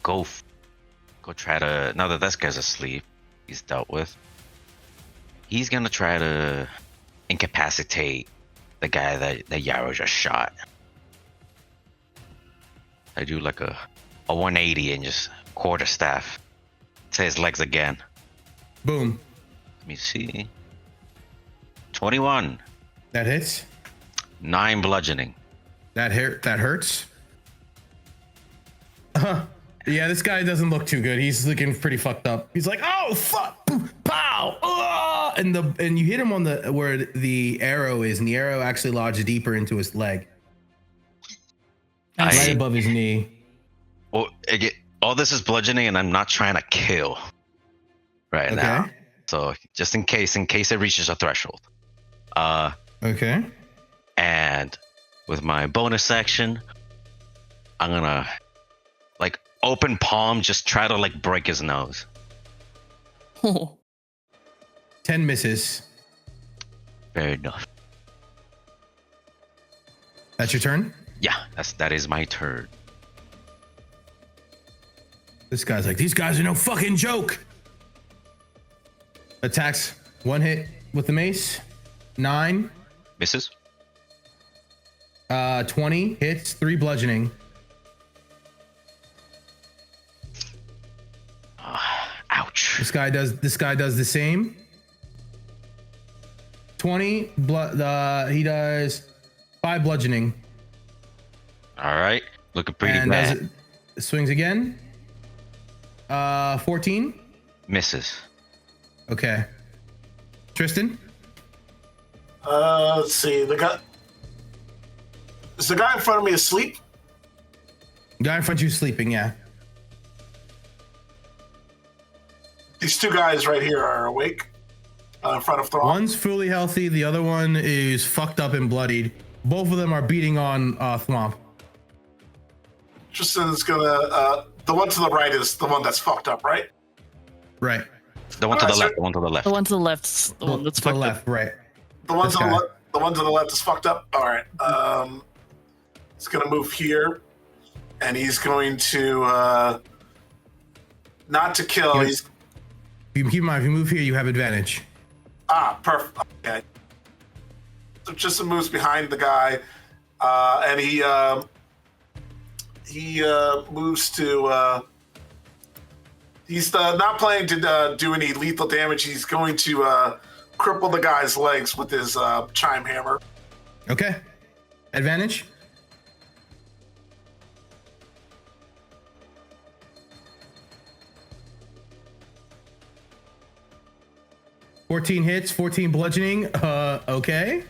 S4: go try to. Now that this guy's asleep, he's dealt with. He's gonna try to incapacitate the guy that Yarrow just shot. I do like a 180 and just quarterstaff to his legs again.
S1: Boom.
S4: Let me see. 21.
S1: That hits.
S4: 9 bludgeoning.
S1: That hurts. Yeah, this guy doesn't look too good. He's looking pretty fucked up. He's like, oh fuck, pow, and you hit him on the where the arrow is, and the arrow actually lodged deeper into his leg, right above his knee.
S4: Well, all this is bludgeoning, and I'm not trying to kill right now. So just in case it reaches a threshold.
S1: Okay.
S4: And with my bonus action, I'm gonna like open palm, just try to like break his nose.
S1: 10 misses.
S4: Fair enough.
S1: That's your turn?
S4: Yeah, that is my turn.
S1: This guy's like, these guys are no fucking joke. Attacks. 1 hit with the mace. 9.
S4: Misses.
S1: 20 hits. 3 bludgeoning.
S4: Ouch.
S1: This guy does the same. 20 he does 5 bludgeoning.
S4: All right, looking pretty
S1: And
S4: bad.
S1: Swings again. 14
S4: Misses.
S1: Okay. Tristan.
S2: Let's see. Is the guy in front of me asleep?
S1: Guy in front of you sleeping, yeah.
S2: These 2 guys right here are awake in front of Thrawn.
S1: One's fully healthy, the other one is fucked up and bloodied. Both of them are beating on Thwomp.
S2: Tristan is gonna. The one to the right is the one that's fucked up, right?
S1: Right.
S4: The one to the left. The one to the left.
S5: The one to the left's the one that's
S1: to the
S5: fucked
S1: left,
S5: up.
S1: right.
S2: The one
S1: This
S2: to the
S1: guy.
S2: left. The one to the left is fucked up. All right. He's gonna move here, and he's going to not to kill.
S1: Yeah.
S2: He's
S1: You keep in mind, if you move here, you have advantage.
S2: perfect. Okay. So Tristan moves behind the guy, and he moves to. He's not planning to do any lethal damage. He's going to cripple the guy's legs with his chime hammer.
S1: Okay. Advantage? $14 hits, 14 bludgeoning. Okay.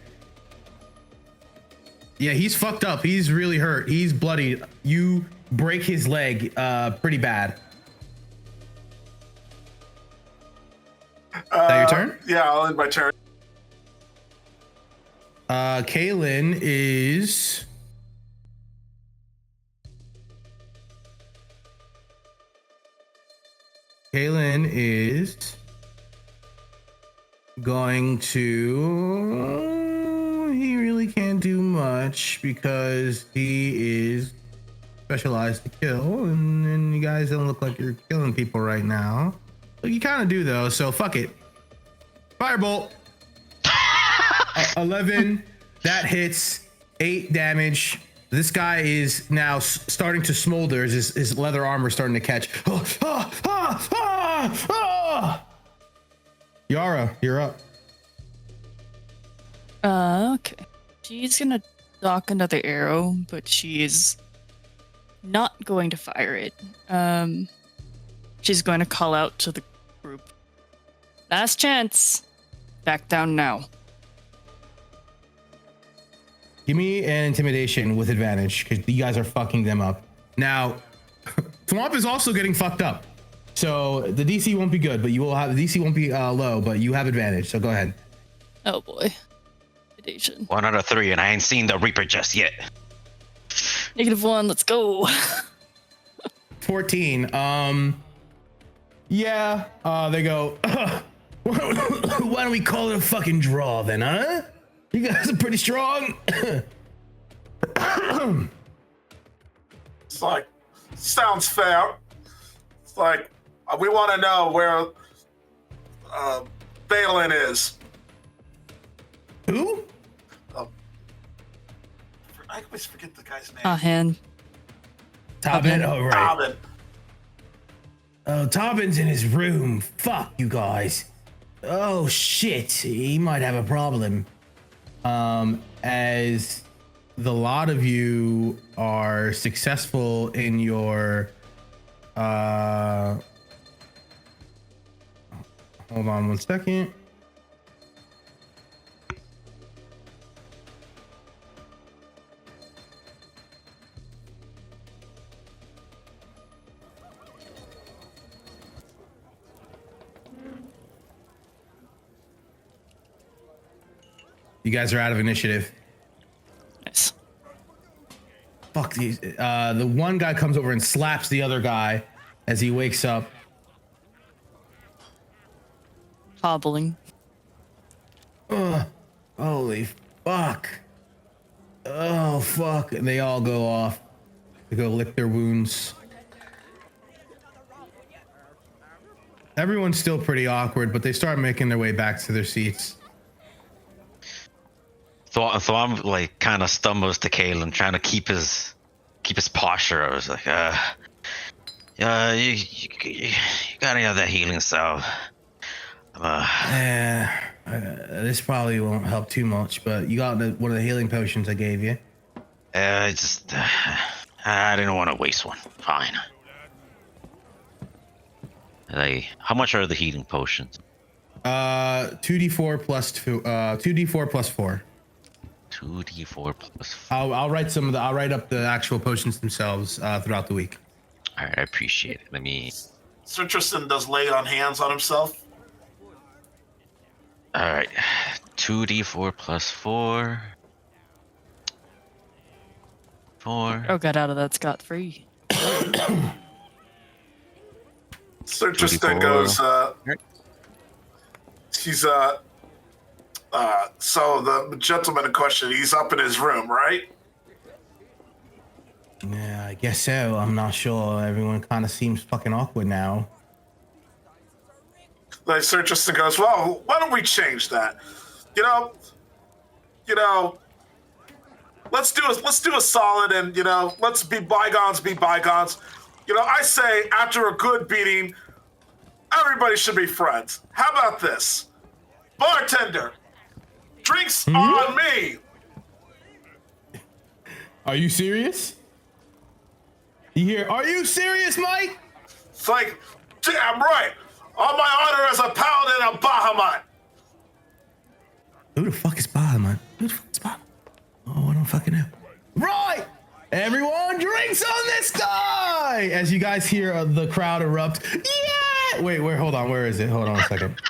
S1: Yeah, he's fucked up. He's really hurt. He's bloody. You break his leg pretty bad. Is that your turn?
S2: Yeah, I'll end my turn.
S1: Kaylin is going to. He really can't do much because he is specialized to kill, and you guys don't look like you're killing people right now. But you kind of do though, so fuck it. Firebolt. 11. That hits. 8 damage. This guy is now starting to smolder. His leather armor starting to catch. Yara, you're up.
S5: Okay. She's gonna dock another arrow, but she is not going to fire it. She's going to call out to the group Last chance. Back down now.
S1: Give me an intimidation with advantage because you guys are fucking them up. Now, Swamp is also getting fucked up. So the DC won't be good, but you will have the DC won't be low, but you have advantage. So go ahead.
S5: Oh boy. Intimidation.
S4: 1 out of 3, and I ain't seen the Reaper just yet.
S5: -1. Let's go.
S1: 14. Yeah. They go. Why don't we call it a fucking draw then, huh? You guys are pretty strong.
S2: It's like, sounds fair. It's like, we want to know where Balin is.
S1: Who?
S2: I always forget the guy's name.
S5: Hand.
S1: Tobin. Oh, right.
S2: Tobin.
S1: Oh, Tobin's in his room. Fuck you guys. Oh shit, he might have a problem. As the lot of you are successful in your hold on 1 second. You guys are out of initiative.
S5: Nice.
S1: Fuck these. The one guy comes over and slaps the other guy as he wakes up.
S5: Hobbling.
S1: Holy fuck. Oh fuck. And they all go off to go lick their wounds. Everyone's still pretty awkward, but they start making their way back to their seats.
S4: So I'm like kind of stumbles to Kalen, trying to keep his posture. I was like, you got any of that healing salve?
S1: This probably won't help too much, but you got one of the healing potions I gave you.
S4: I didn't want to waste one. Fine. Like, how much are the healing potions?
S1: 2d4 plus 2. 2d4 plus 4.
S4: 2d4 plus 4.
S1: I'll write up the actual potions themselves throughout the week.
S4: All right, I appreciate it. Let me.
S2: Sir Tristan does lay on hands on himself.
S4: All right, 2d4 plus 4. 4.
S5: Oh, got out of that scot-free.
S2: Sir Tristan
S4: 2d4.
S2: goes, he's, so the gentleman in question, he's up in his room, right?
S1: Yeah, I guess so. I'm not sure. Everyone kind of seems fucking awkward now.
S2: Like, Sir Tristan goes, well, why don't we change that? You know, let's do a solid and, let's be bygones, be bygones. I say after a good beating, everybody should be friends. How about this? Bartender, drinks on me.
S1: Are you serious? You hear? Are you serious, Mike?
S2: It's like, damn right. On my honor as a paladin of Bahamut.
S1: Who the fuck is Bahamut? Who the fuck is Bahamut? Oh, I don't fucking know. Right! Everyone drinks on this guy! As you guys hear the crowd erupt. Yeah! Wait, hold on. Where is it? Hold on a second.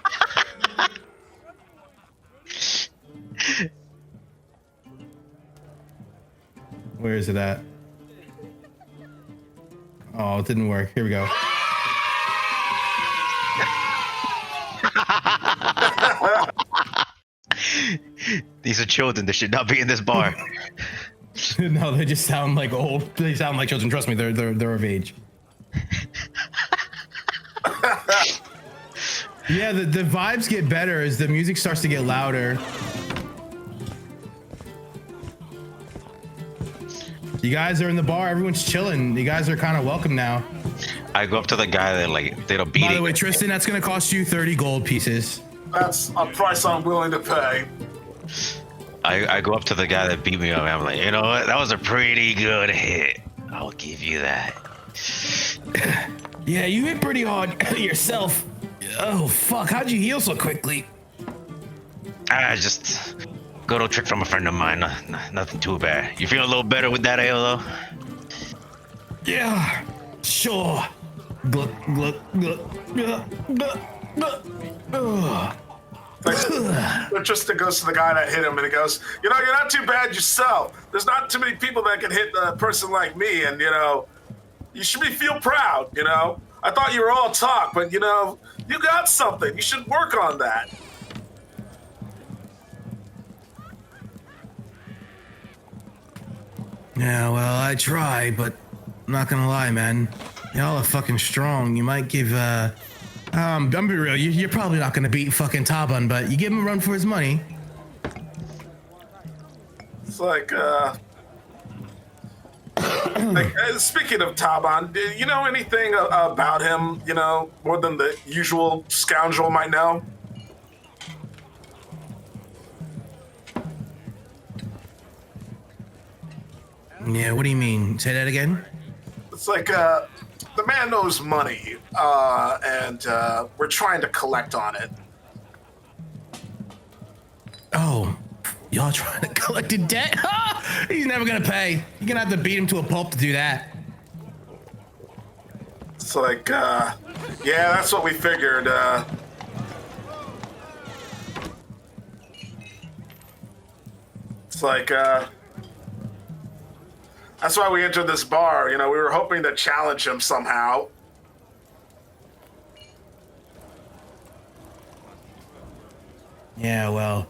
S1: Where is it at? Oh, it didn't work. Here we go.
S4: These are children. They should not be in this bar.
S1: No, they just sound like old. They sound like children. Trust me, they're of age. Yeah, the vibes get better as the music starts to get louder. You guys are in the bar. Everyone's chilling. You guys are kind of welcome now.
S4: I go up to the guy that did a beating.
S1: By the way, Tristan, that's gonna cost you 30 gold pieces.
S2: That's a price I'm willing to pay.
S4: I go up to the guy that beat me up. And I'm like, you know what? That was a pretty good hit. I'll give you that.
S1: Yeah, you hit pretty hard yourself. Oh, fuck. How'd you heal so quickly?
S4: Just good old trick from a friend of mine. Nothing too bad. You feel a little better with that ale, though?
S1: Yeah, sure. Gluck, gluck, gluck, gluck, gluck, gluck. Ugh.
S2: Like, Tristan goes to the guy that hit him and he goes, you know, you're not too bad yourself. There's not too many people that can hit a person like me, and, you know, you should feel proud, you know? I thought you were all talk, but, you know, you got something. You should work on that.
S1: Yeah, well, I try, but I'm not gonna lie, man. Y'all are fucking strong. You might give, I'm be real, you're probably not gonna beat fucking Taban, but you give him a run for his money.
S2: It's like, speaking of Taban, do you know anything about him, you know, more than the usual scoundrel might know?
S1: Yeah, what do you mean? Say that again?
S2: It's like, the man knows money, and we're trying to collect on it.
S1: Oh, y'all trying to collect a debt? He's never gonna pay. You're gonna have to beat him to a pulp to do that.
S2: It's like, yeah, that's what we figured. It's like, that's why we entered this bar. You know, we were hoping to challenge him somehow.
S1: Yeah, well,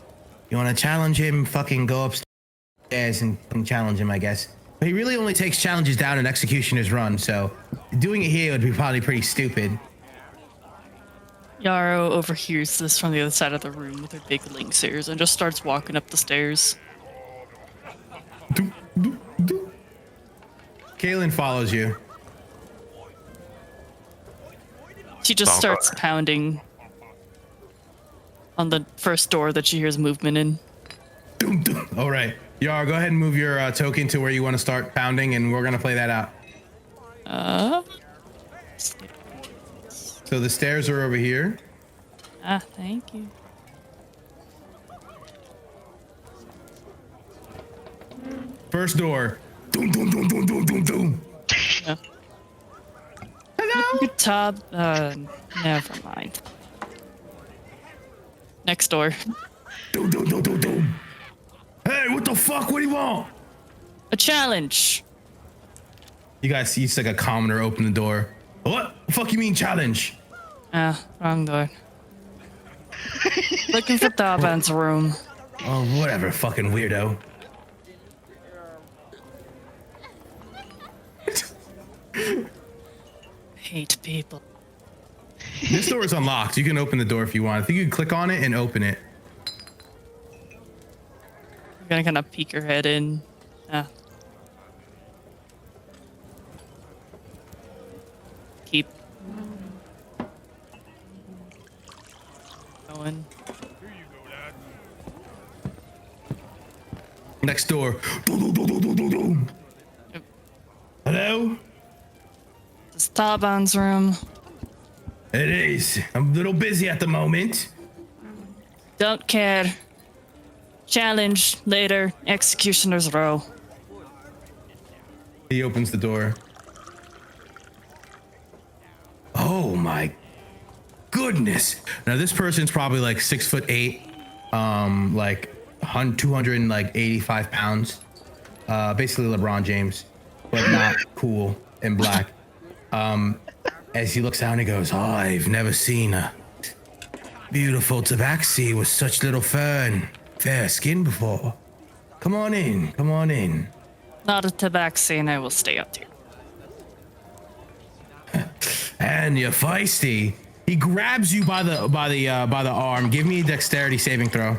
S1: you want to challenge him? Fucking go upstairs and challenge him, I guess. But he really only takes challenges down in Executioner's Run, so doing it here would be probably pretty stupid.
S5: Yarrow overhears this from the other side of the room with her big lynx ears and just starts walking up the stairs.
S1: Kaylin follows you.
S5: She just starts pounding on the first door that she hears movement in.
S1: All right. Yar, go ahead and move your token to where you want to start pounding, and we're going to play that out. So the stairs are over here.
S5: Thank you.
S1: First door. Doom, doom, doom, doom, doom, doom, doom.
S5: Yeah.
S1: Hello?
S5: Good tub. Never mind. Next door.
S1: Doom, doom, doom, doom, doom. Hey, what the fuck? What do you want?
S5: A challenge.
S1: You guys see it's like a commoner open the door. What the fuck you mean challenge?
S5: Wrong door. Looking for Taban's room.
S1: Oh, whatever, fucking weirdo.
S5: Hate people.
S1: This door is unlocked. You can open the door if you want. I think you can click on it and open it.
S5: I'm gonna kind of peek her head in. Keep going.
S1: Next door.
S5: Yep.
S1: Hello?
S5: It's Taban's room.
S1: It is. I'm a little busy at the moment.
S5: Don't care. Challenge later. Executioner's Row.
S1: He opens the door. Oh my goodness. Now this person's probably like 6'8", like 285 pounds. Basically LeBron James, but not cool and black. As he looks down, he goes, "Oh, I've never seen a beautiful tabaxi with such little fur and fair skin before. Come on in, come on in."
S5: Not a tabaxi, and I will stay up here.
S1: And you're feisty. He grabs you by the arm. Give me a dexterity saving throw.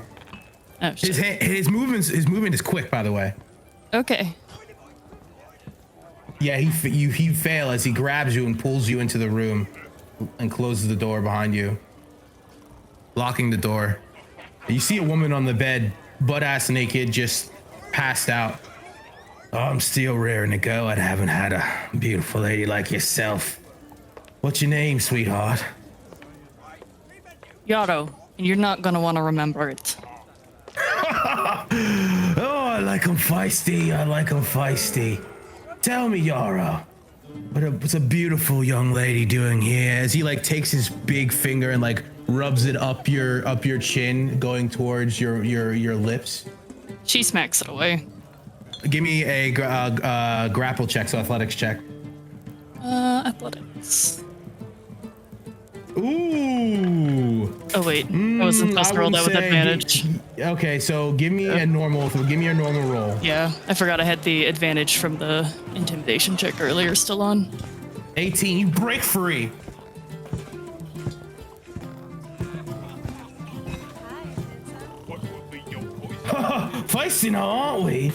S5: Oh, shit.
S1: His movement is quick, by the way.
S5: Okay.
S1: Yeah, he fail as he grabs you and pulls you into the room and closes the door behind you, locking the door. You see a woman on the bed, butt-ass naked, just passed out. "Oh, I'm still raring to go. I haven't had a beautiful lady like yourself. What's your name, sweetheart?"
S5: Yaro, and you're not gonna want to remember it.
S1: Oh, I like 'em feisty. I like 'em feisty. Tell me, Yara, what's a beautiful young lady doing here? As he like takes his big finger and like rubs it up your chin, going towards your lips.
S5: She smacks it away.
S1: Give me a grapple check, so athletics check.
S5: Athletics.
S1: Ooh.
S5: Oh wait, I wasn't supposed to roll that with advantage.
S1: Okay, so give me a normal roll.
S5: Yeah, I forgot I had the advantage from the intimidation check earlier still on.
S1: 18. You break free. Feisty now, aren't we?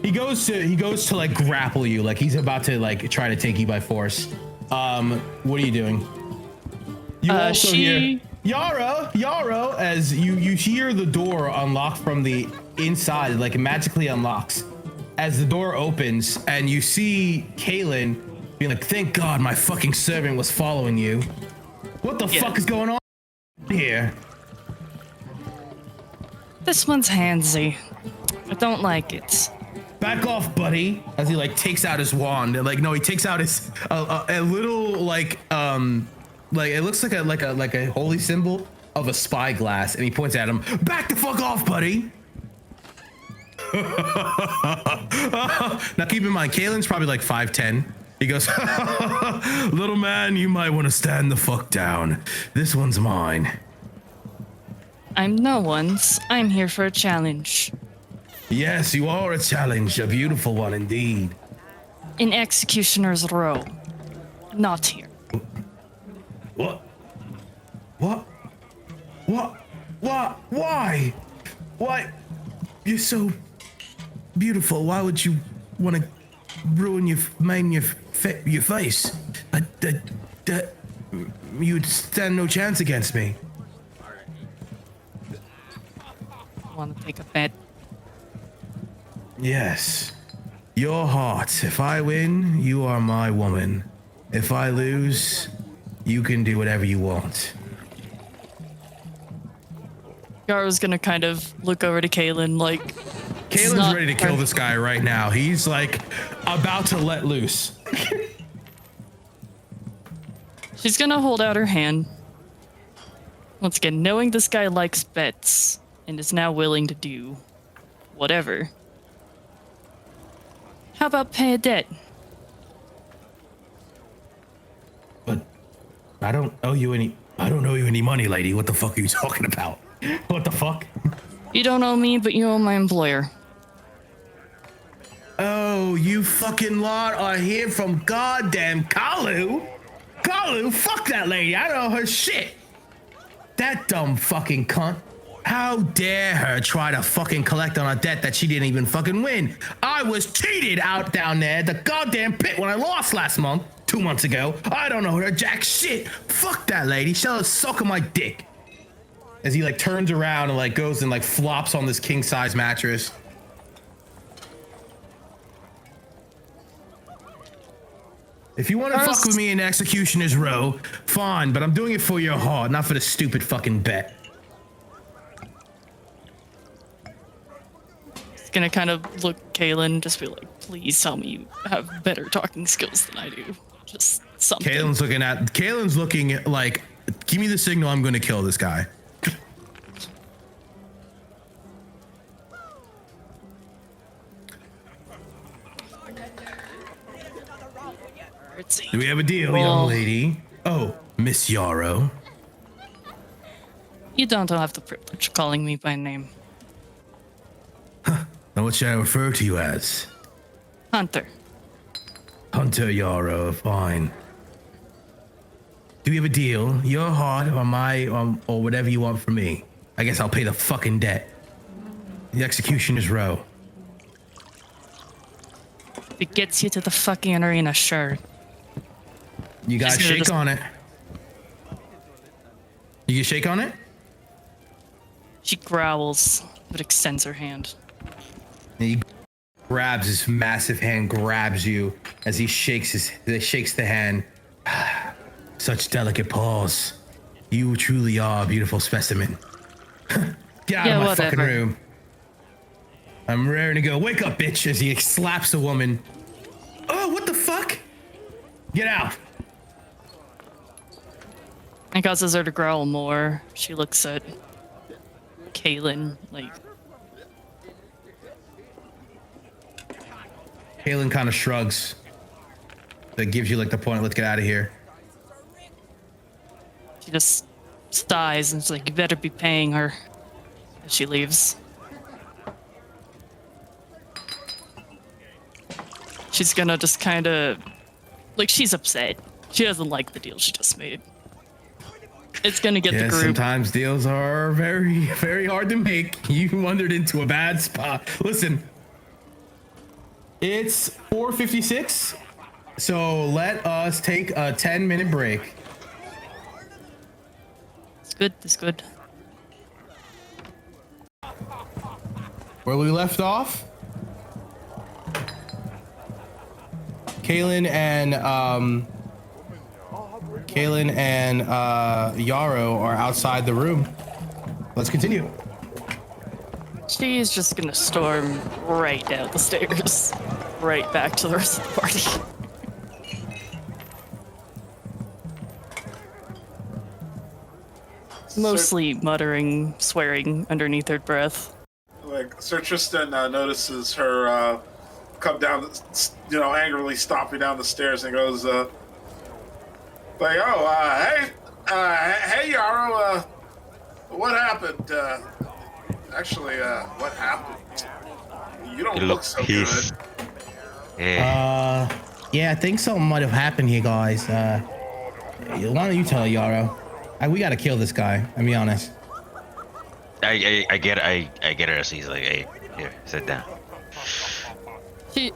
S1: He goes to like grapple you, like he's about to like try to take you by force. What are you doing? You also hear Yara, as you hear the door unlock from the inside, like it magically unlocks. As the door opens and you see Kaylin being like, thank God my fucking servant was following you. What the fuck is going on here?
S5: This one's handsy. I don't like it.
S1: Back off, buddy. As he like takes out his wand, and like no, he takes out his a little like it looks like a holy symbol of a spyglass, and he points at him. Back the fuck off, buddy. Now keep in mind, Kaylin's probably like 5'10". He goes, little man, you might want to stand the fuck down. This one's mine.
S5: I'm no one's. I'm here for a challenge.
S1: Yes, you are a challenge, a beautiful one indeed.
S5: In Executioner's Row. Not here.
S1: What? What? What? What? Why? Why? You're so beautiful. Why would you want to ruin your face? You'd stand no chance against me.
S5: Want to take a bet?
S1: Yes. Your heart. If I win, you are my woman. If I lose, you can do whatever you want.
S5: Yaro's gonna kind of look over to Kaylin like...
S1: Kaylin's ready to kill this guy right now. He's like about to let loose.
S5: She's gonna hold out her hand. Once again, knowing this guy likes bets and is now willing to do whatever. How about pay a debt?
S1: But I don't owe you any money, lady. What the fuck are you talking about? What the fuck?
S5: You don't owe me, but you owe my employer.
S1: Oh, you fucking lot are here from goddamn Kalu. Kalu, fuck that lady. I don't know her shit. That dumb fucking cunt. How dare her try to fucking collect on a debt that she didn't even fucking win? I was cheated out down there at the goddamn pit when I lost last month, 2 months ago. I don't know her jack shit. Fuck that lady. She'll suck on my dick. As he like turns around and like goes and like flops on this king size mattress. If you want to fuck with me in Executioner's Row, fine, but I'm doing it for your heart, not for the stupid fucking bet.
S5: He's gonna kind of look at Kaylin, just be like, please tell me you have better talking skills than I do. Just something.
S1: Kaylin's looking like, give me the signal, I'm gonna kill this guy. Do we have a deal, young lady? Oh, Miss Yarrow.
S5: You don't have the privilege of calling me by name.
S1: Huh. Now what should I refer to you as?
S5: Hunter.
S1: Hunter Yarrow, fine. Do we have a deal? Your heart or my, or whatever you want from me. I guess I'll pay the fucking debt. The Executioner's Row.
S5: If it gets you to the fucking arena, sure.
S1: You gotta shake on it. You can shake on it?
S5: She growls, but extends her hand.
S1: And he grabs his massive hand, grabs you as he shakes the hand. Such delicate paws. You truly are a beautiful specimen. Get out of my fucking
S5: whatever.
S1: room. I'm raring to go. Wake up, bitch, as he slaps a woman. Oh, what the fuck? Get out.
S5: It causes her to growl more. She looks at Kaylin like,
S1: Kaylin kind of shrugs. That gives you like the point. Let's get out of here.
S5: she just sighs and she's like, you better be paying her as she leaves. She's gonna just kind of, like, she's upset. She doesn't like the deal she just made. It's gonna get the group.
S1: Sometimes deals are very, very hard to make. You wandered into a bad spot. Listen, it's 4:56, so let us take a 10-minute break.
S5: It's good, it's good.
S1: Where we left off, Kaylin and Yarrow are outside the room. Let's continue.
S5: She's just gonna storm right down the stairs, right back to the rest of the party. Mostly muttering, swearing underneath her breath.
S2: Like Sir Tristan notices her come down, angrily stomping down the stairs, and goes, hey, Yarrow, what happened? What happened? You don't look so
S4: pissed.
S2: good.
S4: Yeah.
S1: Yeah, I think something might have happened here, guys. Why don't you tell Yarrow? We gotta kill this guy. I'll be honest.
S4: I get it as he's like, hey, here, sit down.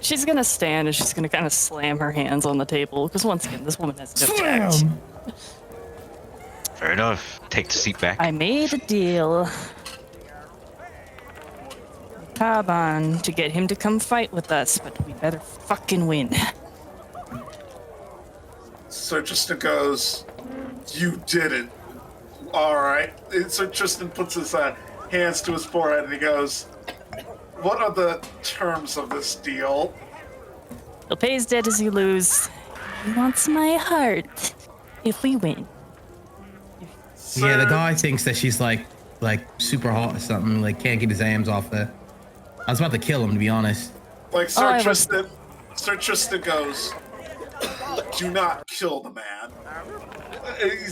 S5: She's gonna stand and she's gonna kind of slam her hands on the table because once again, this woman has no tact.
S1: Slam!
S4: Fair enough. Take the seat back.
S5: I made a deal with Taban to get him to come fight with us, but we better fucking win.
S2: Sir Tristan goes, you didn't. All right. And Sir Tristan puts his hands to his forehead and he goes, what are the terms of this deal?
S5: He'll pay his debt as you lose. He wants my heart if we win.
S1: Yeah, the
S2: Sir-
S1: guy thinks that she's like super hot or something. Like can't get his hands off her. I was about to kill him, to be honest.
S2: Like
S5: Oh, I
S2: Sir
S5: was-
S2: Tristan, Sir Tristan goes, do not kill the man.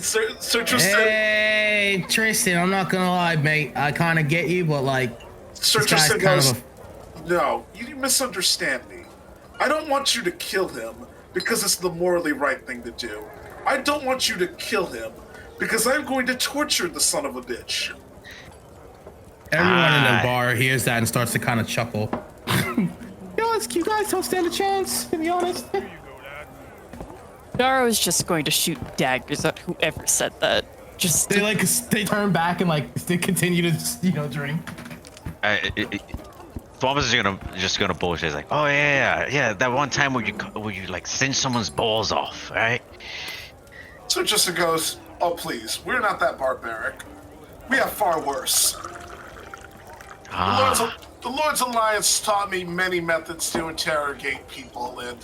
S2: Sir Tristan,
S1: Hey, Tristan, I'm not gonna lie, mate. I kind of get you, but like,
S2: Sir
S1: this guy's
S2: Tristan
S1: kind
S2: goes,
S1: of
S2: no, you misunderstand me. I don't want you to kill him because it's the morally right thing to do. I don't want you to kill him because I'm going to torture the son of a bitch.
S1: everyone in the bar hears that and starts to kind of chuckle. Yo, it's you guys don't stand a chance, to be honest.
S5: Dara is just going to shoot daggers at whoever said that. Just
S1: They turn back and they continue to drink.
S4: Thomas is just gonna bullshit. He's like, oh yeah, that one time where you like singe someone's balls off, right?
S2: So Tristan goes, oh please, we're not that barbaric. We have far worse. The Lord's Alliance taught me many methods to interrogate people, and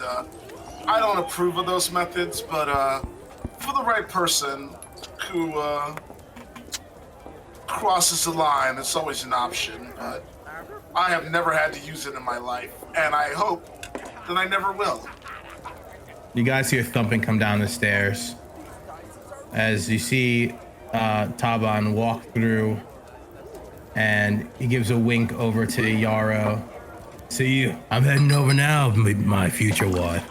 S2: I don't approve of those methods, but for the right person who crosses the line, it's always an option, but I have never had to use it in my life, and I hope that I never will.
S1: You guys hear thumping come down the stairs as you see Taban walk through, and he gives a wink over to Yarrow. See you. I'm heading over now, my future wife.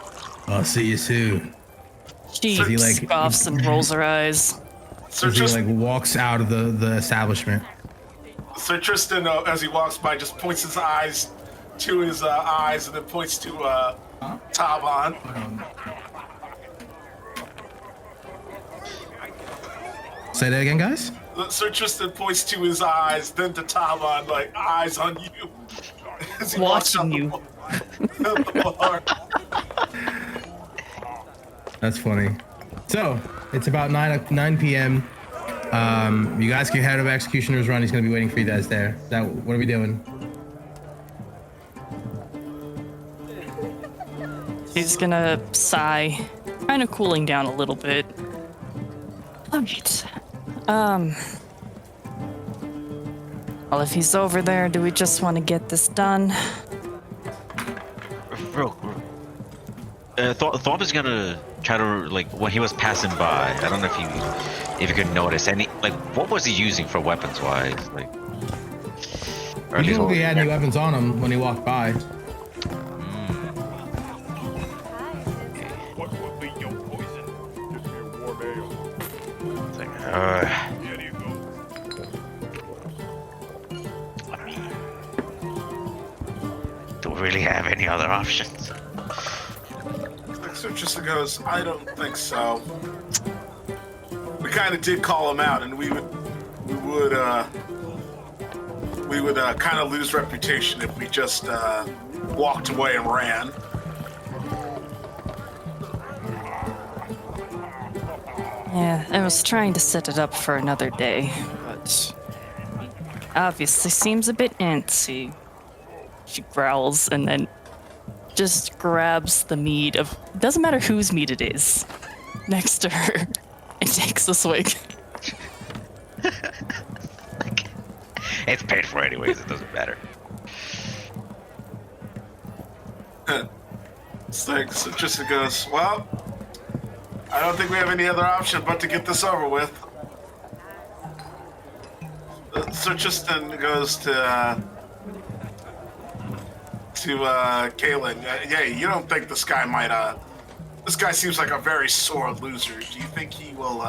S1: I'll see you soon.
S5: she
S1: Is he, like-
S5: scoffs and rolls her eyes.
S2: Sir
S1: As he
S2: Tristan,
S1: walks out of the establishment.
S2: Sir Tristan, as he walks by, just points his eyes to his eyes and then points to Taban.
S1: Say that again, guys.
S2: Sir Tristan points to his eyes, then to Taban, like, eyes on you. As he walks out
S5: Watching
S2: the bar.
S1: That's funny. So it's about 9 p.m. You guys can head over Executioner's Run. He's gonna be waiting for you guys there. Now, what are we doing?
S5: He's gonna sigh, kind of cooling down a little bit. Alright. Well, if he's over there, do we just want to get this done?
S4: Thorpe is gonna try to, like, when he was passing by, I don't know if you could notice any, like, what was he using for weapons wise, like. Or at
S1: He
S4: least
S1: looked like he had any weapons on him when he walked by.
S6: What will be your poison? Just your warm ale.
S4: It's like,
S6: Here you go.
S4: do we really have any other options?
S2: So just goes, I don't think so. We kind of did call him out, and we would kind of lose reputation if we just walked away and ran.
S5: Yeah, I was trying to set it up for another day, but obviously seems a bit antsy. She growls and then just grabs the mead of, doesn't matter whose mead it is, next to her and takes a swig.
S4: Like, it's paid for anyways, it doesn't matter.
S2: So just goes, well, I don't think we have any other option but to get this over with. So just then goes to Kalen. Yeah, you don't think this guy might, this guy seems like a very sore loser. Do you think he will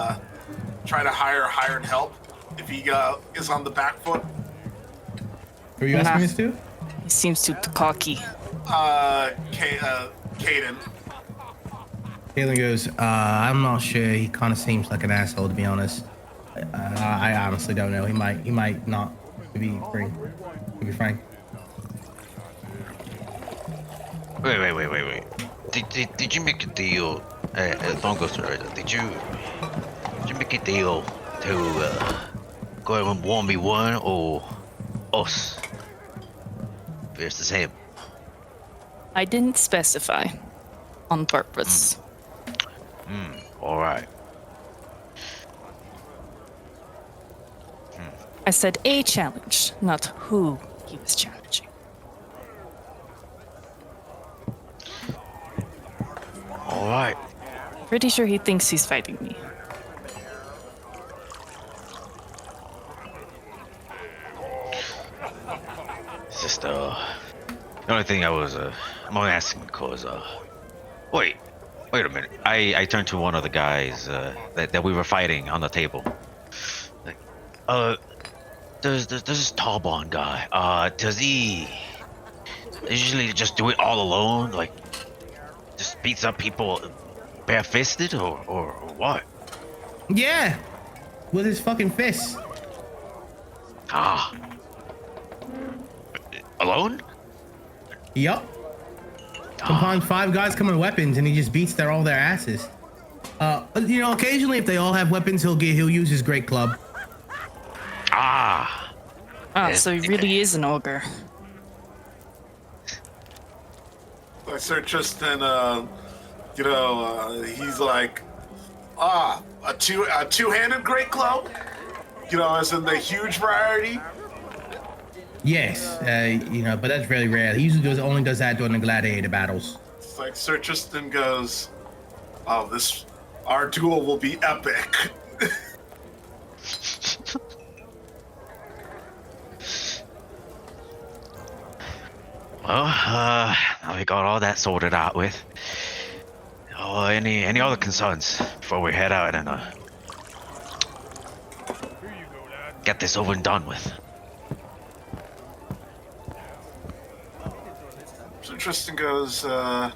S2: try to hire hired help if he is on the back foot?
S1: Who are you asking this to?
S5: He seems too cocky.
S2: Caden.
S1: Kalen goes, I'm not sure. He kind of seems like an asshole, to be honest. I honestly don't know. He might not, to be frank.
S4: Wait. Did you make a deal? Don't go through it. Did you make a deal to go and 1v1 or us versus him?
S5: I didn't specify on purpose.
S4: All right.
S5: I said a challenge, not who he was challenging.
S4: All right.
S5: Pretty sure he thinks he's fighting me.
S4: It's just the only thing I'm only asking because wait a minute. I turned to one of the guys that we were fighting on the table. Like, there's this tall blonde guy. Does he usually just do it all alone? Like, just beats up people bare-fisted or what?
S1: Yeah, with his fucking fists.
S4: Alone?
S1: Yup. Sometimes 5 guys come with weapons and he just beats all their asses. Occasionally if they all have weapons, he'll use his great club.
S5: So he really is an ogre.
S2: So just then, he's like, a two-handed great club? As in the huge variety?
S1: Yes, but that's really rare. He usually only does that during the gladiator battles.
S2: It's like Sir Tristan goes, oh, our duel will be epic.
S4: Well, now we got all that sorted out with. Oh, any other concerns before we head out and get this over and done with?
S2: So Tristan goes, hey,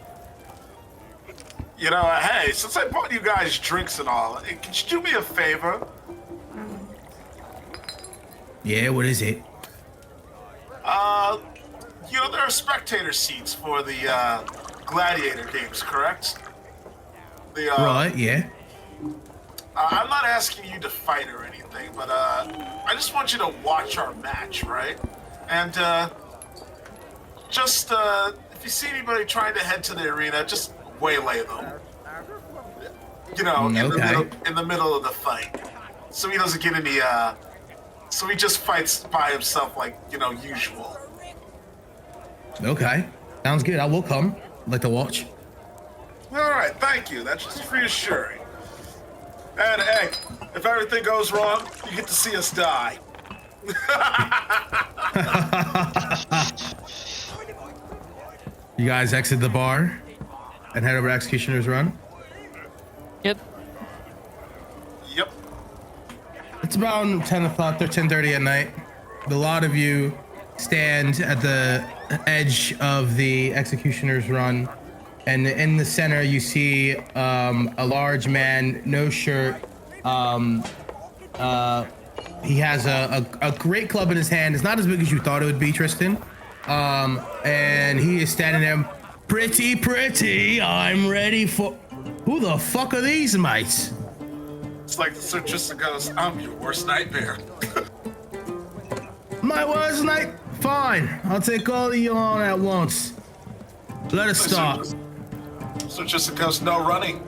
S2: since I bought you guys drinks and all, could you do me a favor?
S1: Yeah, what is it?
S2: There are spectator seats for the gladiator games, correct?
S1: Right, yeah.
S2: I'm not asking you to fight or anything, but I just want you to watch our match, right? And just if you see anybody trying to head to the arena, just waylay them. You know,
S1: Okay.
S2: in the middle of the fight, so he doesn't get any. So he just fights by himself like usual.
S1: Okay. Sounds good. I will come. I'd like to watch.
S2: All right, thank you. That's just reassuring. And hey, if everything goes wrong, you get to see us die.
S1: You guys exit the bar and head over to Executioner's Run.
S5: Yep.
S2: Yep.
S1: It's about 10 o'clock or 10:30 at night. A lot of you stand at the edge of the Executioner's Run, and in the center you see a large man, no shirt. He has a great club in his hand. It's not as big as you thought it would be, Tristan. And he is standing there, pretty. I'm ready for. Who the fuck are these mates?
S2: It's like the Sir Tristan goes, I'm your worst nightmare.
S1: My worst night? Fine. I'll take all of you on at once. Let us start.
S2: Sir Tristan goes, no running.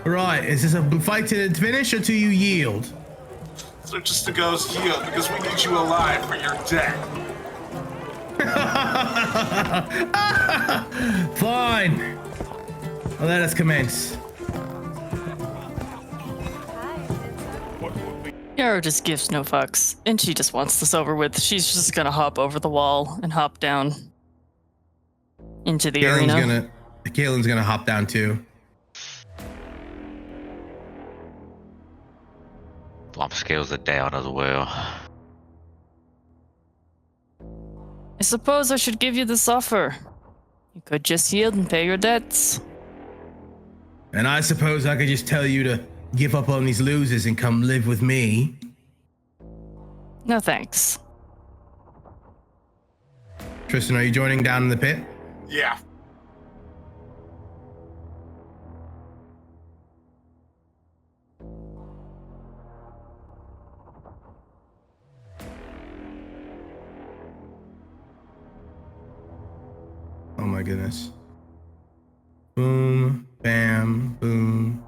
S1: Right. Is this a fight to the finish or to you yield?
S2: Sir Tristan goes, yield, because we need you alive for your death.
S1: Fine. Let us commence.
S5: Yarrow just gives no fucks, and she just wants this over with. She's just gonna hop over the wall and hop down into the arena.
S1: Caitlin's gonna hop down too.
S4: Flop scales it down as well.
S5: I suppose I should give you this offer. You could just yield and pay your debts.
S1: And I suppose I could just tell you to give up on these losers and come live with me.
S5: No thanks.
S1: Tristan, are you joining down in the pit?
S2: Yeah.
S1: Oh my goodness. Boom, bam, boom.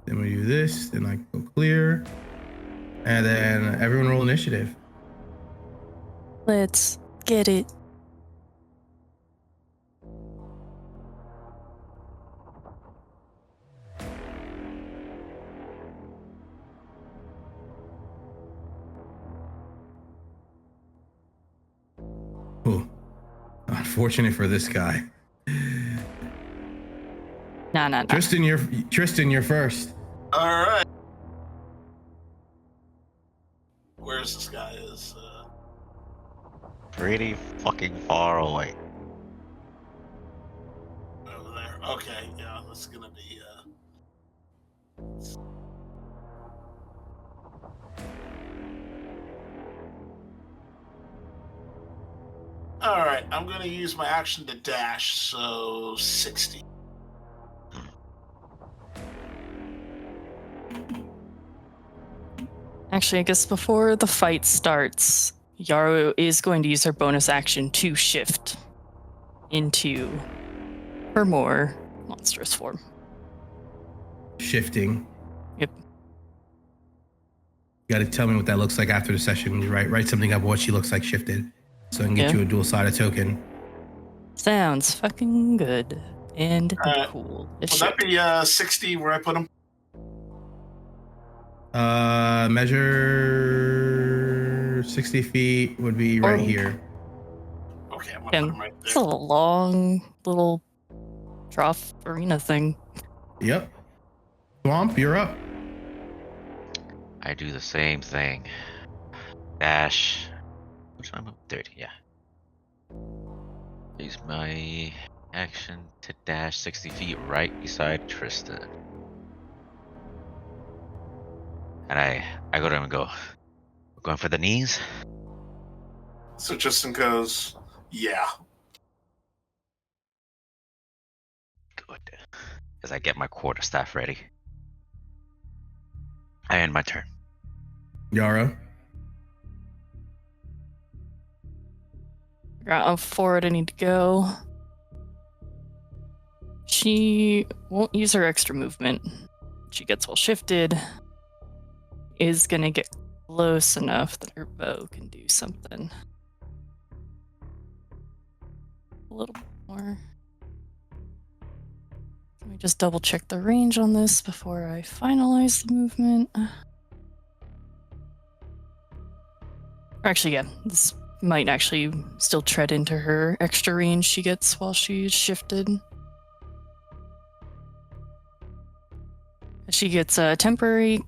S1: Then we do this, then I go clear. And then everyone roll initiative.
S5: Let's get it.
S1: Oh, unfortunate for this guy.
S5: Nah.
S1: Tristan, you're first.
S2: All right. Where's this guy? Is
S4: Pretty fucking far away.
S2: over there? Okay, yeah, that's gonna be. All right, I'm gonna use my action to dash, so 60.
S5: Actually, I guess before the fight starts, Yarrow is going to use her bonus action to shift into her more monstrous form.
S1: Shifting.
S5: Yep.
S1: You gotta tell me what that looks like after the session. Write something up what she looks like shifted, so I can get
S5: Yeah.
S1: you a dual-sided token.
S5: Sounds fucking good and cool.
S2: Would that be 60 where I put him?
S1: Measure 60 feet would be right here.
S2: Okay, I'm gonna put him right
S5: It's a
S2: there.
S5: long little trough arena thing.
S1: Yep. Swamp, you're up.
S4: I do the same thing. Dash. Which one? 30, yeah. Use my action to dash 60 feet right beside Tristan. And I go to him and go, we're going for the knees?
S2: So Tristan goes, yeah.
S4: Good. as I get my quarterstaff ready. I end my turn.
S1: Yarrow.
S5: Figure out how forward I need to go. She won't use her extra movement. She gets well shifted. Is gonna get close enough that her bow can do something. A little bit more. Let me just double check the range on this before I finalize the movement. Actually, yeah, this might actually still tread into her extra range she gets while she's shifted. She gets a temporary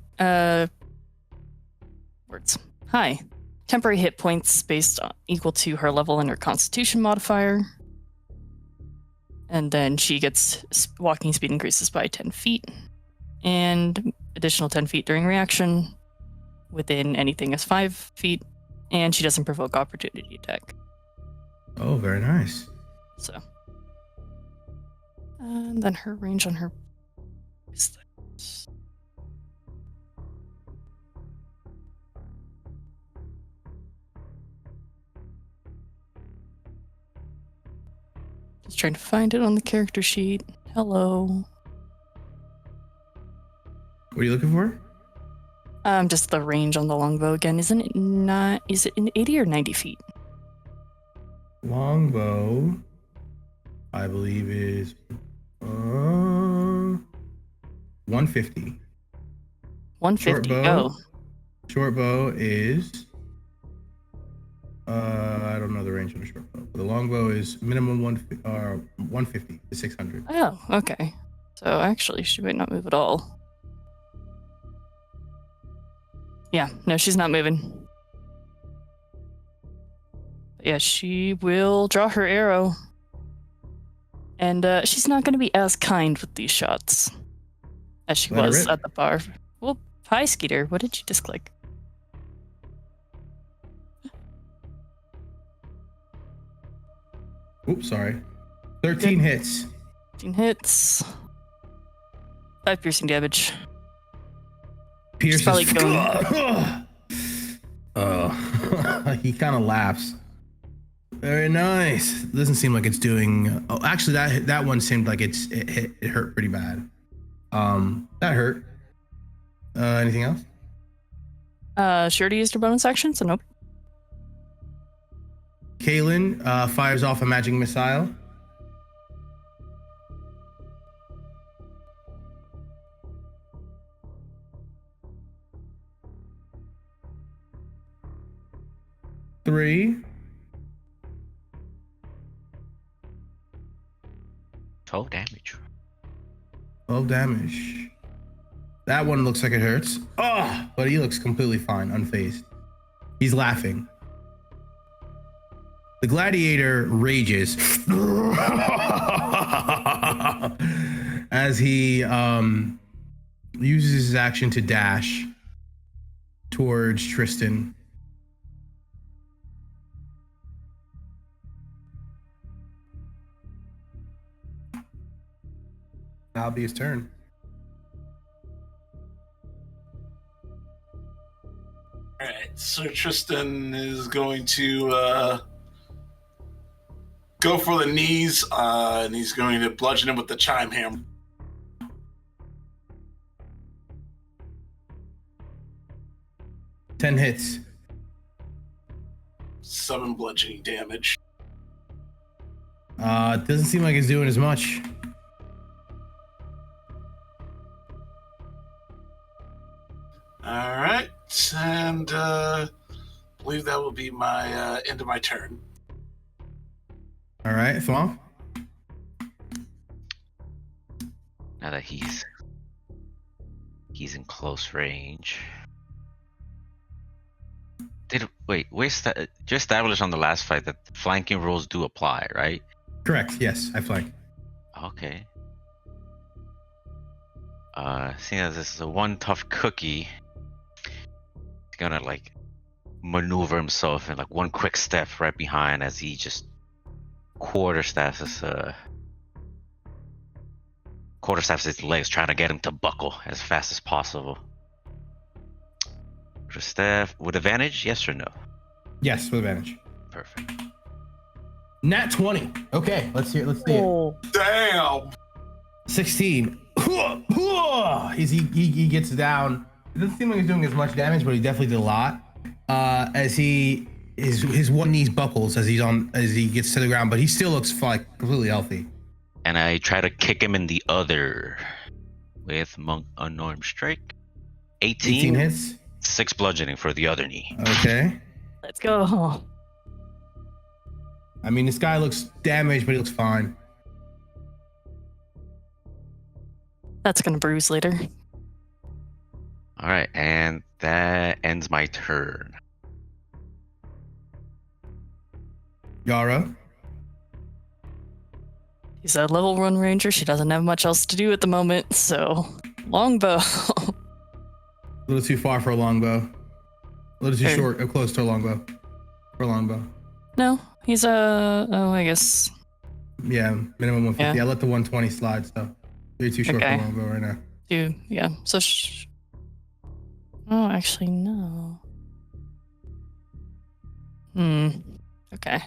S5: Hi. Temporary hit points based on equal to her level and her constitution modifier. And then she gets walking speed increases by 10 feet. And additional 10 feet during reaction within anything is 5 feet. And she doesn't provoke opportunity attack.
S1: Oh, very nice.
S5: So. And then her range on her is that. Just trying to find it on the character sheet. Hello.
S1: What are you looking for?
S5: Just the range on the longbow again. Isn't it not? Is it in 80 or 90 feet?
S1: Longbow, I believe, is 150.
S5: 150.
S1: Short bow.
S5: Oh,
S1: Short bow is I don't know the range on the short bow. The longbow is minimum 150 to 600.
S5: oh, okay. So actually, she might not move at all. Yeah, no, she's not moving. Yeah, she will draw her arrow. And she's not going to be as kind with these shots as she
S1: Let her
S5: was
S1: rip.
S5: at the bar. Well, hi, Skeeter. What did you just click?
S1: Oops, sorry. 13 hits.
S5: 15 hits. 5 piercing damage.
S1: Pierces.
S5: probably going-
S1: Oh, he kind of laughs. Very nice. Doesn't seem like it's doing. Oh, actually, that one seemed like it hurt pretty bad. That hurt. Anything else?
S5: She already used her bonus action, so nope.
S1: Kaylin fires off a magic missile. Three.
S4: 12 damage.
S1: 12 damage. That one looks like it hurts. Oh, but he looks completely fine, unfazed. He's laughing. The gladiator rages as he uses his action to dash towards Tristan. That'll be his turn.
S2: All right, so Tristan is going to go for the knees, and he's going to bludgeon him with the chime hammer.
S1: Ten hits.
S2: 7 bludgeoning damage.
S1: It doesn't seem like it's doing as much.
S2: All right, and I believe that will be my end of my turn.
S1: All right, Thwomp.
S4: Now that he's in close range. Just established on the last fight that flanking rules do apply, right?
S1: Correct. Yes, I flank.
S4: Okay. Seeing as this is a one tough cookie, he's gonna like maneuver himself in like one quick step right behind as he just quarterstaffs quarterstaffs his legs, trying to get him to buckle as fast as possible. Quarterstaff with advantage, yes or no?
S1: Yes, with advantage.
S4: Perfect.
S1: Nat 20. Okay, let's see it.
S2: Damn.
S1: 16. He gets down. It doesn't seem like he's doing as much damage, but he definitely did a lot. As his one knee buckles as he gets to the ground, but he still looks like completely healthy.
S4: And I try to kick him in the other with Monk Unarmed Strike. 18
S1: hits.
S4: 6 bludgeoning for the other knee.
S1: Okay.
S5: Let's go.
S1: I mean, this guy looks damaged, but he looks fine.
S5: That's gonna bruise later.
S4: All right, and that ends my turn.
S1: Yara.
S5: She's a level 1 ranger. She doesn't have much else to do at the moment, so longbow.
S1: A little too far for a longbow. A little too short or close to a longbow. For a longbow.
S5: No, he's I guess.
S1: Yeah, minimum 150.
S5: Yeah.
S1: I let the 120 slide, so you're too short for a longbow right now.
S5: Yeah. So. Oh, actually, no. Okay.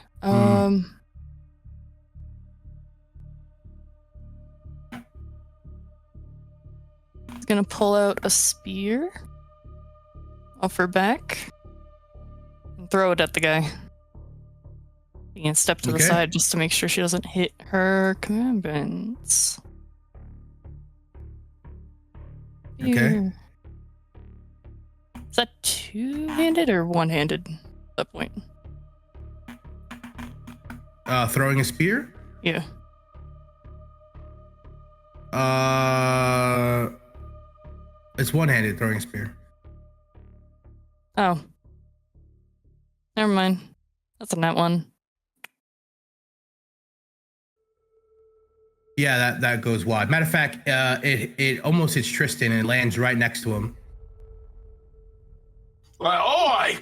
S5: He's gonna pull out a spear off her back and throw it at the guy. He can step to the side just to make sure she doesn't hit her commandments.
S1: Okay.
S5: Here. Is that two-handed or one-handed at that point?
S1: Throwing a spear?
S5: Yeah.
S1: It's one-handed throwing a spear.
S5: Oh. Never mind. That's a nat 1.
S1: Yeah, that goes wide. Matter of fact, it almost hits Tristan and lands right next to him.
S2: Like, oi!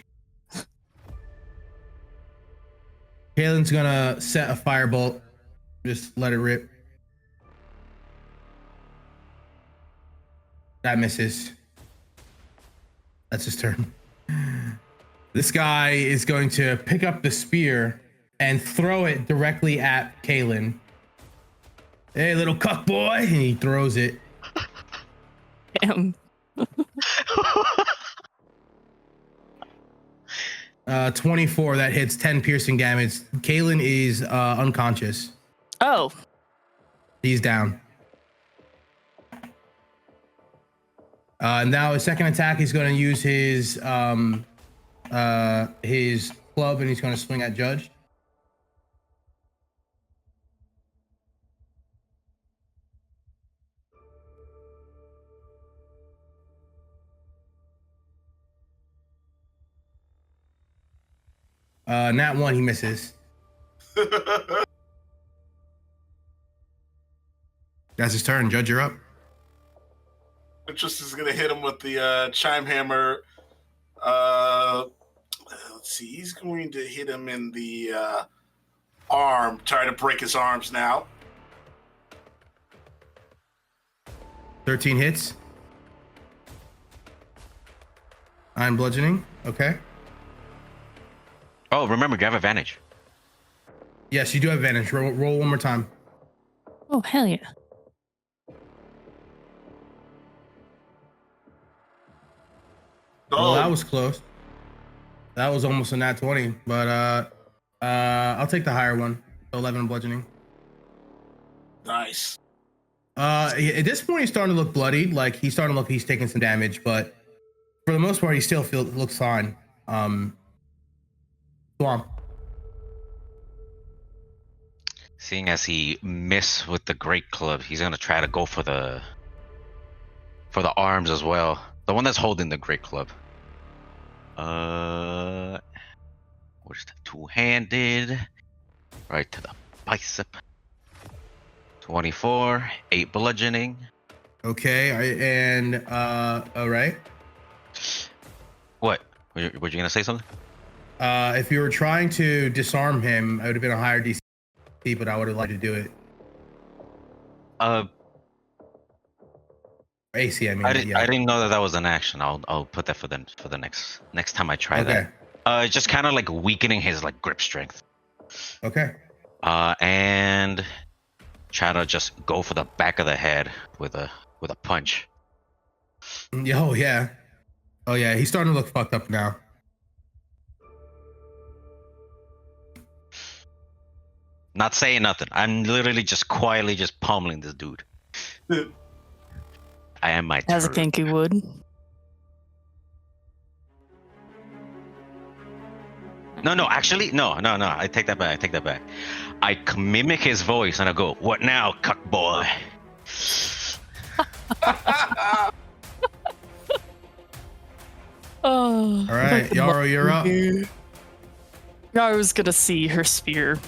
S1: Kalen's gonna set a firebolt. Just let it rip. That misses. That's his turn. This guy is going to pick up the spear and throw it directly at Kalen. Hey, little cuck boy! And he throws it.
S5: Damn.
S1: 24, that hits 10 piercing damage. Kalen is unconscious.
S5: Oh.
S1: He's down. And now his second attack, he's going to use his club and he's going to swing at Judge. Nat 1, he misses. That's his turn. Judge, you're up.
S2: Just is gonna hit him with the chime hammer. Let's see. He's going to hit him in the arm. Try to break his arms now.
S1: 13 hits. 9 bludgeoning. Okay.
S4: Oh, remember, you have advantage.
S1: Yes, you do have advantage. Roll one more time.
S5: Oh, hell yeah.
S1: Well, that was close. That was almost a nat 20, but I'll take the higher one. 11 bludgeoning.
S2: Nice.
S1: At this point, he's starting to look bloodied. Like he's starting to look, he's taking some damage, but for the most part, he still looks fine. Swamp.
S4: Seeing as he missed with the great club, he's gonna try to go for the arms as well. The one that's holding the great club. Where's the two-handed? Right to the bicep. 24, 8 bludgeoning.
S1: Okay, all right.
S4: What? Were you gonna say something?
S1: If you were trying to disarm him, it would have been a higher DC, but I would have liked to do it. AC, I mean.
S4: I didn't.
S1: Yeah.
S4: I didn't know that was an action. I'll put that for the next time I try
S1: Okay.
S4: that. Just kind of like weakening his like grip strength.
S1: Okay.
S4: And try to just go for the back of the head with a punch.
S1: Oh yeah. Oh yeah. He's starting to look fucked up now.
S4: Not saying nothing. I'm literally just quietly just pummeling this dude. I am my
S5: As a
S4: turn.
S5: kinky would.
S4: No, actually, no. I take that back. I mimic his voice and I go, "What now, cuck boy?"
S5: Oh.
S1: All right, Yarrow, you're up.
S5: I was gonna see her spear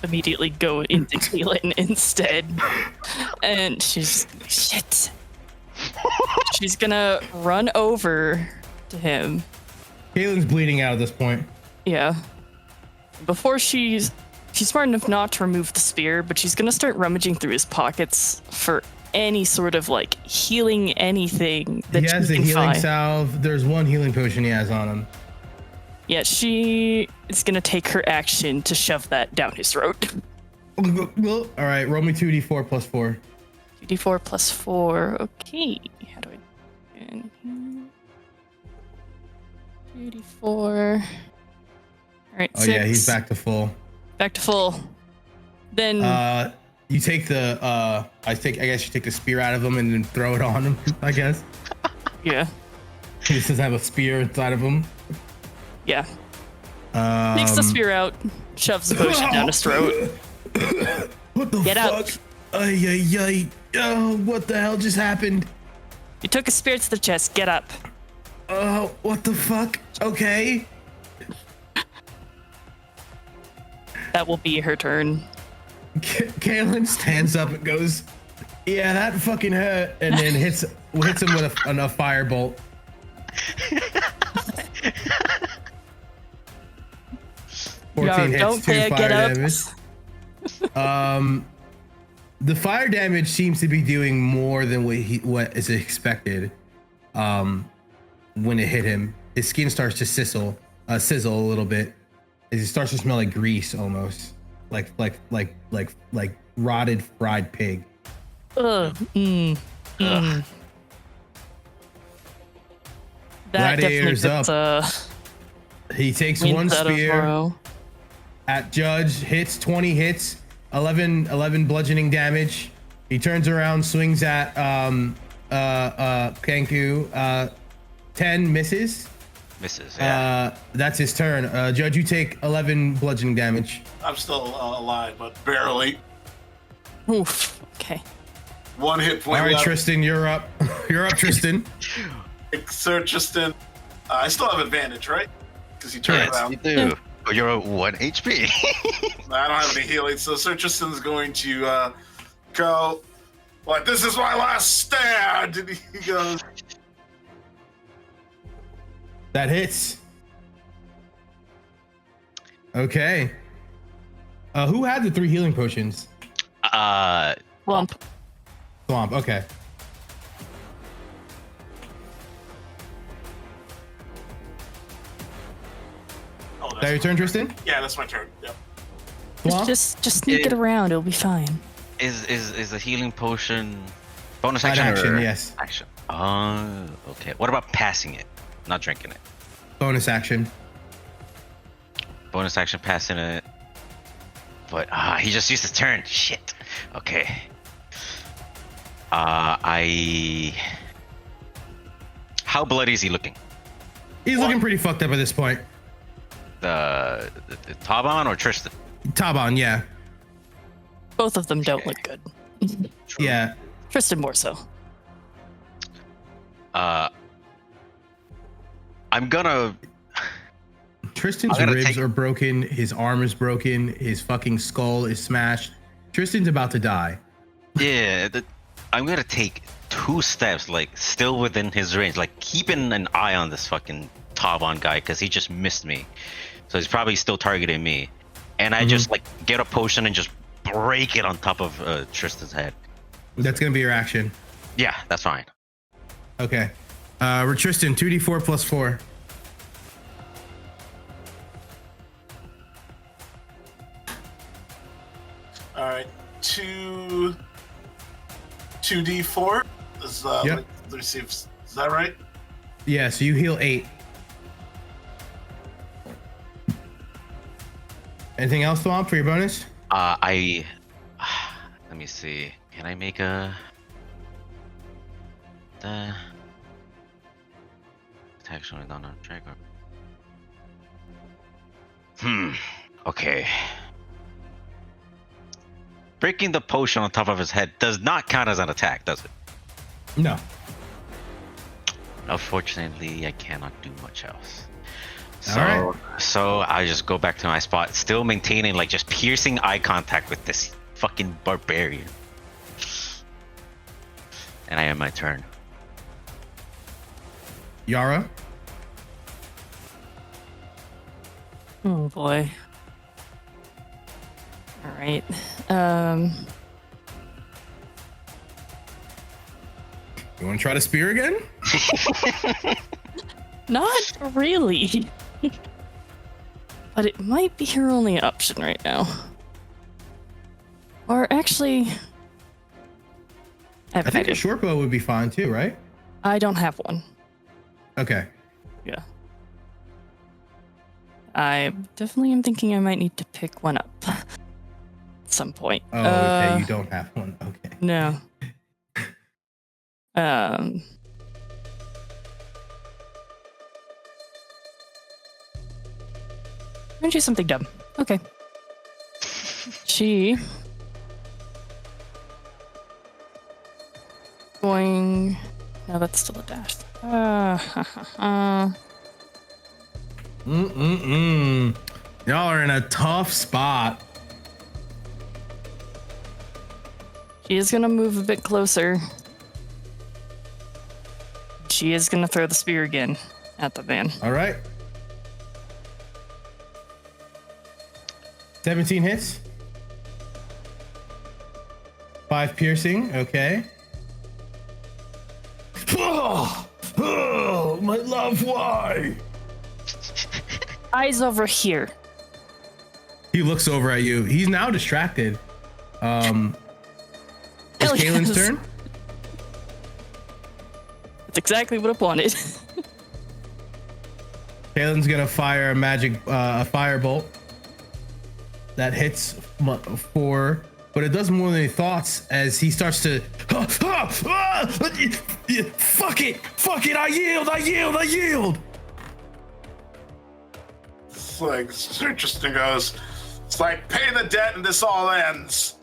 S5: immediately go into Keelan instead. And she's shit. She's gonna run over to him.
S1: Kaylin's bleeding out at this point.
S5: Yeah. Before she's smart enough not to remove the spear, but she's gonna start rummaging through his pockets for any sort of like healing anything that
S1: He has
S5: she
S1: a
S5: can
S1: healing
S5: find.
S1: salve. There's one healing potion he has on him.
S5: Yeah, she is gonna take her action to shove that down his throat.
S1: All right, roll me 2d4 plus 4.
S5: 2d4 plus 4. Okay. How do I do it? 2d4. Alright,
S1: Oh
S5: 6.
S1: yeah, he's back to full.
S5: Back to full. Then
S1: You take the I guess you take the spear out of him and then throw it on him, I guess.
S5: yeah.
S1: He just doesn't have a spear inside of him.
S5: Yeah. Takes the spear out, shoves the potion down his throat.
S1: What the
S5: Get
S1: fuck?
S5: up.
S1: Ay. Oh, what the hell just happened?
S5: You took a spear to the chest, get up.
S1: Oh, what the fuck? Okay.
S5: That will be her turn.
S1: Kaylin stands up and goes, "Yeah, that fucking hurt," and then hits him with a firebolt.
S5: Yo, don't dare get up.
S1: Damage. The fire damage seems to be doing more than what is expected. When it hit him, his skin starts to sizzle a little bit. It starts to smell like grease almost, like rotted fried pig.
S5: Ugh.
S4: Ugh.
S5: That
S1: Gladiator's
S5: definitely
S1: up.
S5: puts
S1: He takes
S5: wins
S1: one
S5: out of
S1: spear
S5: row.
S1: at Judge, hits 20 hits, 11 bludgeoning damage. He turns around, swings at Kenku, 10 misses.
S4: Misses. Yeah.
S1: That's his turn. Judge, you take 11 bludgeoning damage.
S2: I'm still alive, but barely.
S5: Oof. Okay.
S2: One hit point
S1: All right,
S2: left.
S1: Tristan, you're up. You're up, Tristan.
S2: Sir Tristan, I still have advantage, right? Because you turned
S4: Yes,
S2: around.
S4: you do. But you're at 1 HP.
S2: I don't have any healing, so Sir Tristan's going to go. Like, this is my last stand, and he goes.
S1: That hits. Okay. Who had the 3 healing potions?
S5: Lump.
S1: Swamp. Okay.
S2: Oh,
S1: That your turn, Tristan?
S2: Yeah, that's my turn. Yep.
S1: Swamp?
S5: Just sneak it
S4: Yeah.
S5: around. It'll be fine.
S4: Is the healing potion bonus
S1: Side
S4: action?
S1: action,
S4: or
S1: yes.
S4: Action. Oh, okay. What about passing it? Not drinking it.
S1: Bonus action.
S4: Bonus action, passing it. But he just used his turn. Shit. Okay. How bloody is he looking?
S1: He's looking pretty fucked up at this point.
S4: The Taban or Tristan?
S1: Taban, yeah.
S5: Both of them don't look good.
S4: True.
S1: Yeah.
S5: Tristan more so.
S4: I'm gonna.
S1: Tristan's
S4: I gotta
S1: ribs
S4: take-
S1: are broken. His arm is broken. His fucking skull is smashed. Tristan's about to die.
S4: Yeah, I'm gonna take 2 steps, like still within his range, like keeping an eye on this fucking Taban guy because he just missed me, so he's probably still targeting me. And I just like get a potion and just break it on top of Tristan's head.
S1: That's gonna be your action.
S4: Yeah, that's fine.
S1: Okay. Tristan, 2d4 plus 4.
S2: All right, 2d4 is
S1: Yep.
S2: let's see if, is that right?
S1: Yeah, so you heal 8. Anything else, Thwomp, for your bonus?
S4: Let me see. Can I make a the attack showing down on track? Okay. Breaking the potion on top of his head does not count as an attack, does it?
S1: No.
S4: Unfortunately, I cannot do much else.
S1: All
S4: So I just go back to my spot, still maintaining like just piercing eye contact with this fucking barbarian. And I end my turn.
S1: Yara?
S5: Oh boy. All right.
S1: You want to try to spear again?
S5: Not really. But it might be her only option right now. Or actually,
S1: I think a short bow would be fine too, right?
S5: I don't have one.
S1: Okay.
S5: Yeah. I definitely am thinking I might need to pick one up at some point.
S1: Oh, okay. You don't have one. Okay.
S5: No. I'm gonna do something dumb. Okay. She going. No, that's still a dash.
S1: Y'all are in a tough spot.
S5: She is gonna move a bit closer. She is gonna throw the spear again at the man.
S1: All right. 17 hits. 5 piercing. Okay. Oh, my love, why?
S5: Eyes over here.
S1: He looks over at you. He's now distracted. It's
S5: Hell
S1: Kaylin's
S5: yes.
S1: turn.
S5: That's exactly what I wanted.
S1: Kaylin's gonna fire a magic, a firebolt that hits 4, but it does more than he thought as he starts to. Fuck it! I yield!
S2: It's like, it's interesting, goes. It's like, pay the debt and this all ends.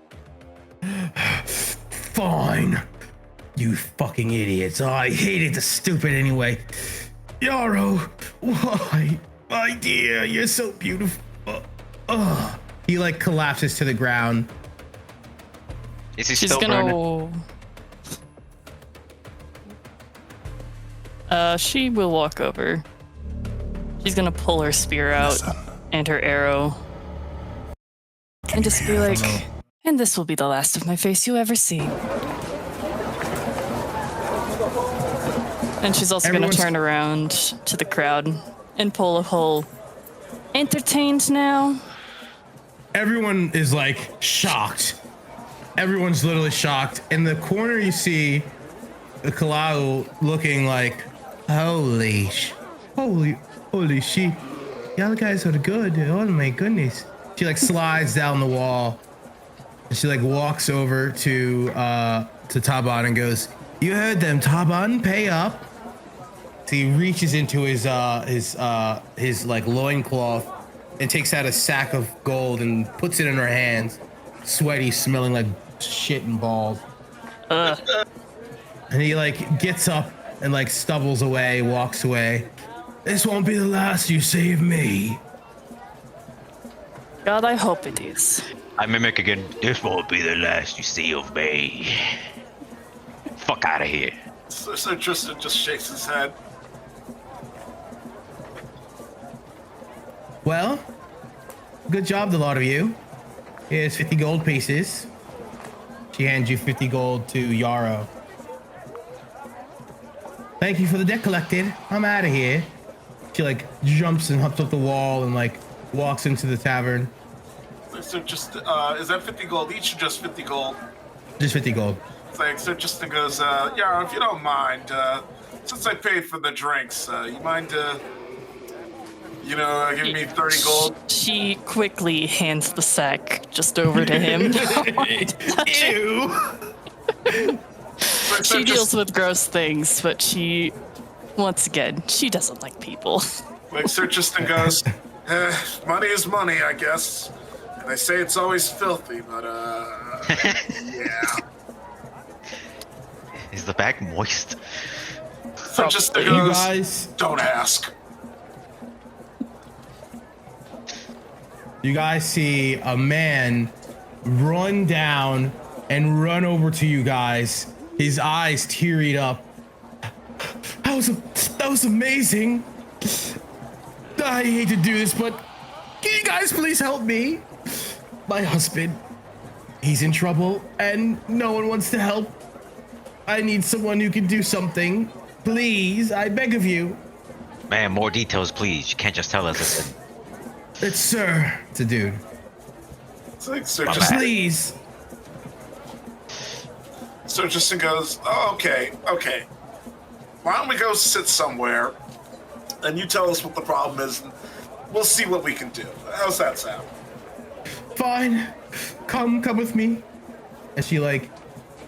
S1: Fine. You fucking idiots. Oh, I hated the stupid anyway. Yarrow, why? My dear, you're so beautiful. He like collapses to the ground.
S4: Is he
S5: She's
S4: still burning?
S5: She will walk over. She's gonna pull her spear out and her arrow. And just be like, and this will be the last of my face you ever see. And she's also
S1: Everyone's-
S5: gonna turn around to the crowd and pull a whole entertained now.
S1: Everyone is like shocked. Everyone's literally shocked. In the corner, you see the Kalau looking like, holy shit. Y'all guys are good. Oh my goodness. She like slides down the wall and she like walks over to Taban and goes, you heard them, Taban, pay up. So he reaches into his like loincloth and takes out a sack of gold and puts it in her hands, sweaty, smelling like shit and balls. And he like gets up and like stumbles away, walks away. This won't be the last you see of me.
S5: God, I hope it is.
S4: I mimic again. This won't be the last you see of me. Fuck out of here.
S2: So Tristan just shakes his head.
S1: Well, good job, the lot of you. Here's 50 gold pieces. She hands you 50 gold to Yarrow. Thank you for the debt collected. I'm out of here. She like jumps and hops up the wall and like walks into the tavern.
S2: So just, is that 50 gold each or just 50 gold?
S1: Just 50 gold.
S2: So Justin goes, yeah, if you don't mind, since I paid for the drinks, you mind, giving me 30 gold?
S5: She quickly hands the sack just over to him.
S1: Ew.
S5: She deals with gross things, but once again, she doesn't like people.
S2: Like, Sir Justin goes, money is money, I guess. And they say it's always filthy, but, yeah.
S4: Is the bag moist?
S2: Sir Justin
S1: You
S2: goes,
S1: guys,
S2: don't ask.
S1: you guys see a man run down and run over to you guys. His eyes tearied up. That was amazing. I hate to do this, but can you guys please help me? My husband, he's in trouble and no one wants to help. I need someone who can do something. Please, I beg of you.
S4: Man, more details, please. You can't just tell us. Listen.
S1: It's Sir. It's a dude.
S2: It's like Sir Justin.
S1: Please.
S2: Sir Justin goes, oh, okay. Why don't we go sit somewhere and you tell us what the problem is and we'll see what we can do. How's that sound?
S1: Fine. Come with me. And she like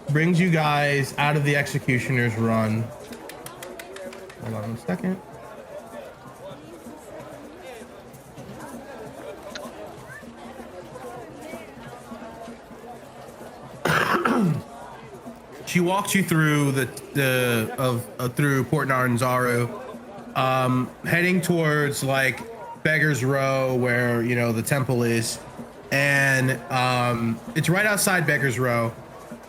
S1: brings you guys out of the executioner's run. Hold on a second. She walks you through through Port Nyanzaru, heading towards like Beggar's Row, where the temple is, and it's right outside Beggar's Row.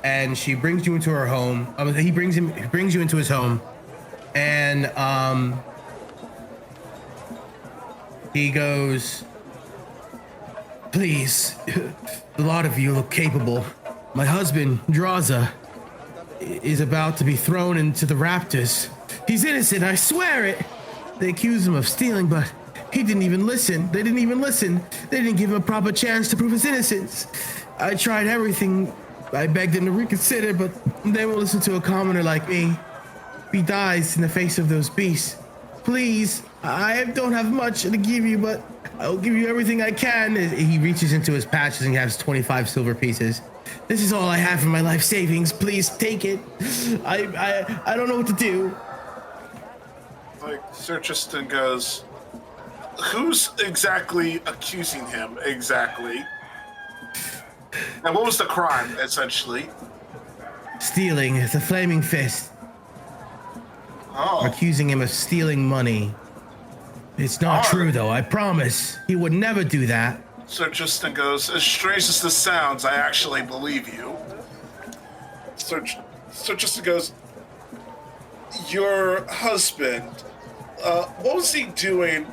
S1: And she brings you into her home. He brings you into his home, and he goes, "Please, a lot of you look capable. My husband, Draza, is about to be thrown into the raptors. He's innocent, I swear it. They accuse him of stealing, but he didn't even listen. They didn't even listen. They didn't give him a proper chance to prove his innocence. I tried everything. I begged them to reconsider, but they won't listen to a commoner like me. He dies in the face of those beasts. Please, I don't have much to give you, but I'll give you everything I can." He reaches into his patches and he has 25 silver pieces. "This is all I have for my life savings. Please take it. I don't know what to do."
S2: Like, Sir Tristan goes, who's exactly accusing him, exactly? And what was the crime, essentially?
S1: Stealing. It's a flaming fist.
S2: Oh.
S1: Accusing him of stealing money. It's not true, though. I promise. He would never do that.
S2: Sir Tristan goes, as strange as this sounds, I actually believe you. Sir Tristan goes, your husband, what was he doing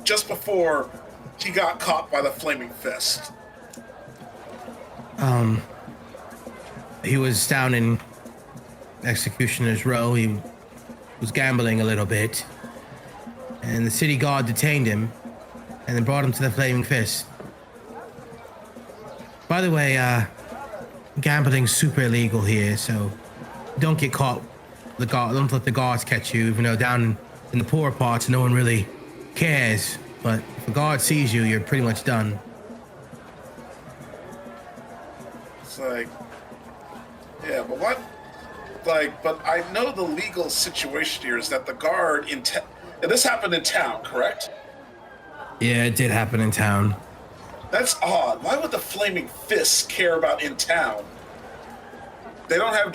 S2: just before he got caught by the flaming fist?
S1: He was down in Executioner's Row. He was gambling a little bit, and the city guard detained him and then brought him to the Flaming Fist. By the way, gambling's super illegal here, so don't get caught. Don't let the guards catch you, even though down in the poorer parts, no one really cares. But if a guard sees you, you're pretty much done.
S2: It's like, yeah, but what? Like, but I know the legal situation here is that the guard and this happened in town, correct?
S1: Yeah, it did happen in town.
S2: That's odd. Why would the Flaming Fists care about in town? They don't have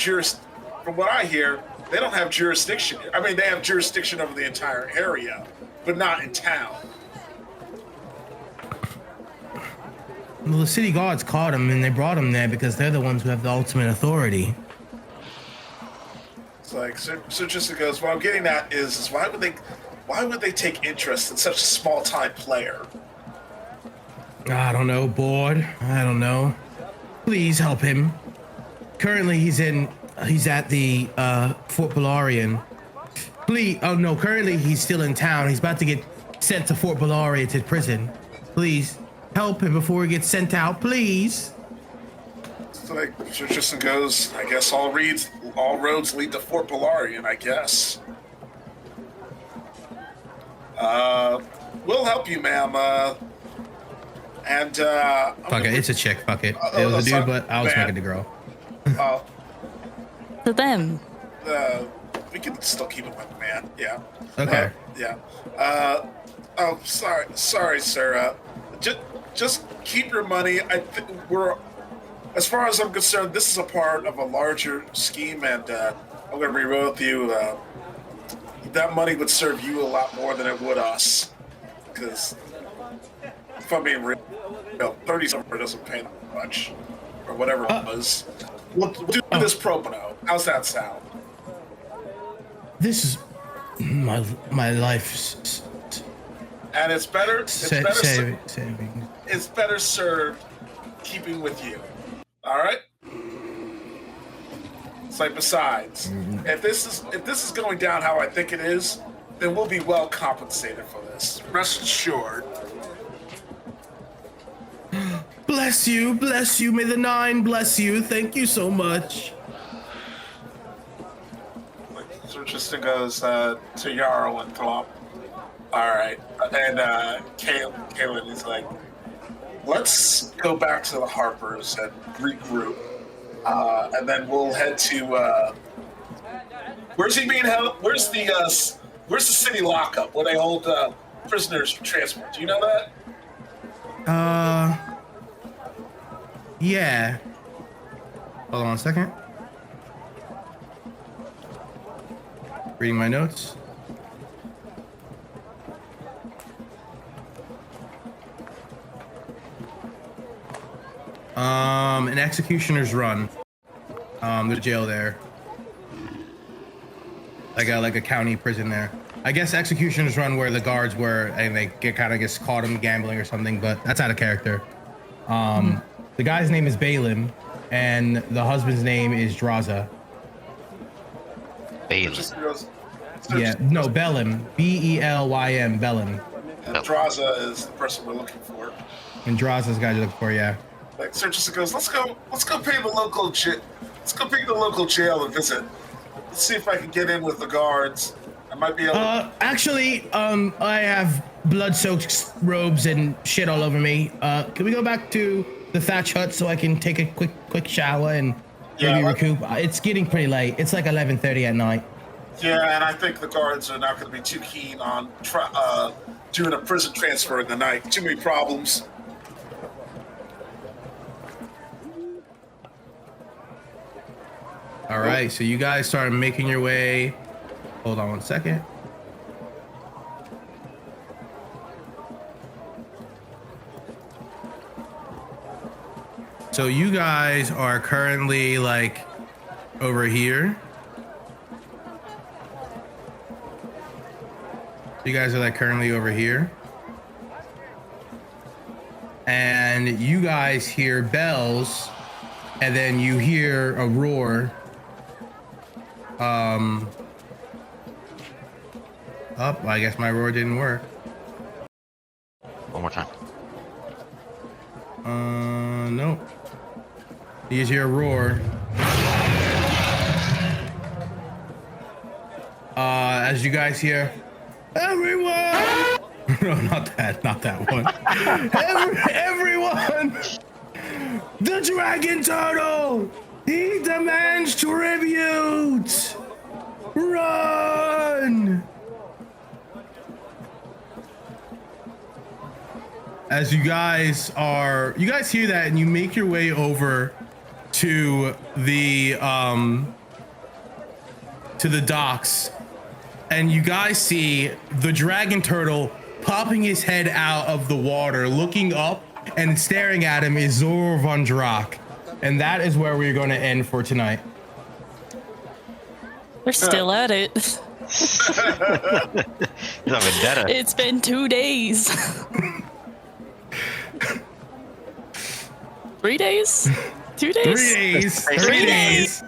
S2: from what I hear, they don't have jurisdiction here. I mean, they have jurisdiction over the entire area, but not in town.
S1: Well, the city guards caught him and they brought him there because they're the ones who have the ultimate authority.
S2: It's like, so Tristan goes, what I'm getting at is why would they take interest in such a small-time player?
S1: I don't know, bored. I don't know. Please help him. Currently, he's at the Fort Balarian, Please. Oh no, currently he's still in town. He's about to get sent to Fort Balaria to prison. Please help him before he gets sent out, please.
S2: It's like Tristan goes, I guess all roads lead to Fort Balarian, I guess. We'll help you, ma'am.
S1: Fuck it, it's a chick. Fuck it. It was a dude, but I was making the girl.
S5: To them.
S2: We can still keep it with the man. Yeah.
S1: Okay.
S2: Yeah. Oh, sorry, sir. Just keep your money. I think as far as I'm concerned, this is a part of a larger scheme, and I'm gonna be real with you. That money would serve you a lot more than it would us, because if I'm being real, 30 somewhere doesn't pay that much, or whatever it was. We'll do this pro bono. How's that sound?
S1: This is my life's
S2: And it's better.
S1: saving.
S2: It's better served keeping with you. All right. It's like, besides, if this is going down how I think it is, then we'll be well compensated for this. Rest assured.
S1: Bless you. May the 9 bless you. Thank you so much.
S2: So Tristan goes to Yarrow and Throp. All right, and Kaylin is like, let's go back to the Harpers and regroup, and then we'll head to. Where's he being held? Where's the city lockup where they hold prisoners for transport? Do you know that?
S1: Yeah. Hold on a second. Reading my notes. An executioner's run. There's a jail there. Like a county prison there. I guess executioner's run where the guards were and they kind of gets caught him gambling or something, but that's out of character. The guy's name is Balaam, and the husband's name is Draza.
S4: Balaam.
S1: Yeah, no, Bellum. Belym, Bellum.
S2: And Draza is the person we're looking for.
S1: And Draza's the guy you're looking for, yeah.
S2: Like Sturgis goes, let's go pay the local jail a visit. Let's see if I can get in with the guards. I might be able to...
S1: Actually, I have blood-soaked robes and shit all over me. Can we go back to the thatch hut so I can take a quick shower and maybe recoup? It's getting pretty late. It's like 11:30 at night.
S2: Yeah, and I think the guards are not going to be too keen on doing a prison transfer in the night. Too many problems.
S1: All right, so you guys start making your way. Hold on one second. So you guys are currently like over here. You guys are like currently over here. And you guys hear bells, and then you hear a roar. I guess my roar didn't work.
S4: One more time.
S1: No. You just hear a roar. As you guys hear, everyone! No, not that one. Everyone! The dragon turtle! He demands tribute! Run! As you guys hear that, and you make your way over to the docks, and you guys see the dragon turtle popping his head out of the water, looking up, and staring at him is Zorovahn Drak. And that is where we're going to end for tonight.
S5: We're still at it.
S4: He's a vendetta.
S5: It's been 2 days. 3 days? 2 days?
S1: 3 days. 3 days.